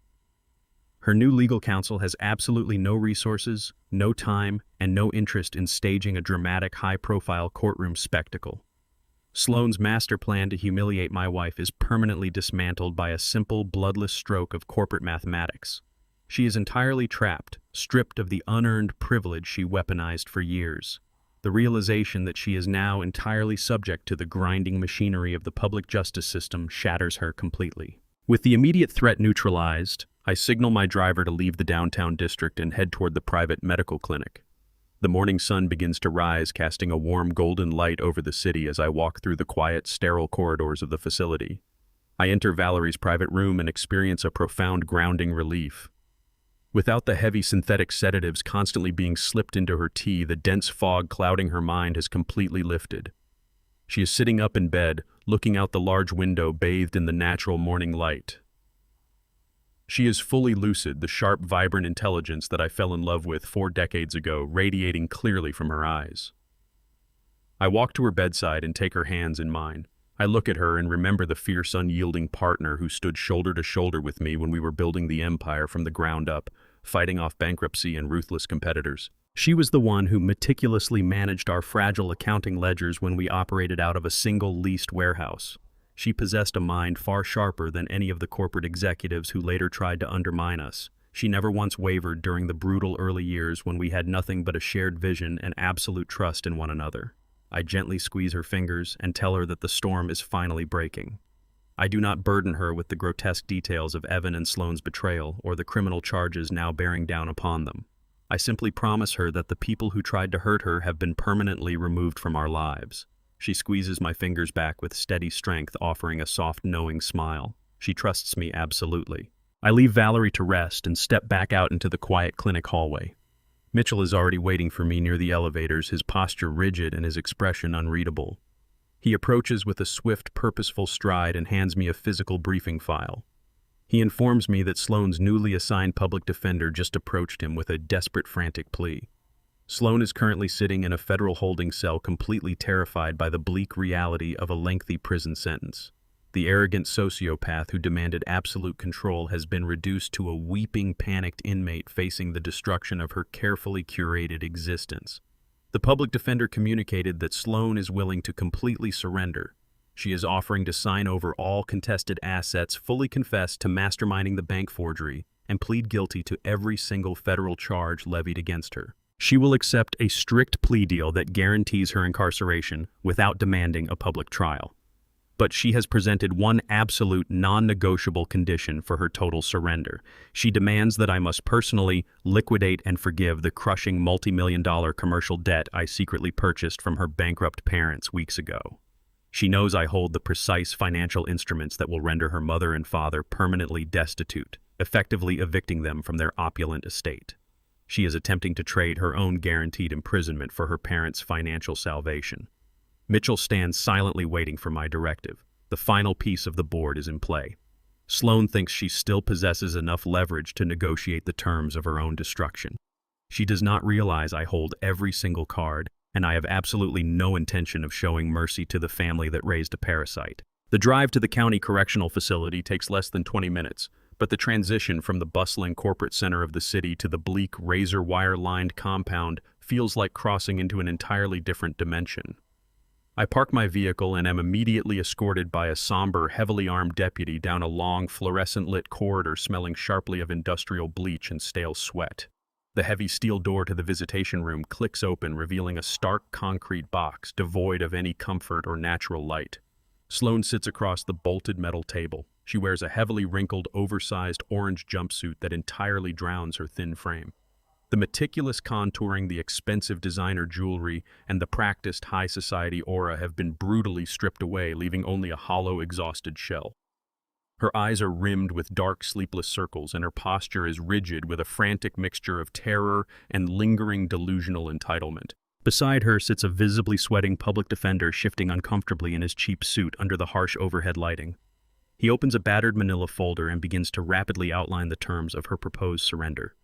Her new legal counsel has absolutely no resources, no time, and no interest in staging a dramatic, high-profile courtroom spectacle. Sloan's master plan to humiliate my wife is permanently dismantled by a simple, bloodless stroke of corporate mathematics. She is entirely trapped, stripped of the unearned privilege she weaponized for years. The realization that she is now entirely subject to the grinding machinery of the public justice system shatters her completely. With the immediate threat neutralized, I signal my driver to leave the downtown district and head toward the private medical clinic. The morning sun begins to rise, casting a warm golden light over the city as I walk through the quiet, sterile corridors of the facility. I enter Valerie's private room and experience a profound grounding relief. Without the heavy synthetic sedatives constantly being slipped into her tea, the dense fog clouding her mind has completely lifted. She is sitting up in bed, looking out the large window bathed in the natural morning light. She is fully lucid, the sharp, vibrant intelligence that I fell in love with 4 decades ago radiating clearly from her eyes. I walk to her bedside and take her hands in mine. I look at her and remember the fierce, unyielding partner who stood shoulder to shoulder with me when we were building the empire from the ground up, fighting off bankruptcy and ruthless competitors. She was the one who meticulously managed our fragile accounting ledgers when we operated out of a single leased warehouse. She possessed a mind far sharper than any of the corporate executives who later tried to undermine us. She never once wavered during the brutal early years when we had nothing but a shared vision and absolute trust in one another. I gently squeeze her fingers and tell her that the storm is finally breaking. I do not burden her with the grotesque details of Evan and Sloane's betrayal or the criminal charges now bearing down upon them. I simply promise her that the people who tried to hurt her have been permanently removed from our lives. She squeezes my fingers back with steady strength, offering a soft, knowing smile. She trusts me absolutely. I leave Valerie to rest and step back out into the quiet clinic hallway. Mitchell is already waiting for me near the elevators, his posture rigid and his expression unreadable. He approaches with a swift, purposeful stride and hands me a physical briefing file. He informs me that Sloane's newly assigned public defender just approached him with a desperate, frantic plea. Sloane is currently sitting in a federal holding cell, completely terrified by the bleak reality of a lengthy prison sentence. The arrogant sociopath who demanded absolute control has been reduced to a weeping, panicked inmate facing the destruction of her carefully curated existence. The public defender communicated that Sloane is willing to completely surrender. She is offering to sign over all contested assets, fully confess to masterminding the bank forgery, and plead guilty to every single federal charge levied against her. She will accept a strict plea deal that guarantees her incarceration without demanding a public trial. But she has presented one absolute non-negotiable condition for her total surrender. She demands that I must personally liquidate and forgive the crushing multi-million-dollar commercial debt I secretly purchased from her bankrupt parents weeks ago. She knows I hold the precise financial instruments that will render her mother and father permanently destitute, effectively evicting them from their opulent estate. She is attempting to trade her own guaranteed imprisonment for her parents' financial salvation. Mitchell stands silently waiting for my directive. The final piece of the board is in play. Sloane thinks she still possesses enough leverage to negotiate the terms of her own destruction. She does not realize I hold every single card, and I have absolutely no intention of showing mercy to the family that raised a parasite. The drive to the county correctional facility takes less than 20 minutes, but the transition from the bustling corporate center of the city to the bleak, razor wire-lined compound feels like crossing into an entirely different dimension. I park my vehicle and am immediately escorted by a somber, heavily armed deputy down a long, fluorescent-lit corridor smelling sharply of industrial bleach and stale sweat. The heavy steel door to the visitation room clicks open, revealing a stark concrete box devoid of any comfort or natural light. Sloane sits across the bolted metal table. She wears a heavily wrinkled, oversized orange jumpsuit that entirely drowns her thin frame. The meticulous contouring, the expensive designer jewelry, and the practiced high society aura have been brutally stripped away, leaving only a hollow, exhausted shell. Her eyes are rimmed with dark, sleepless circles, and her posture is rigid with a frantic mixture of terror and lingering delusional entitlement. Beside her sits a visibly sweating public defender, shifting uncomfortably in his cheap suit under the harsh overhead lighting. He opens a battered manila folder and begins to rapidly outline the terms of her proposed surrender.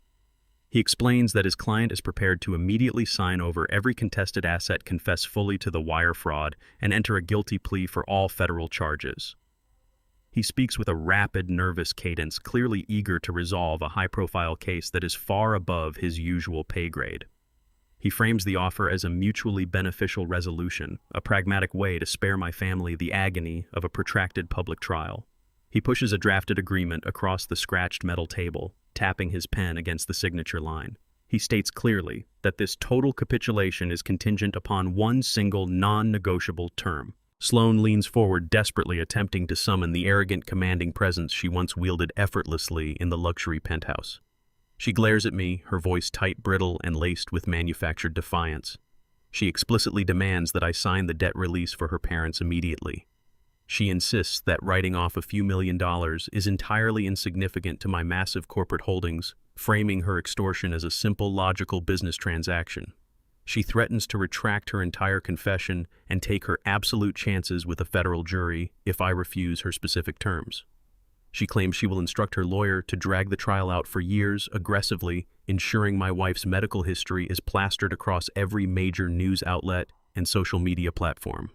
He explains that his client is prepared to immediately sign over every contested asset, confess fully to the wire fraud, and enter a guilty plea for all federal charges. He speaks with a rapid, nervous cadence, clearly eager to resolve a high-profile case that is far above his usual pay grade. He frames the offer as a mutually beneficial resolution, a pragmatic way to spare my family the agony of a protracted public trial. He pushes a drafted agreement across the scratched metal table, tapping his pen against the signature line. He states clearly that this total capitulation is contingent upon one single non-negotiable term. Sloane leans forward, desperately attempting to summon the arrogant, commanding presence she once wielded effortlessly in the luxury penthouse. She glares at me, her voice tight, brittle, and laced with manufactured defiance. She explicitly demands that I sign the debt release for her parents immediately. She insists that writing off a few $1,000,000 is entirely insignificant to my massive corporate holdings, framing her extortion as a simple, logical business transaction. She threatens to retract her entire confession and take her absolute chances with a federal jury if I refuse her specific terms. She claims she will instruct her lawyer to drag the trial out for years, aggressively ensuring my wife's medical history is plastered across every major news outlet and social media platform.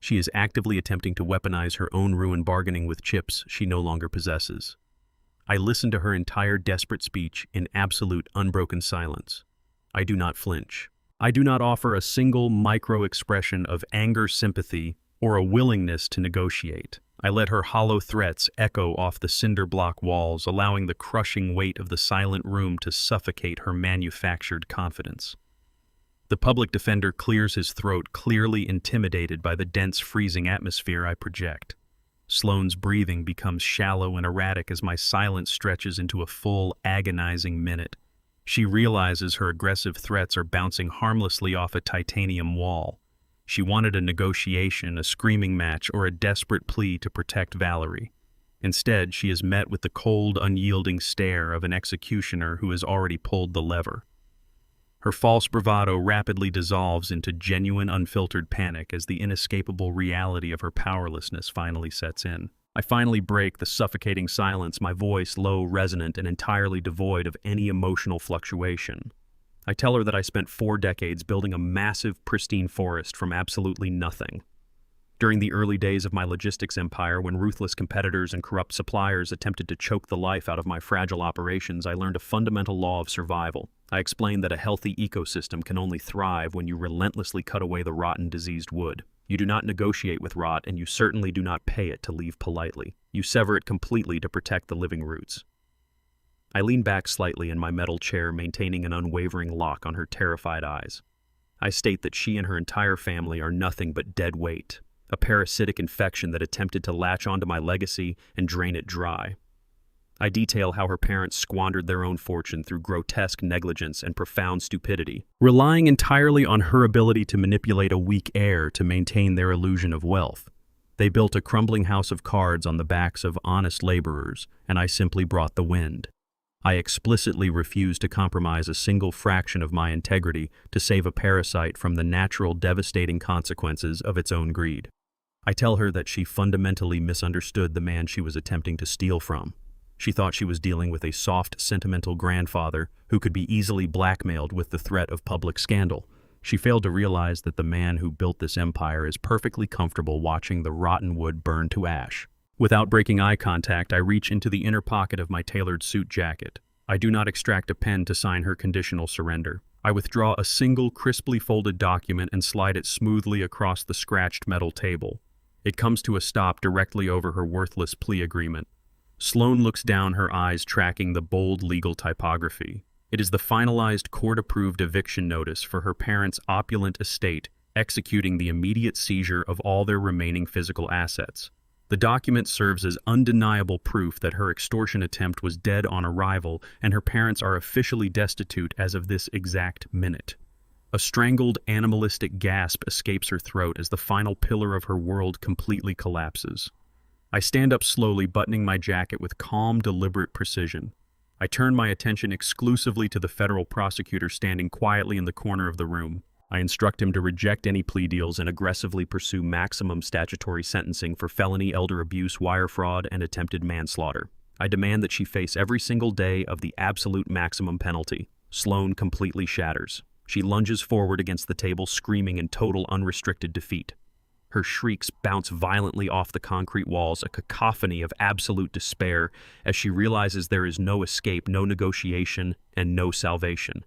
She is actively attempting to weaponize her own ruin, bargaining with chips she no longer possesses. I listen to her entire desperate speech in absolute unbroken silence. I do not flinch. I do not offer a single micro-expression of anger, sympathy, or a willingness to negotiate. I let her hollow threats echo off the cinder block walls, allowing the crushing weight of the silent room to suffocate her manufactured confidence. The public defender clears his throat, clearly intimidated by the dense, freezing atmosphere I project. Sloane's breathing becomes shallow and erratic as my silence stretches into a full, agonizing minute. She realizes her aggressive threats are bouncing harmlessly off a titanium wall. She wanted a negotiation, a screaming match, or a desperate plea to protect Valerie. Instead, she is met with the cold, unyielding stare of an executioner who has already pulled the lever. Her false bravado rapidly dissolves into genuine, unfiltered panic as the inescapable reality of her powerlessness finally sets in. I finally break the suffocating silence, my voice low, resonant, and entirely devoid of any emotional fluctuation. I tell her that I spent 4 decades building a massive, pristine forest from absolutely nothing. During the early days of my logistics empire, when ruthless competitors and corrupt suppliers attempted to choke the life out of my fragile operations, I learned a fundamental law of survival. I explained that a healthy ecosystem can only thrive when you relentlessly cut away the rotten, diseased wood. You do not negotiate with rot, and you certainly do not pay it to leave politely. You sever it completely to protect the living roots. I lean back slightly in my metal chair, maintaining an unwavering lock on her terrified eyes. I state that she and her entire family are nothing but dead weight, a parasitic infection that attempted to latch onto my legacy and drain it dry. I detail how her parents squandered their own fortune through grotesque negligence and profound stupidity, relying entirely on her ability to manipulate a weak heir to maintain their illusion of wealth. They built a crumbling house of cards on the backs of honest laborers, and I simply brought the wind. I explicitly refuse to compromise a single fraction of my integrity to save a parasite from the natural, devastating consequences of its own greed. I tell her that she fundamentally misunderstood the man she was attempting to steal from. She thought she was dealing with a soft, sentimental grandfather who could be easily blackmailed with the threat of public scandal. She failed to realize that the man who built this empire is perfectly comfortable watching the rotten wood burn to ash. Without breaking eye contact, I reach into the inner pocket of my tailored suit jacket. I do not extract a pen to sign her conditional surrender. I withdraw a single crisply folded document and slide it smoothly across the scratched metal table. It comes to a stop directly over her worthless plea agreement. Sloane looks down, her eyes tracking the bold legal typography. It is the finalized court-approved eviction notice for her parents' opulent estate, executing the immediate seizure of all their remaining physical assets. The document serves as undeniable proof that her extortion attempt was dead on arrival, and her parents are officially destitute as of this exact minute. A strangled, animalistic gasp escapes her throat as the final pillar of her world completely collapses. I stand up slowly, buttoning my jacket with calm, deliberate precision. I turn my attention exclusively to the federal prosecutor standing quietly in the corner of the room. I instruct him to reject any plea deals and aggressively pursue maximum statutory sentencing for felony elder abuse, wire fraud, and attempted manslaughter. I demand that she face every single day of the absolute maximum penalty. Sloane completely shatters. She lunges forward against the table, screaming in total unrestricted defeat. Her shrieks bounce violently off the concrete walls, a cacophony of absolute despair, as she realizes there is no escape, no negotiation, and no salvation.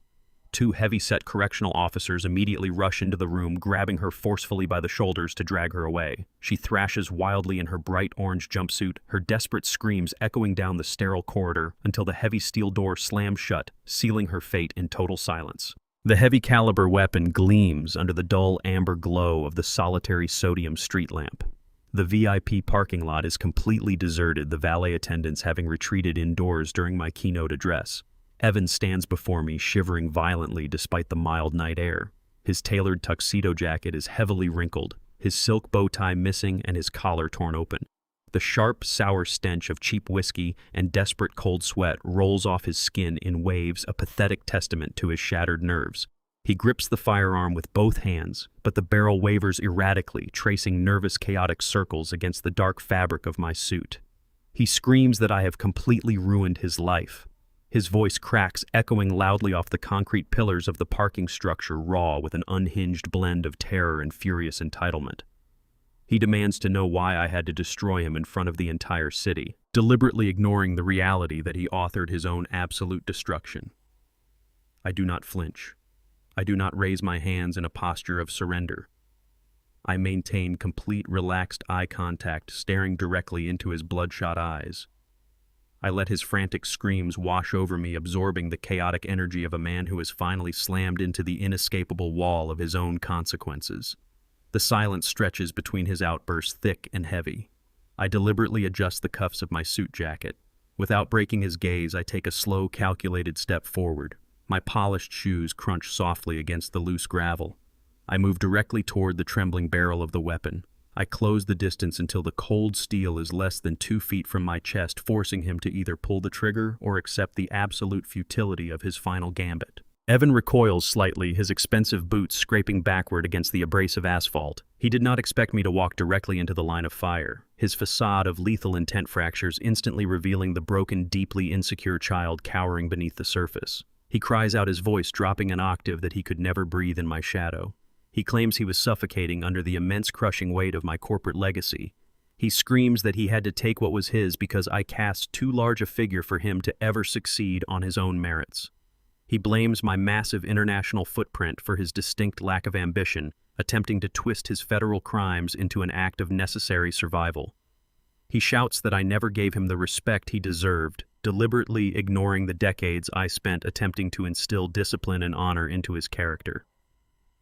2 heavy-set correctional officers immediately rush into the room, grabbing her forcefully by the shoulders to drag her away. She thrashes wildly in her bright orange jumpsuit, her desperate screams echoing down the sterile corridor until the heavy steel door slams shut, sealing her fate in total silence. The heavy-caliber weapon gleams under the dull amber glow of the solitary sodium street lamp. The VIP parking lot is completely deserted, the valet attendants having retreated indoors during my keynote address. Evan stands before me, shivering violently despite the mild night air. His tailored tuxedo jacket is heavily wrinkled, his silk bow tie missing and his collar torn open. The sharp, sour stench of cheap whiskey and desperate cold sweat rolls off his skin in waves, a pathetic testament to his shattered nerves. He grips the firearm with both hands, but the barrel wavers erratically, tracing nervous, chaotic circles against the dark fabric of my suit. He screams that I have completely ruined his life. His voice cracks, echoing loudly off the concrete pillars of the parking structure, raw with an unhinged blend of terror and furious entitlement. He demands to know why I had to destroy him in front of the entire city, deliberately ignoring the reality that he authored his own absolute destruction. I do not flinch. I do not raise my hands in a posture of surrender. I maintain complete relaxed eye contact, staring directly into his bloodshot eyes. I let his frantic screams wash over me, absorbing the chaotic energy of a man who has finally slammed into the inescapable wall of his own consequences. The silence stretches between his outbursts, thick and heavy. I deliberately adjust the cuffs of my suit jacket. Without breaking his gaze, I take a slow, calculated step forward. My polished shoes crunch softly against the loose gravel. I move directly toward the trembling barrel of the weapon. I close the distance until the cold steel is less than 2 feet from my chest, forcing him to either pull the trigger or accept the absolute futility of his final gambit. Evan recoils slightly, his expensive boots scraping backward against the abrasive asphalt. He did not expect me to walk directly into the line of fire, his facade of lethal intent fractures instantly revealing the broken, deeply insecure child cowering beneath the surface. He cries out, his voice dropping an octave that he could never breathe in my shadow. He claims he was suffocating under the immense crushing weight of my corporate legacy. He screams that he had to take what was his because I cast too large a figure for him to ever succeed on his own merits. He blames my massive international footprint for his distinct lack of ambition, attempting to twist his federal crimes into an act of necessary survival. He shouts that I never gave him the respect he deserved, deliberately ignoring the decades I spent attempting to instill discipline and honor into his character.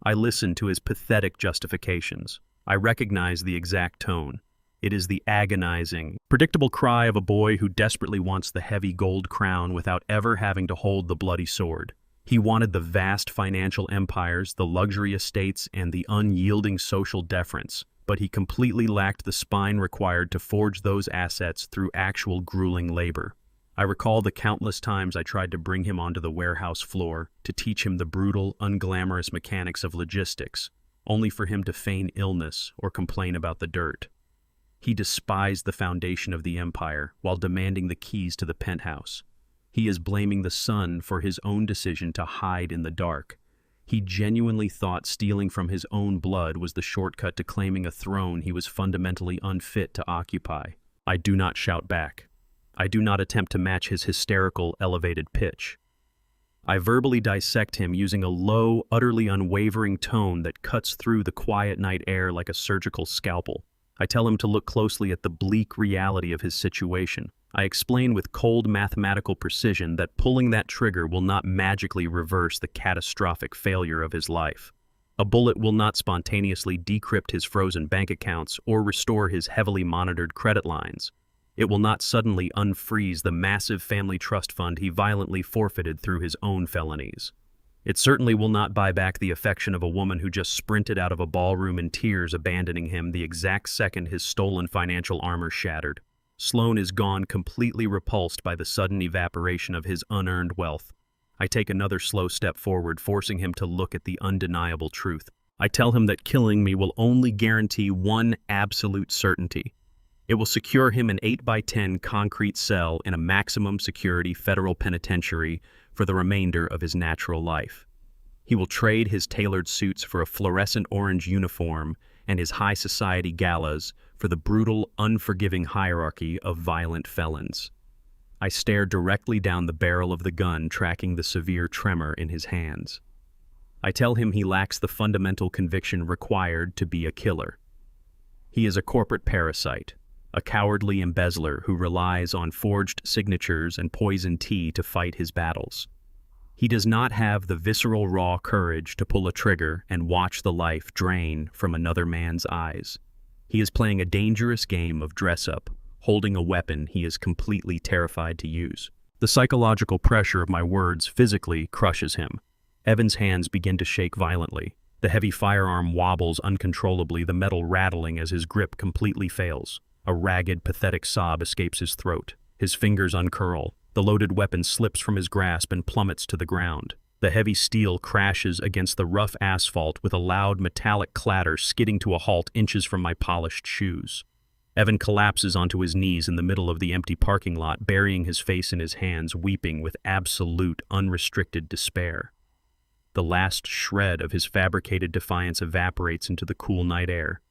I listen to his pathetic justifications. I recognize the exact tone. It is the agonizing, predictable cry of a boy who desperately wants the heavy gold crown without ever having to hold the bloody sword. He wanted the vast financial empires, the luxury estates, and the unyielding social deference, but he completely lacked the spine required to forge those assets through actual grueling labor. I recall the countless times I tried to bring him onto the warehouse floor to teach him the brutal, unglamorous mechanics of logistics, only for him to feign illness or complain about the dirt. He despised the foundation of the empire while demanding the keys to the penthouse. He is blaming the sun for his own decision to hide in the dark. He genuinely thought stealing from his own blood was the shortcut to claiming a throne he was fundamentally unfit to occupy. I do not shout back. I do not attempt to match his hysterical, elevated pitch. I verbally dissect him using a low, utterly unwavering tone that cuts through the quiet night air like a surgical scalpel. I tell him to look closely at the bleak reality of his situation. I explain with cold mathematical precision that pulling that trigger will not magically reverse the catastrophic failure of his life. A bullet will not spontaneously decrypt his frozen bank accounts or restore his heavily monitored credit lines. It will not suddenly unfreeze the massive family trust fund he violently forfeited through his own felonies. It certainly will not buy back the affection of a woman who just sprinted out of a ballroom in tears, abandoning him the exact second his stolen financial armor shattered. Sloan is gone, completely repulsed by the sudden evaporation of his unearned wealth. I take another slow step forward, forcing him to look at the undeniable truth. I tell him that killing me will only guarantee one absolute certainty. It will secure him an 8x10 concrete cell in a maximum security federal penitentiary for the remainder of his natural life. He will trade his tailored suits for a fluorescent orange uniform and his high society galas for the brutal, unforgiving hierarchy of violent felons. I stare directly down the barrel of the gun, tracking the severe tremor in his hands. I tell him he lacks the fundamental conviction required to be a killer. He is a corporate parasite, a cowardly embezzler who relies on forged signatures and poison tea to fight his battles. He does not have the visceral raw courage to pull a trigger and watch the life drain from another man's eyes. He is playing a dangerous game of dress-up, holding a weapon he is completely terrified to use. The psychological pressure of my words physically crushes him. Evan's hands begin to shake violently. The heavy firearm wobbles uncontrollably, the metal rattling as his grip completely fails. A ragged, pathetic sob escapes his throat. His fingers uncurl. The loaded weapon slips from his grasp and plummets to the ground. The heavy steel crashes against the rough asphalt with a loud metallic clatter, skidding to a halt inches from my polished shoes. Evan collapses onto his knees in the middle of the empty parking lot, burying his face in his hands, weeping with absolute, unrestricted despair. The last shred of his fabricated defiance evaporates into the cool night air.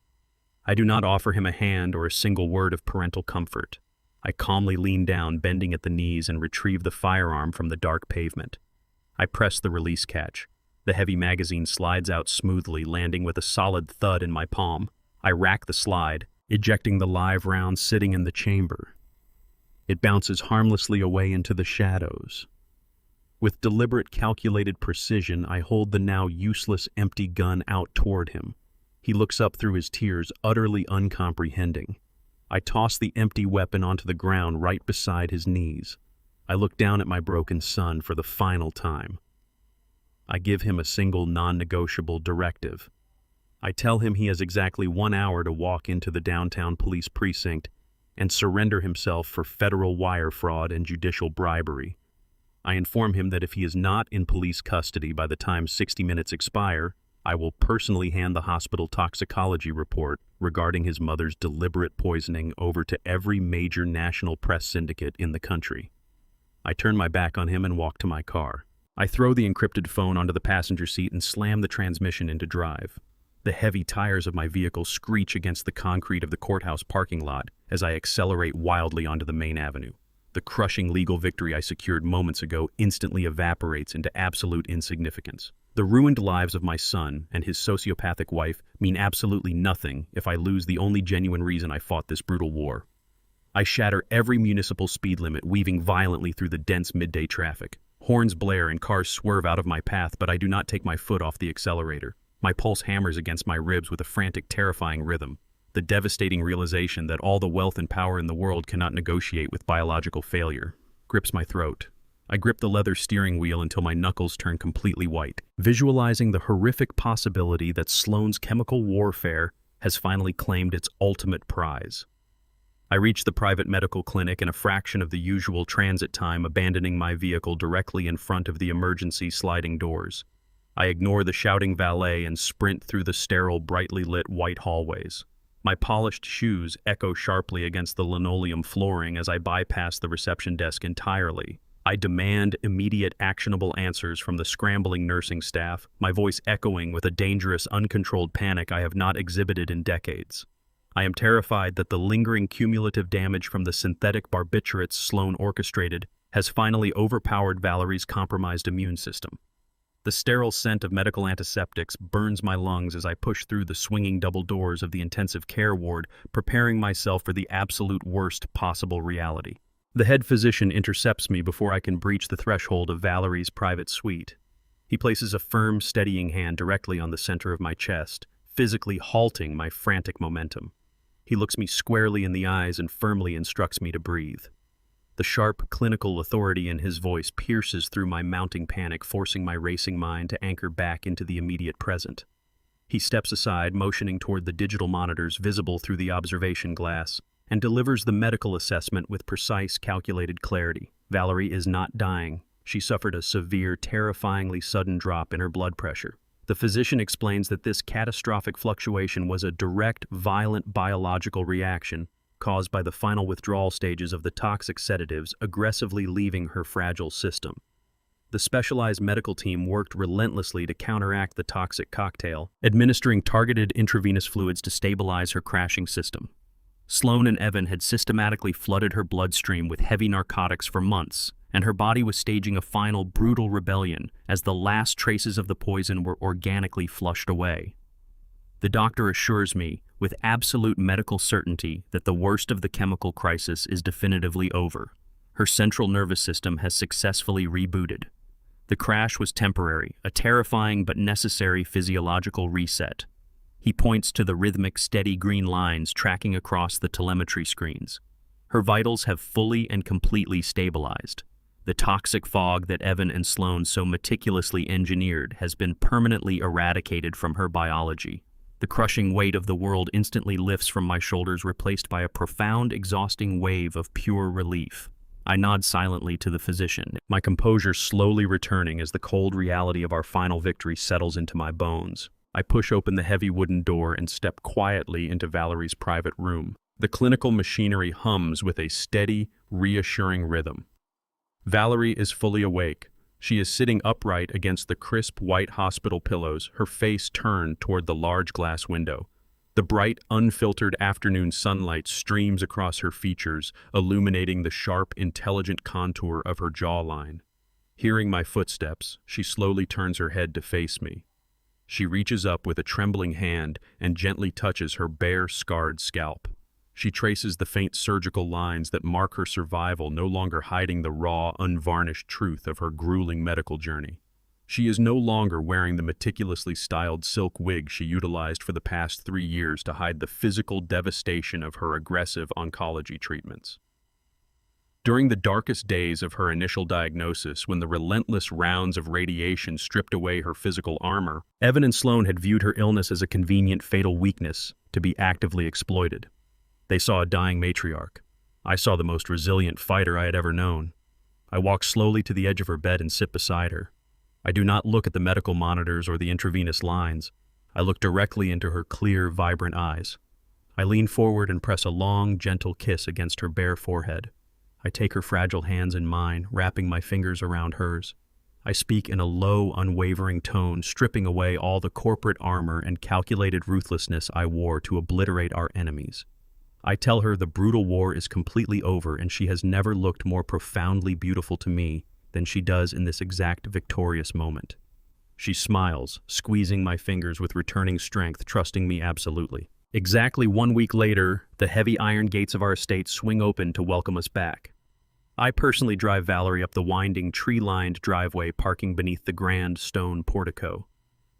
I do not offer him a hand or a single word of parental comfort. I calmly lean down, bending at the knees, and retrieve the firearm from the dark pavement. I press the release catch. The heavy magazine slides out smoothly, landing with a solid thud in my palm. I rack the slide, ejecting the live round sitting in the chamber. It bounces harmlessly away into the shadows. With deliberate, calculated precision, I hold the now useless, empty gun out toward him. He looks up through his tears, utterly uncomprehending. I toss the empty weapon onto the ground right beside his knees. I look down at my broken son for the final time. I give him a single non-negotiable directive. I tell him he has exactly 1 hour to walk into the downtown police precinct and surrender himself for federal wire fraud and judicial bribery. I inform him that if he is not in police custody by the time 60 minutes expire, I will personally hand the hospital toxicology report regarding his mother's deliberate poisoning over to every major national press syndicate in the country. I turn my back on him and walk to my car. I throw the encrypted phone onto the passenger seat and slam the transmission into drive. The heavy tires of my vehicle screech against the concrete of the courthouse parking lot as I accelerate wildly onto the main avenue. The crushing legal victory I secured moments ago instantly evaporates into absolute insignificance. The ruined lives of my son and his sociopathic wife mean absolutely nothing if I lose the only genuine reason I fought this brutal war. I shatter every municipal speed limit, weaving violently through the dense midday traffic. Horns blare and cars swerve out of my path, but I do not take my foot off the accelerator. My pulse hammers against my ribs with a frantic, terrifying rhythm. The devastating realization that all the wealth and power in the world cannot negotiate with biological failure grips my throat. I grip the leather steering wheel until my knuckles turn completely white, visualizing the horrific possibility that Sloan's chemical warfare has finally claimed its ultimate prize. I reach the private medical clinic in a fraction of the usual transit time, abandoning my vehicle directly in front of the emergency sliding doors. I ignore the shouting valet and sprint through the sterile, brightly lit white hallways. My polished shoes echo sharply against the linoleum flooring as I bypass the reception desk entirely. I demand immediate, actionable answers from the scrambling nursing staff, my voice echoing with a dangerous, uncontrolled panic I have not exhibited in decades. I am terrified that the lingering cumulative damage from the synthetic barbiturates Sloan orchestrated has finally overpowered Valerie's compromised immune system. The sterile scent of medical antiseptics burns my lungs as I push through the swinging double doors of the intensive care ward, preparing myself for the absolute worst possible reality. The head physician intercepts me before I can breach the threshold of Valerie's private suite. He places a firm, steadying hand directly on the center of my chest, physically halting my frantic momentum. He looks me squarely in the eyes and firmly instructs me to breathe. The sharp, clinical authority in his voice pierces through my mounting panic, forcing my racing mind to anchor back into the immediate present. He steps aside, motioning toward the digital monitors visible through the observation glass, and delivers the medical assessment with precise, calculated clarity. Valerie is not dying. She suffered a severe, terrifyingly sudden drop in her blood pressure. The physician explains that this catastrophic fluctuation was a direct, violent biological reaction caused by the final withdrawal stages of the toxic sedatives aggressively leaving her fragile system. The specialized medical team worked relentlessly to counteract the toxic cocktail, administering targeted intravenous fluids to stabilize her crashing system. Sloan and Evan had systematically flooded her bloodstream with heavy narcotics for months, and her body was staging a final brutal rebellion as the last traces of the poison were organically flushed away. The doctor assures me, with absolute medical certainty, that the worst of the chemical crisis is definitively over. Her central nervous system has successfully rebooted. The crash was temporary, a terrifying but necessary physiological reset. He points to the rhythmic, steady green lines tracking across the telemetry screens. Her vitals have fully and completely stabilized. The toxic fog that Evan and Sloan so meticulously engineered has been permanently eradicated from her biology. The crushing weight of the world instantly lifts from my shoulders, replaced by a profound, exhausting wave of pure relief. I nod silently to the physician, my composure slowly returning as the cold reality of our final victory settles into my bones. I push open the heavy wooden door and step quietly into Valerie's private room. The clinical machinery hums with a steady, reassuring rhythm. Valerie is fully awake. She is sitting upright against the crisp white hospital pillows, her face turned toward the large glass window. The bright, unfiltered afternoon sunlight streams across her features, illuminating the sharp, intelligent contour of her jawline. Hearing my footsteps, she slowly turns her head to face me. She reaches up with a trembling hand and gently touches her bare, scarred scalp. She traces the faint surgical lines that mark her survival, no longer hiding the raw, unvarnished truth of her grueling medical journey. She is no longer wearing the meticulously styled silk wig she utilized for the past 3 years to hide the physical devastation of her aggressive oncology treatments. During the darkest days of her initial diagnosis, when the relentless rounds of radiation stripped away her physical armor, Evan and Sloan had viewed her illness as a convenient, fatal weakness to be actively exploited. They saw a dying matriarch. I saw the most resilient fighter I had ever known. I walked slowly to the edge of her bed and sit beside her. I do not look at the medical monitors or the intravenous lines. I look directly into her clear, vibrant eyes. I lean forward and press a long, gentle kiss against her bare forehead. I take her fragile hands in mine, wrapping my fingers around hers. I speak in a low, unwavering tone, stripping away all the corporate armor and calculated ruthlessness I wore to obliterate our enemies. I tell her the brutal war is completely over and she has never looked more profoundly beautiful to me than she does in this exact victorious moment. She smiles, squeezing my fingers with returning strength, trusting me absolutely. Exactly 1 week later, the heavy iron gates of our estate swing open to welcome us back. I personally drive Valerie up the winding, tree-lined driveway parking beneath the grand stone portico.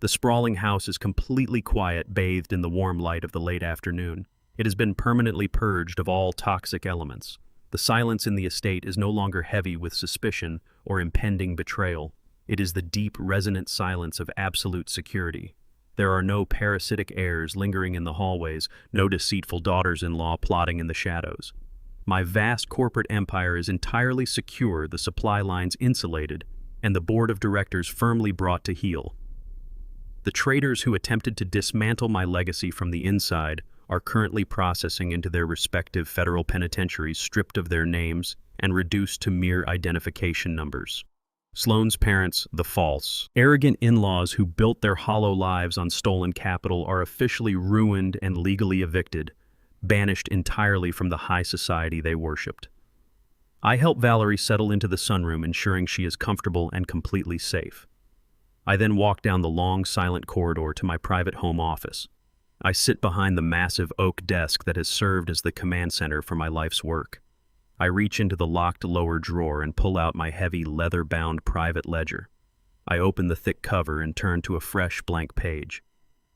The sprawling house is completely quiet, bathed in the warm light of the late afternoon. It has been permanently purged of all toxic elements. The silence in the estate is no longer heavy with suspicion or impending betrayal. It is the deep, resonant silence of absolute security. There are no parasitic heirs lingering in the hallways, no deceitful daughters-in-law plotting in the shadows. My vast corporate empire is entirely secure, the supply lines insulated, and the board of directors firmly brought to heel. The traitors who attempted to dismantle my legacy from the inside are currently processing into their respective federal penitentiaries, stripped of their names and reduced to mere identification numbers. Sloan's parents, the false, arrogant in-laws who built their hollow lives on stolen capital, are officially ruined and legally evicted, banished entirely from the high society they worshipped. I help Valerie settle into the sunroom, ensuring she is comfortable and completely safe. I then walk down the long, silent corridor to my private home office. I sit behind the massive oak desk that has served as the command center for my life's work. I reach into the locked lower drawer and pull out my heavy, leather-bound private ledger. I open the thick cover and turn to a fresh, blank page.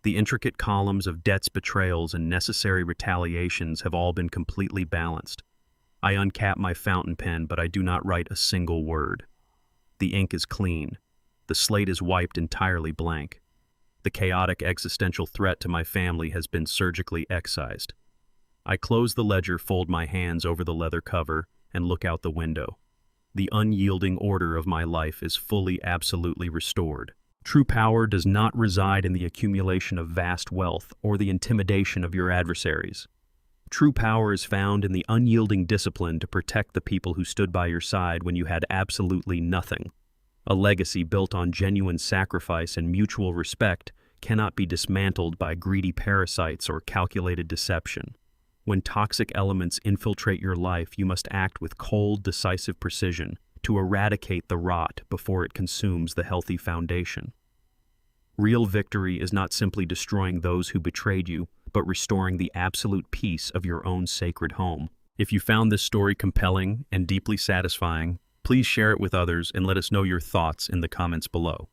The intricate columns of debts, betrayals, and necessary retaliations have all been completely balanced. I uncap my fountain pen, but I do not write a single word. The ink is clean. The slate is wiped entirely blank. The chaotic existential threat to my family has been surgically excised. I close the ledger, fold my hands over the leather cover, and look out the window. The unyielding order of my life is fully, absolutely restored. True power does not reside in the accumulation of vast wealth or the intimidation of your adversaries. True power is found in the unyielding discipline to protect the people who stood by your side when you had absolutely nothing. A legacy built on genuine sacrifice and mutual respect cannot be dismantled by greedy parasites or calculated deception. When toxic elements infiltrate your life, you must act with cold, decisive precision to eradicate the rot before it consumes the healthy foundation. Real victory is not simply destroying those who betrayed you, but restoring the absolute peace of your own sacred home. If you found this story compelling and deeply satisfying, please share it with others and let us know your thoughts in the comments below.